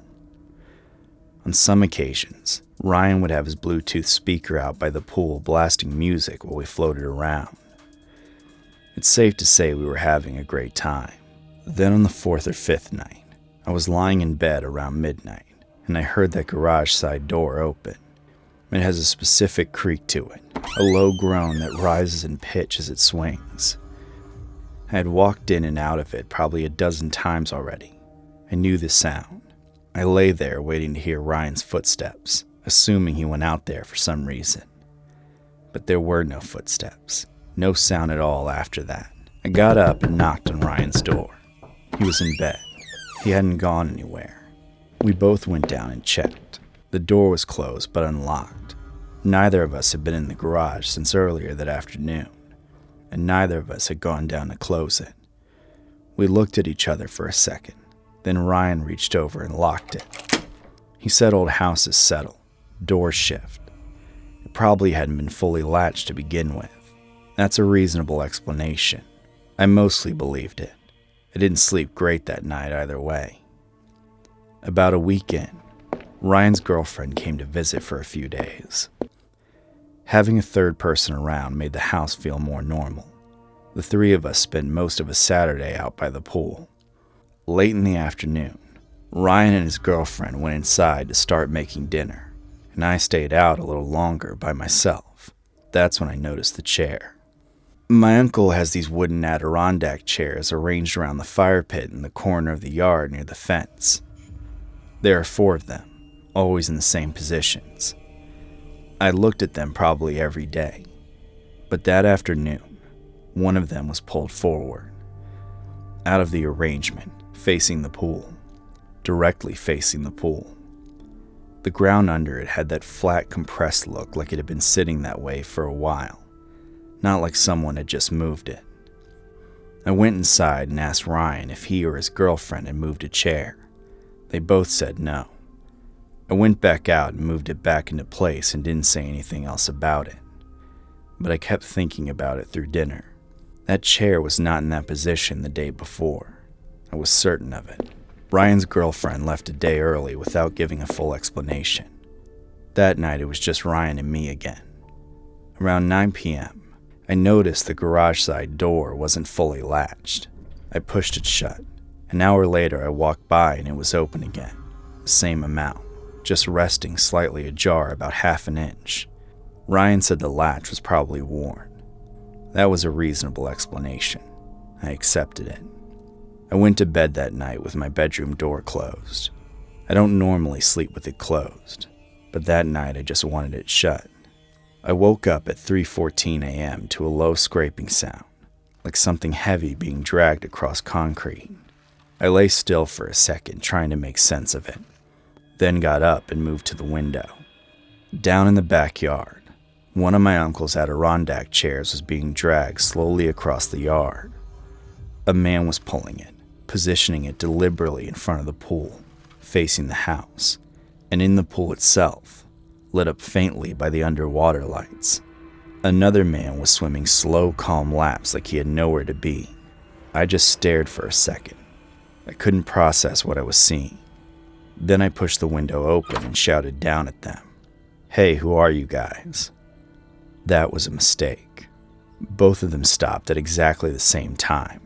On some occasions, Ryan would have his Bluetooth speaker out by the pool blasting music while we floated around. It's safe to say we were having a great time. Then on the 4th or 5th night, I was lying in bed around midnight, and I heard that garage side door open. It has a specific creak to it, a low groan that rises in pitch as it swings. I had walked in and out of it probably a dozen times already. I knew the sound. I lay there waiting to hear Ryan's footsteps, assuming he went out there for some reason. But there were no footsteps, no sound at all after that. I got up and knocked on Ryan's door. He was in bed. He hadn't gone anywhere. We both went down and checked. The door was closed but unlocked. Neither of us had been in the garage since earlier that afternoon, and neither of us had gone down to close it. We looked at each other for a second. Then Ryan reached over and locked it. He said old houses settle, doors shift. It probably hadn't been fully latched to begin with. That's a reasonable explanation. I mostly believed it. I didn't sleep great that night either way. About a week in, Ryan's girlfriend came to visit for a few days. Having a third person around made the house feel more normal. The three of us spent most of a Saturday out by the pool. Late in the afternoon, Ryan and his girlfriend went inside to start making dinner, and I stayed out a little longer by myself. That's when I noticed the chair. My uncle has these wooden Adirondack chairs arranged around the fire pit in the corner of the yard near the fence. There are 4 of them, always in the same positions. I looked at them probably every day, but that afternoon, one of them was pulled forward, out of the arrangement, facing the pool, directly facing the pool. The ground under it had that flat, compressed look like it had been sitting that way for a while, not like someone had just moved it. I went inside and asked Ryan if he or his girlfriend had moved a chair. They both said no. I went back out and moved it back into place and didn't say anything else about it. But I kept thinking about it through dinner. That chair was not in that position the day before. I was certain of it. Ryan's girlfriend left a day early without giving a full explanation. That night it was just Ryan and me again. Around 9 p.m., I noticed the garage side door wasn't fully latched. I pushed it shut. An hour later I walked by and it was open again. The same amount, just resting slightly ajar about half an inch. Ryan said the latch was probably worn. That was a reasonable explanation. I accepted it. I went to bed that night with my bedroom door closed. I don't normally sleep with it closed, but that night I just wanted it shut. I woke up at 3:14 a.m. to a low scraping sound, like something heavy being dragged across concrete. I lay still for a second, trying to make sense of it, then got up and moved to the window. Down in the backyard, one of my uncle's Adirondack chairs was being dragged slowly across the yard. A man was pulling it, positioning it deliberately in front of the pool, facing the house, and in the pool itself, lit up faintly by the underwater lights. Another man was swimming slow, calm laps like he had nowhere to be. I just stared for a second. I couldn't process what I was seeing. Then I pushed the window open and shouted down at them, "Hey, who are you guys?" That was a mistake. Both of them stopped at exactly the same time.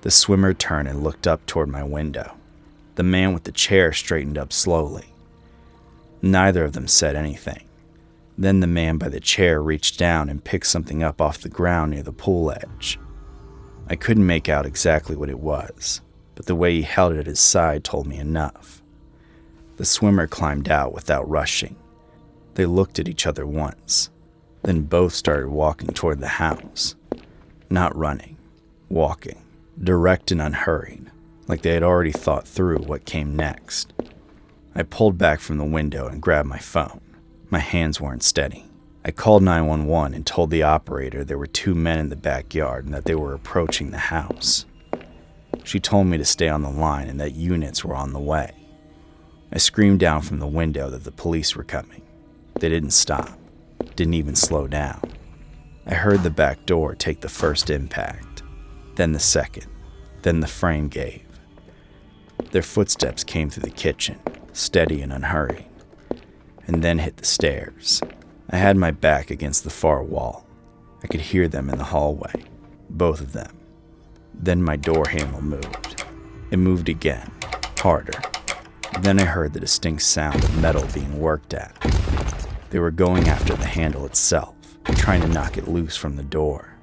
The swimmer turned and looked up toward my window. The man with the chair straightened up slowly. Neither of them said anything. Then the man by the chair reached down and picked something up off the ground near the pool edge. I couldn't make out exactly what it was, but the way he held it at his side told me enough. The swimmer climbed out without rushing. They looked at each other once, then both started walking toward the house. Not running, walking, direct and unhurried, like they had already thought through what came next. I pulled back from the window and grabbed my phone. My hands weren't steady. I called 911 and told the operator there were 2 men in the backyard and that they were approaching the house. She told me to stay on the line and that units were on the way. I screamed down from the window that the police were coming. They didn't stop, didn't even slow down. I heard the back door take the first impact, then the second, then the frame gave. Their footsteps came through the kitchen, steady and unhurried, and then hit the stairs. I had my back against the far wall. I could hear them in the hallway, both of them. Then my door handle moved. It moved again, harder. Then I heard the distinct sound of metal being worked at. They were going after the handle itself, trying to knock it loose from the door.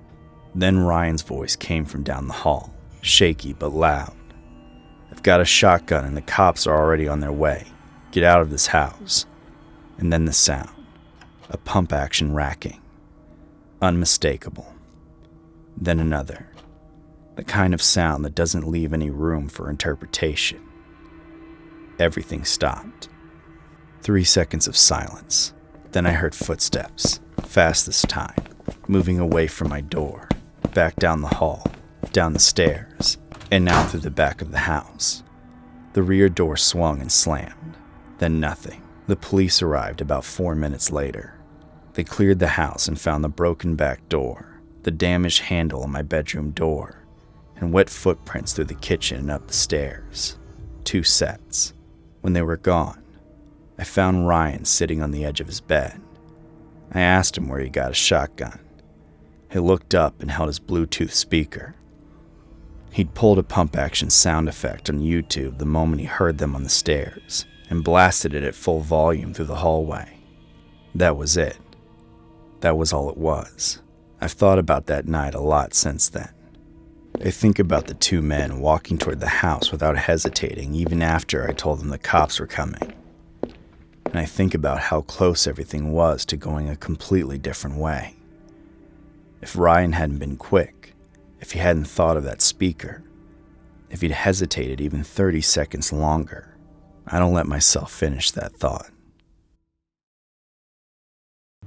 Then Ryan's voice came from down the hall, shaky but loud. "I've got a shotgun and the cops are already on their way. Get out of this house." And then the sound, a pump action racking, unmistakable. Then another, the kind of sound that doesn't leave any room for interpretation. Everything stopped. 3 seconds of silence. Then I heard footsteps, fast this time, moving away from my door, back down the hall, down the stairs, and out through the back of the house. The rear door swung and slammed. Then nothing. The police arrived about 4 minutes later. They cleared the house and found the broken back door, the damaged handle on my bedroom door, and wet footprints through the kitchen and up the stairs. 2 sets. When they were gone, I found Ryan sitting on the edge of his bed. I asked him where he got a shotgun. He looked up and held his Bluetooth speaker. He'd pulled a pump-action sound effect on YouTube the moment he heard them on the stairs and blasted it at full volume through the hallway. That was it. That was all it was. I've thought about that night a lot since then. I think about the two men walking toward the house without hesitating even after I told them the cops were coming. And I think about how close everything was to going a completely different way. If Ryan hadn't been quick, if he hadn't thought of that speaker, if he'd hesitated even 30 seconds longer, I don't let myself finish that thought.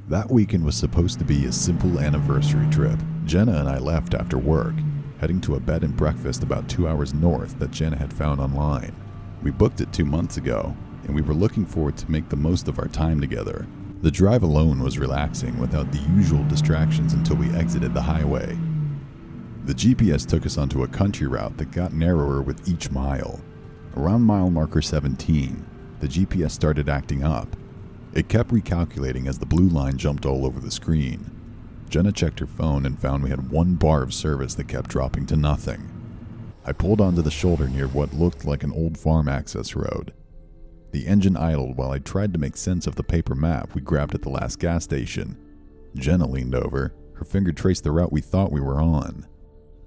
That weekend was supposed to be a simple anniversary trip. Jenna and I left after work, heading to a bed and breakfast about 2 hours north that Jenna had found online. We booked it 2 months ago, and we were looking forward to make the most of our time together. The drive alone was relaxing without the usual distractions until we exited the highway. The GPS took us onto a country route that got narrower with each mile. Around mile marker 17, the GPS started acting up. It kept recalculating as the blue line jumped all over the screen. Jenna checked her phone and found we had 1 bar of service that kept dropping to nothing. I pulled onto the shoulder near what looked like an old farm access road. The engine idled while I tried to make sense of the paper map we grabbed at the last gas station. Jenna leaned over. Her finger traced the route we thought we were on.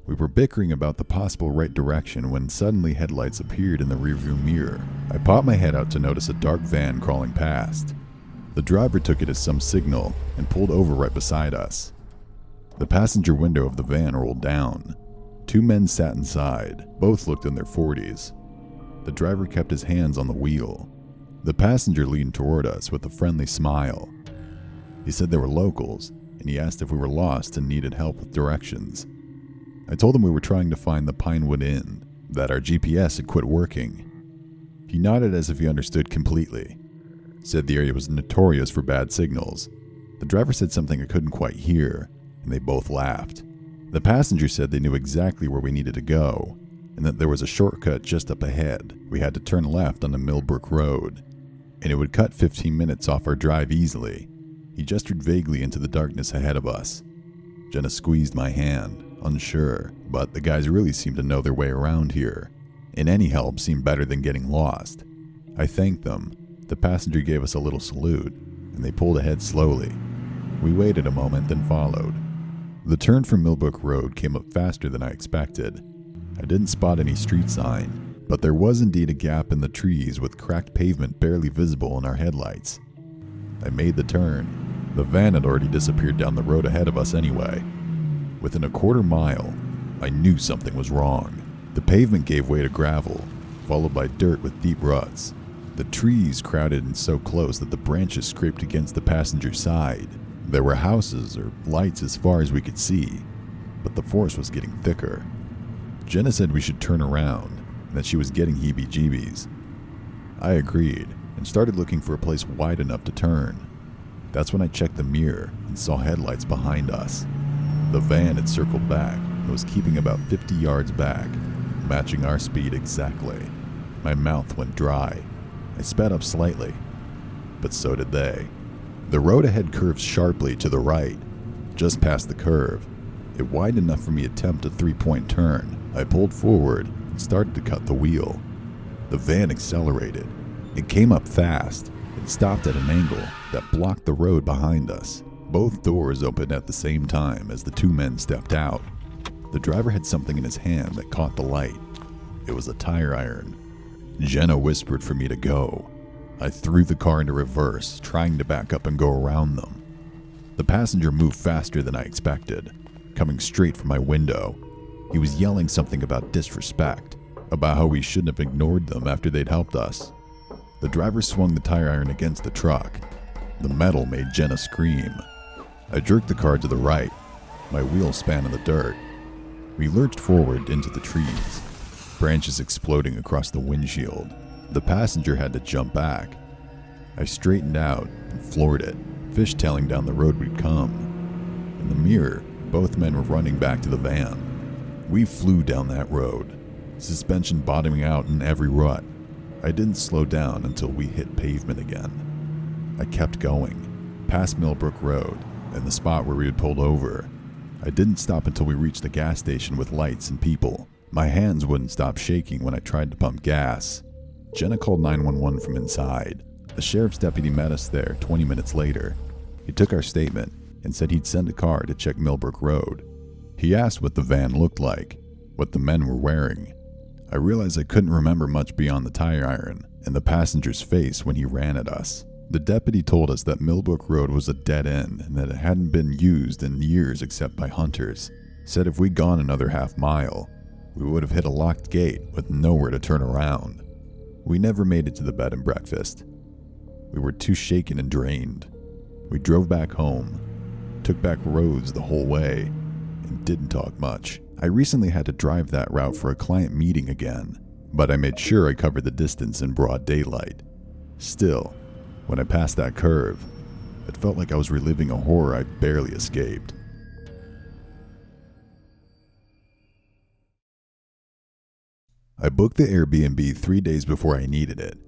We were bickering about the possible right direction when suddenly headlights appeared in the rearview mirror. I popped my head out to notice a dark van crawling past. The driver took it as some signal and pulled over right beside us. The passenger window of the van rolled down. 2 men sat inside. Both looked in their 40s. The driver kept his hands on the wheel. The passenger leaned toward us with a friendly smile. He said they were locals, and he asked if we were lost and needed help with directions. I told him we were trying to find the Pinewood Inn, that our GPS had quit working. He nodded as if he understood completely. Said the area was notorious for bad signals. The driver said something I couldn't quite hear, and they both laughed. The passenger said they knew exactly where we needed to go, and that there was a shortcut just up ahead. We had to turn left on the Millbrook Road, and it would cut 15 minutes off our drive easily. He gestured vaguely into the darkness ahead of us. Jenna squeezed my hand, unsure, but the guys really seemed to know their way around here, and any help seemed better than getting lost. I thanked them. The passenger gave us a little salute, and they pulled ahead slowly. We waited a moment, then followed. The turn from Millbrook Road came up faster than I expected. I didn't spot any street sign, but there was indeed a gap in the trees with cracked pavement barely visible in our headlights. I made the turn. The van had already disappeared down the road ahead of us anyway. Within a quarter mile, I knew something was wrong. The pavement gave way to gravel, followed by dirt with deep ruts. The trees crowded in so close that the branches scraped against the passenger side. There were houses or lights as far as we could see, but the forest was getting thicker. Jenna said we should turn around, and that she was getting heebie-jeebies. I agreed, and started looking for a place wide enough to turn. That's when I checked the mirror and saw headlights behind us. The van had circled back and was keeping about 50 yards back, matching our speed exactly. My mouth went dry. I sped up slightly, but so did they. The road ahead curves sharply to the right. Just past the curve, it widened enough for me to attempt a 3-point turn. I pulled forward and started to cut the wheel. The van accelerated. It came up fast and stopped at an angle that blocked the road behind us. Both doors opened at the same time as the 2 men stepped out. The driver had something in his hand that caught the light. It was a tire iron. Jenna whispered for me to go. I threw the car into reverse, trying to back up and go around them. The passenger moved faster than I expected, coming straight for my window. He was yelling something about disrespect, about how we shouldn't have ignored them after they'd helped us. The driver swung the tire iron against the truck. The metal made Jenna scream. I jerked the car to the right. My wheels span in the dirt. We lurched forward into the trees, branches exploding across the windshield. The passenger had to jump back. I straightened out and floored it, fishtailing down the road we'd come. In the mirror, both men were running back to the van. We flew down that road, suspension bottoming out in every rut. I didn't slow down until we hit pavement again. I kept going. past Millbrook Road, and the spot where we had pulled over. I didn't stop until we reached the gas station with lights and people. My hands wouldn't stop shaking when I tried to pump gas. Jenna called 911 from inside. The sheriff's deputy met us there 20 minutes later. He took our statement and said he'd send a car to check Millbrook Road. He asked what the van looked like, what the men were wearing. I realized I couldn't remember much beyond the tire iron and the passenger's face when he ran at us. The deputy told us that Millbrook Road was a dead end and that it hadn't been used in years except by hunters. Said if we'd gone another half mile, we would have hit a locked gate with nowhere to turn around. We never made it to the bed and breakfast. We were too shaken and drained. We drove back home, took back roads the whole way, and didn't talk much. I recently had to drive that route for a client meeting again, but I made sure I covered the distance in broad daylight. Still, when I passed that curve, it felt like I was reliving a horror I barely escaped. I booked the Airbnb 3 days before I needed it.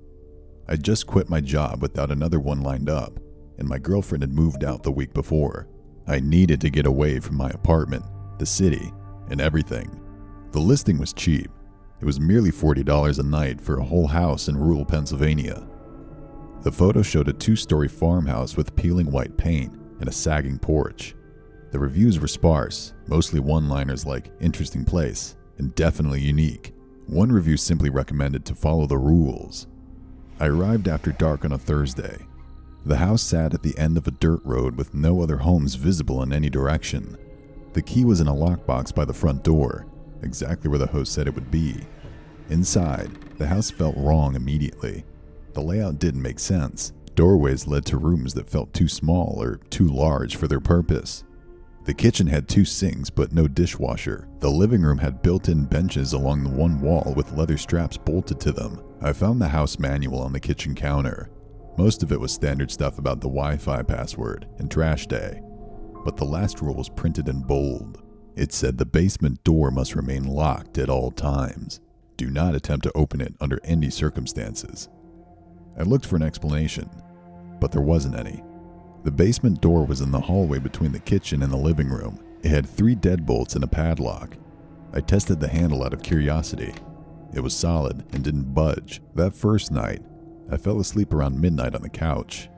I just quit my job without another one lined up, and my girlfriend had moved out the week before. I needed to get away from my apartment, the city, and everything. The listing was cheap. It was merely $40 a night for a whole house in rural Pennsylvania. The photo showed a 2-story farmhouse with peeling white paint and a sagging porch. The reviews were sparse, mostly one-liners like "interesting place" and "definitely unique." One review simply recommended to follow the rules. I arrived after dark on a Thursday. The house sat at the end of a dirt road with no other homes visible in any direction. The key was in a lockbox by the front door, exactly where the host said it would be. Inside, the house felt wrong immediately. The layout didn't make sense. Doorways led to rooms that felt too small or too large for their purpose. The kitchen had 2 sinks but no dishwasher. The living room had built-in benches along the one wall with leather straps bolted to them. I found the house manual on the kitchen counter. Most of it was standard stuff about the Wi-Fi password and trash day, but the last rule was printed in bold. It said the basement door must remain locked at all times. Do not attempt to open it under any circumstances. I looked for an explanation, but there wasn't any. The basement door was in the hallway between the kitchen and the living room. It had 3 deadbolts and a padlock. I tested the handle out of curiosity. It was solid and didn't budge. That first night, I fell asleep around midnight on the couch.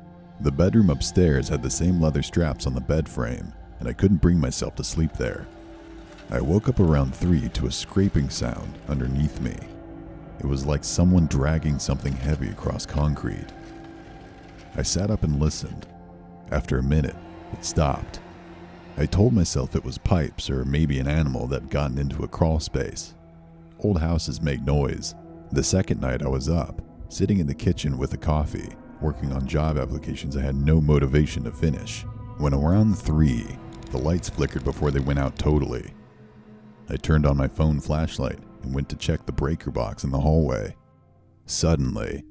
The bedroom upstairs had the same leather straps on the bed frame, and I couldn't bring myself to sleep there. I woke up around 3 to a scraping sound underneath me. It was like someone dragging something heavy across concrete. I sat up and listened. After a minute, it stopped. I told myself it was pipes or maybe an animal that had gotten into a crawl space. Old houses make noise. The second night I was up, sitting in the kitchen with a coffee, working on job applications I had no motivation to finish. When around 3, the lights flickered before they went out totally. I turned on my phone flashlight and went to check the breaker box in the hallway. Suddenly,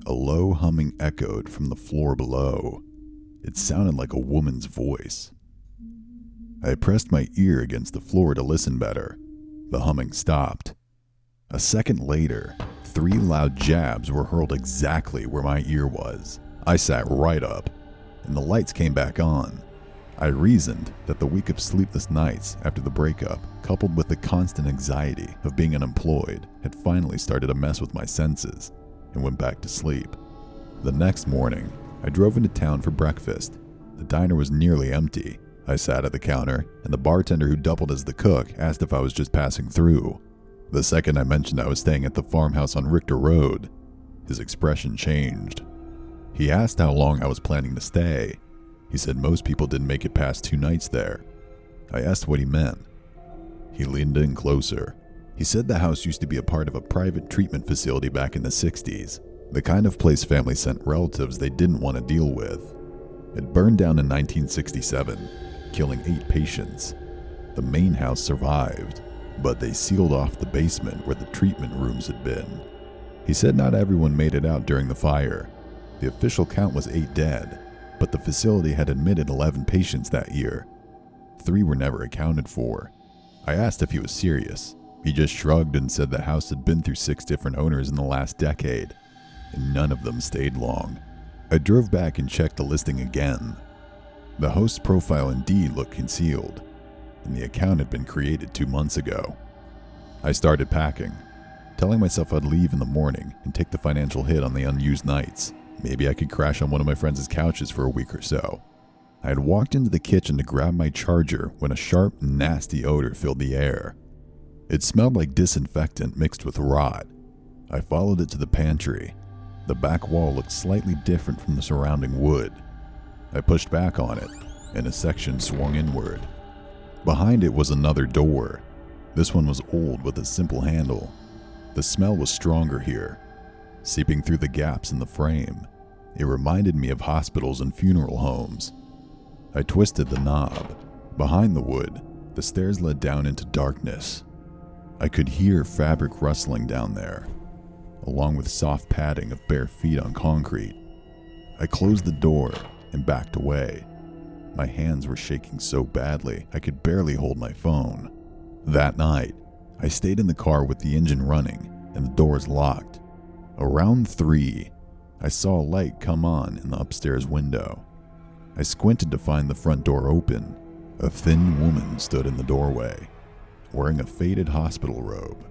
a low humming echoed from the floor below. It sounded like a woman's voice. I pressed my ear against the floor to listen better. The humming stopped. A second later, 3 loud jabs were hurled exactly where my ear was. I sat right up, and the lights came back on. I reasoned that the week of sleepless nights after the breakup, coupled with the constant anxiety of being unemployed, had finally started to mess with my senses, and went back to sleep. The next morning, I drove into town for breakfast. The diner was nearly empty. I sat at the counter, and the bartender who doubled as the cook asked if I was just passing through. The second I mentioned I was staying at the farmhouse on Richter Road, his expression changed. He asked how long I was planning to stay. He said most people didn't make it past 2 nights there. I asked what he meant. He leaned in closer. He said the house used to be a part of a private treatment facility back in the 60s, the kind of place families sent relatives they didn't want to deal with. It burned down in 1967, killing 8 patients. The main house survived, but they sealed off the basement where the treatment rooms had been. He said not everyone made it out during the fire. The official count was 8 dead, but the facility had admitted 11 patients that year. 3 were never accounted for. I asked if he was serious. He just shrugged and said the house had been through 6 different owners in the last decade, and none of them stayed long. I drove back and checked the listing again. The host's profile indeed looked concealed, and the account had been created 2 months ago. I started packing, telling myself I'd leave in the morning and take the financial hit on the unused nights. Maybe I could crash on one of my friends' couches for a week or so. I had walked into the kitchen to grab my charger when a sharp, nasty odor filled the air. It smelled like disinfectant mixed with rot. I followed it to the pantry. The back wall looked slightly different from the surrounding wood. I pushed back on it, and a section swung inward. Behind it was another door. This one was old with a simple handle. The smell was stronger here, seeping through the gaps in the frame. It reminded me of hospitals and funeral homes. I twisted the knob. Behind the wood, the stairs led down into darkness. I could hear fabric rustling down there, along with soft padding of bare feet on concrete. I closed the door and backed away. My hands were shaking so badly I could barely hold my phone. That night, I stayed in the car with the engine running and the doors locked. Around 3, I saw a light come on in the upstairs window. I squinted to find the front door open. A thin woman stood in the doorway, wearing a faded hospital robe.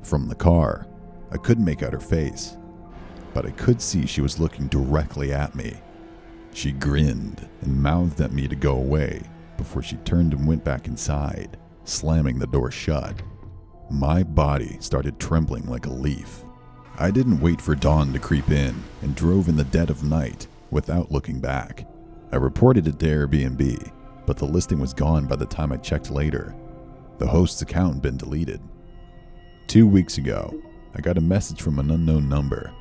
From the car, I couldn't make out her face, but I could see she was looking directly at me. She grinned and mouthed at me to go away before she turned and went back inside, slamming the door shut. My body started trembling like a leaf. I didn't wait for dawn to creep in and drove in the dead of night without looking back. I reported it to Airbnb, but the listing was gone by the time I checked later. The host's account had been deleted. 2 weeks ago, I got a message from an unknown number.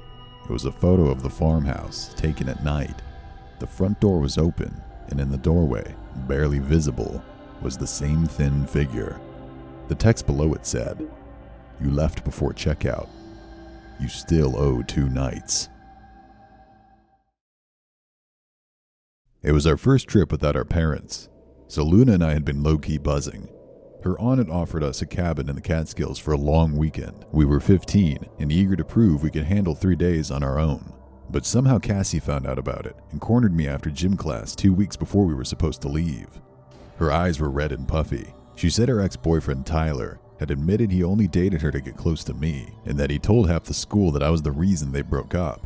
It was a photo of the farmhouse taken at night. The front door was open, and in the doorway, barely visible, was the same thin figure. The text below it said, "You left before checkout. You still owe 2 nights." It was our first trip without our parents, so Luna and I had been low-key buzzing. Her aunt had offered us a cabin in the Catskills for a long weekend. We were 15 and eager to prove we could handle 3 days on our own. But somehow Cassie found out about it and cornered me after gym class 2 weeks before we were supposed to leave. Her eyes were red and puffy. She said her ex-boyfriend Tyler had admitted he only dated her to get close to me, and that he told half the school that I was the reason they broke up.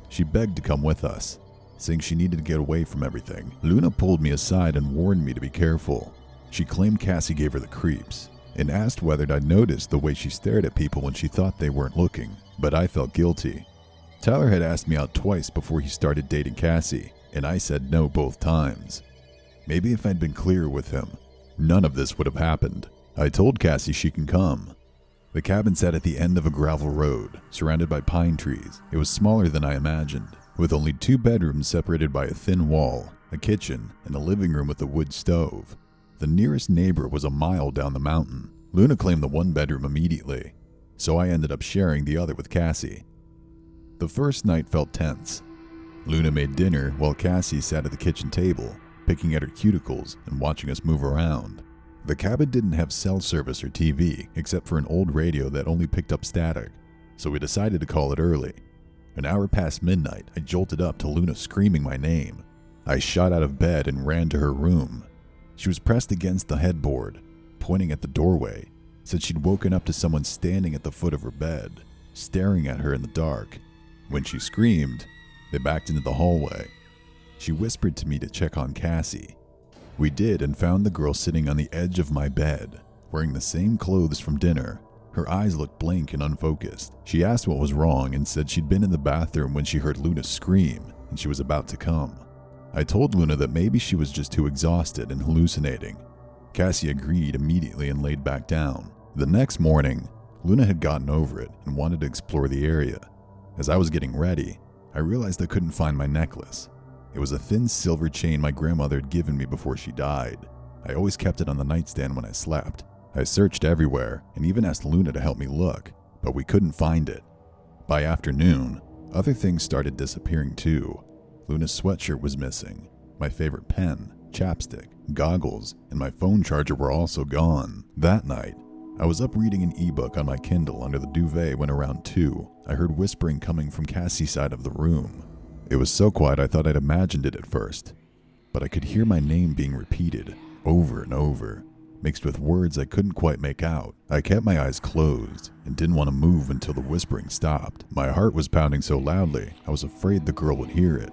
She begged to come with us, saying she needed to get away from everything. Luna pulled me aside and warned me to be careful. She claimed Cassie gave her the creeps, and asked whether I'd noticed the way she stared at people when she thought they weren't looking, but I felt guilty. Tyler had asked me out twice before he started dating Cassie, and I said no both times. Maybe if I'd been clearer with him, none of this would have happened. I told Cassie she can come. The cabin sat at the end of a gravel road, surrounded by pine trees. It was smaller than I imagined, with only 2 bedrooms separated by a thin wall, a kitchen, and a living room with a wood stove. The nearest neighbor was a mile down the mountain. Luna claimed the 1 bedroom immediately, so I ended up sharing the other with Cassie. The first night felt tense. Luna made dinner while Cassie sat at the kitchen table, picking at her cuticles and watching us move around. The cabin didn't have cell service or TV, except for an old radio that only picked up static, so we decided to call it early. An hour past midnight, I jolted up to Luna screaming my name. I shot out of bed and ran to her room. She was pressed against the headboard, pointing at the doorway, said she'd woken up to someone standing at the foot of her bed, staring at her in the dark. When she screamed, they backed into the hallway. She whispered to me to check on Cassie. We did and found the girl sitting on the edge of my bed, wearing the same clothes from dinner. Her eyes looked blank and unfocused. She asked what was wrong and said she'd been in the bathroom when she heard Luna scream and she was about to come. I told Luna that maybe she was just too exhausted and hallucinating. Cassie agreed immediately and laid back down. The next morning, Luna had gotten over it and wanted to explore the area. As I was getting ready, I realized I couldn't find my necklace. It was a thin silver chain my grandmother had given me before she died. I always kept it on the nightstand when I slept. I searched everywhere and even asked Luna to help me look, but we couldn't find it. By afternoon, other things started disappearing too. Luna's sweatshirt was missing. My favorite pen, chapstick, goggles, and my phone charger were also gone. That night, I was up reading an ebook on my Kindle under the duvet when around 2, I heard whispering coming from Cassie's side of the room. It was so quiet I thought I'd imagined it at first. but I could hear my name being repeated over and over, mixed with words I couldn't quite make out. I kept my eyes closed and didn't want to move until the whispering stopped. My heart was pounding so loudly, I was afraid the girl would hear it.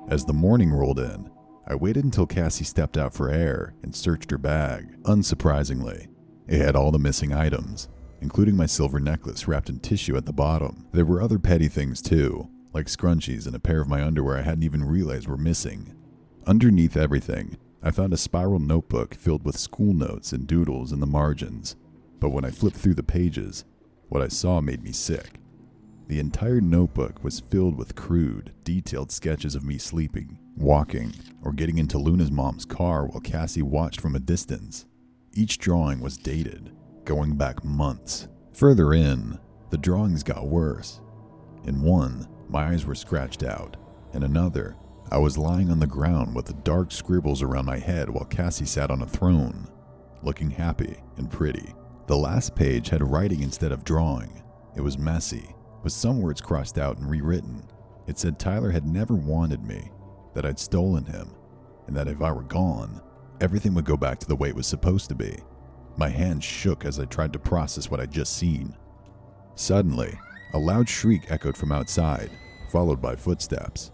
As the morning rolled in, I waited until Cassie stepped out for air and searched her bag. Unsurprisingly, it had all the missing items, including my silver necklace wrapped in tissue at the bottom. There were other petty things too, like scrunchies and a pair of my underwear I hadn't even realized were missing. Underneath everything, I found a spiral notebook filled with school notes and doodles in the margins, but when I flipped through the pages, what I saw made me sick. The entire notebook was filled with crude, detailed sketches of me sleeping, walking, or getting into Luna's mom's car while Cassie watched from a distance. Each drawing was dated, going back months. Further in, the drawings got worse. In one, my eyes were scratched out. In another, I was lying on the ground with the dark scribbles around my head while Cassie sat on a throne, looking happy and pretty. The last page had writing instead of drawing. It was messy, with some words crossed out and rewritten. It said Tyler had never wanted me, that I'd stolen him, and that if I were gone, everything would go back to the way it was supposed to be. My hands shook as I tried to process what I'd just seen. Suddenly, a loud shriek echoed from outside, followed by footsteps.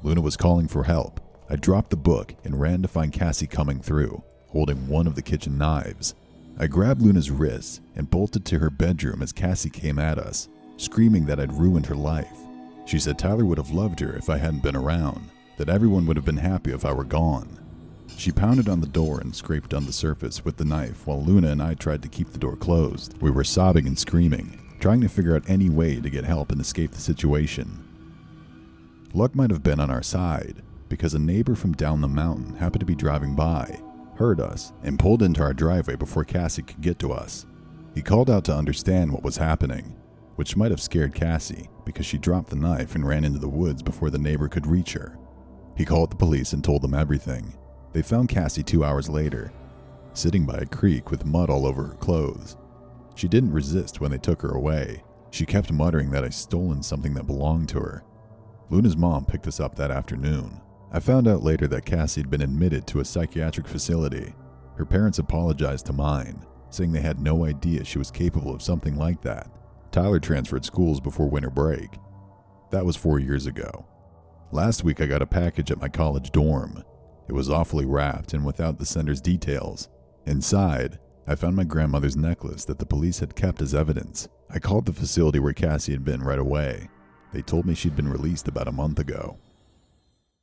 Luna was calling for help. I dropped the book and ran to find Cassie coming through, holding one of the kitchen knives. I grabbed Luna's wrists and bolted to her bedroom as Cassie came at us, screaming that I'd ruined her life. She said Tyler would have loved her if I hadn't been around, that everyone would have been happy if I were gone. She pounded on the door and scraped on the surface with the knife while Luna and I tried to keep the door closed. We were sobbing and screaming, trying to figure out any way to get help and escape the situation. Luck might have been on our side, because a neighbor from down the mountain happened to be driving by, heard us, and pulled into our driveway before Cassie could get to us. He called out to understand what was happening, which might have scared Cassie because she dropped the knife and ran into the woods before the neighbor could reach her. He called the police and told them everything. They found Cassie 2 hours later, sitting by a creek with mud all over her clothes. She didn't resist when they took her away. She kept muttering that I'd stolen something that belonged to her. Luna's mom picked us up that afternoon. I found out later that Cassie had been admitted to a psychiatric facility. Her parents apologized to mine, saying they had no idea she was capable of something like that. Tyler transferred schools before winter break. That was 4 years ago. Last week I got a package at my college dorm. It was awfully wrapped and without the sender's details. Inside, I found my grandmother's necklace that the police had kept as evidence. I called the facility where Cassie had been right away. They told me she'd been released about a month ago.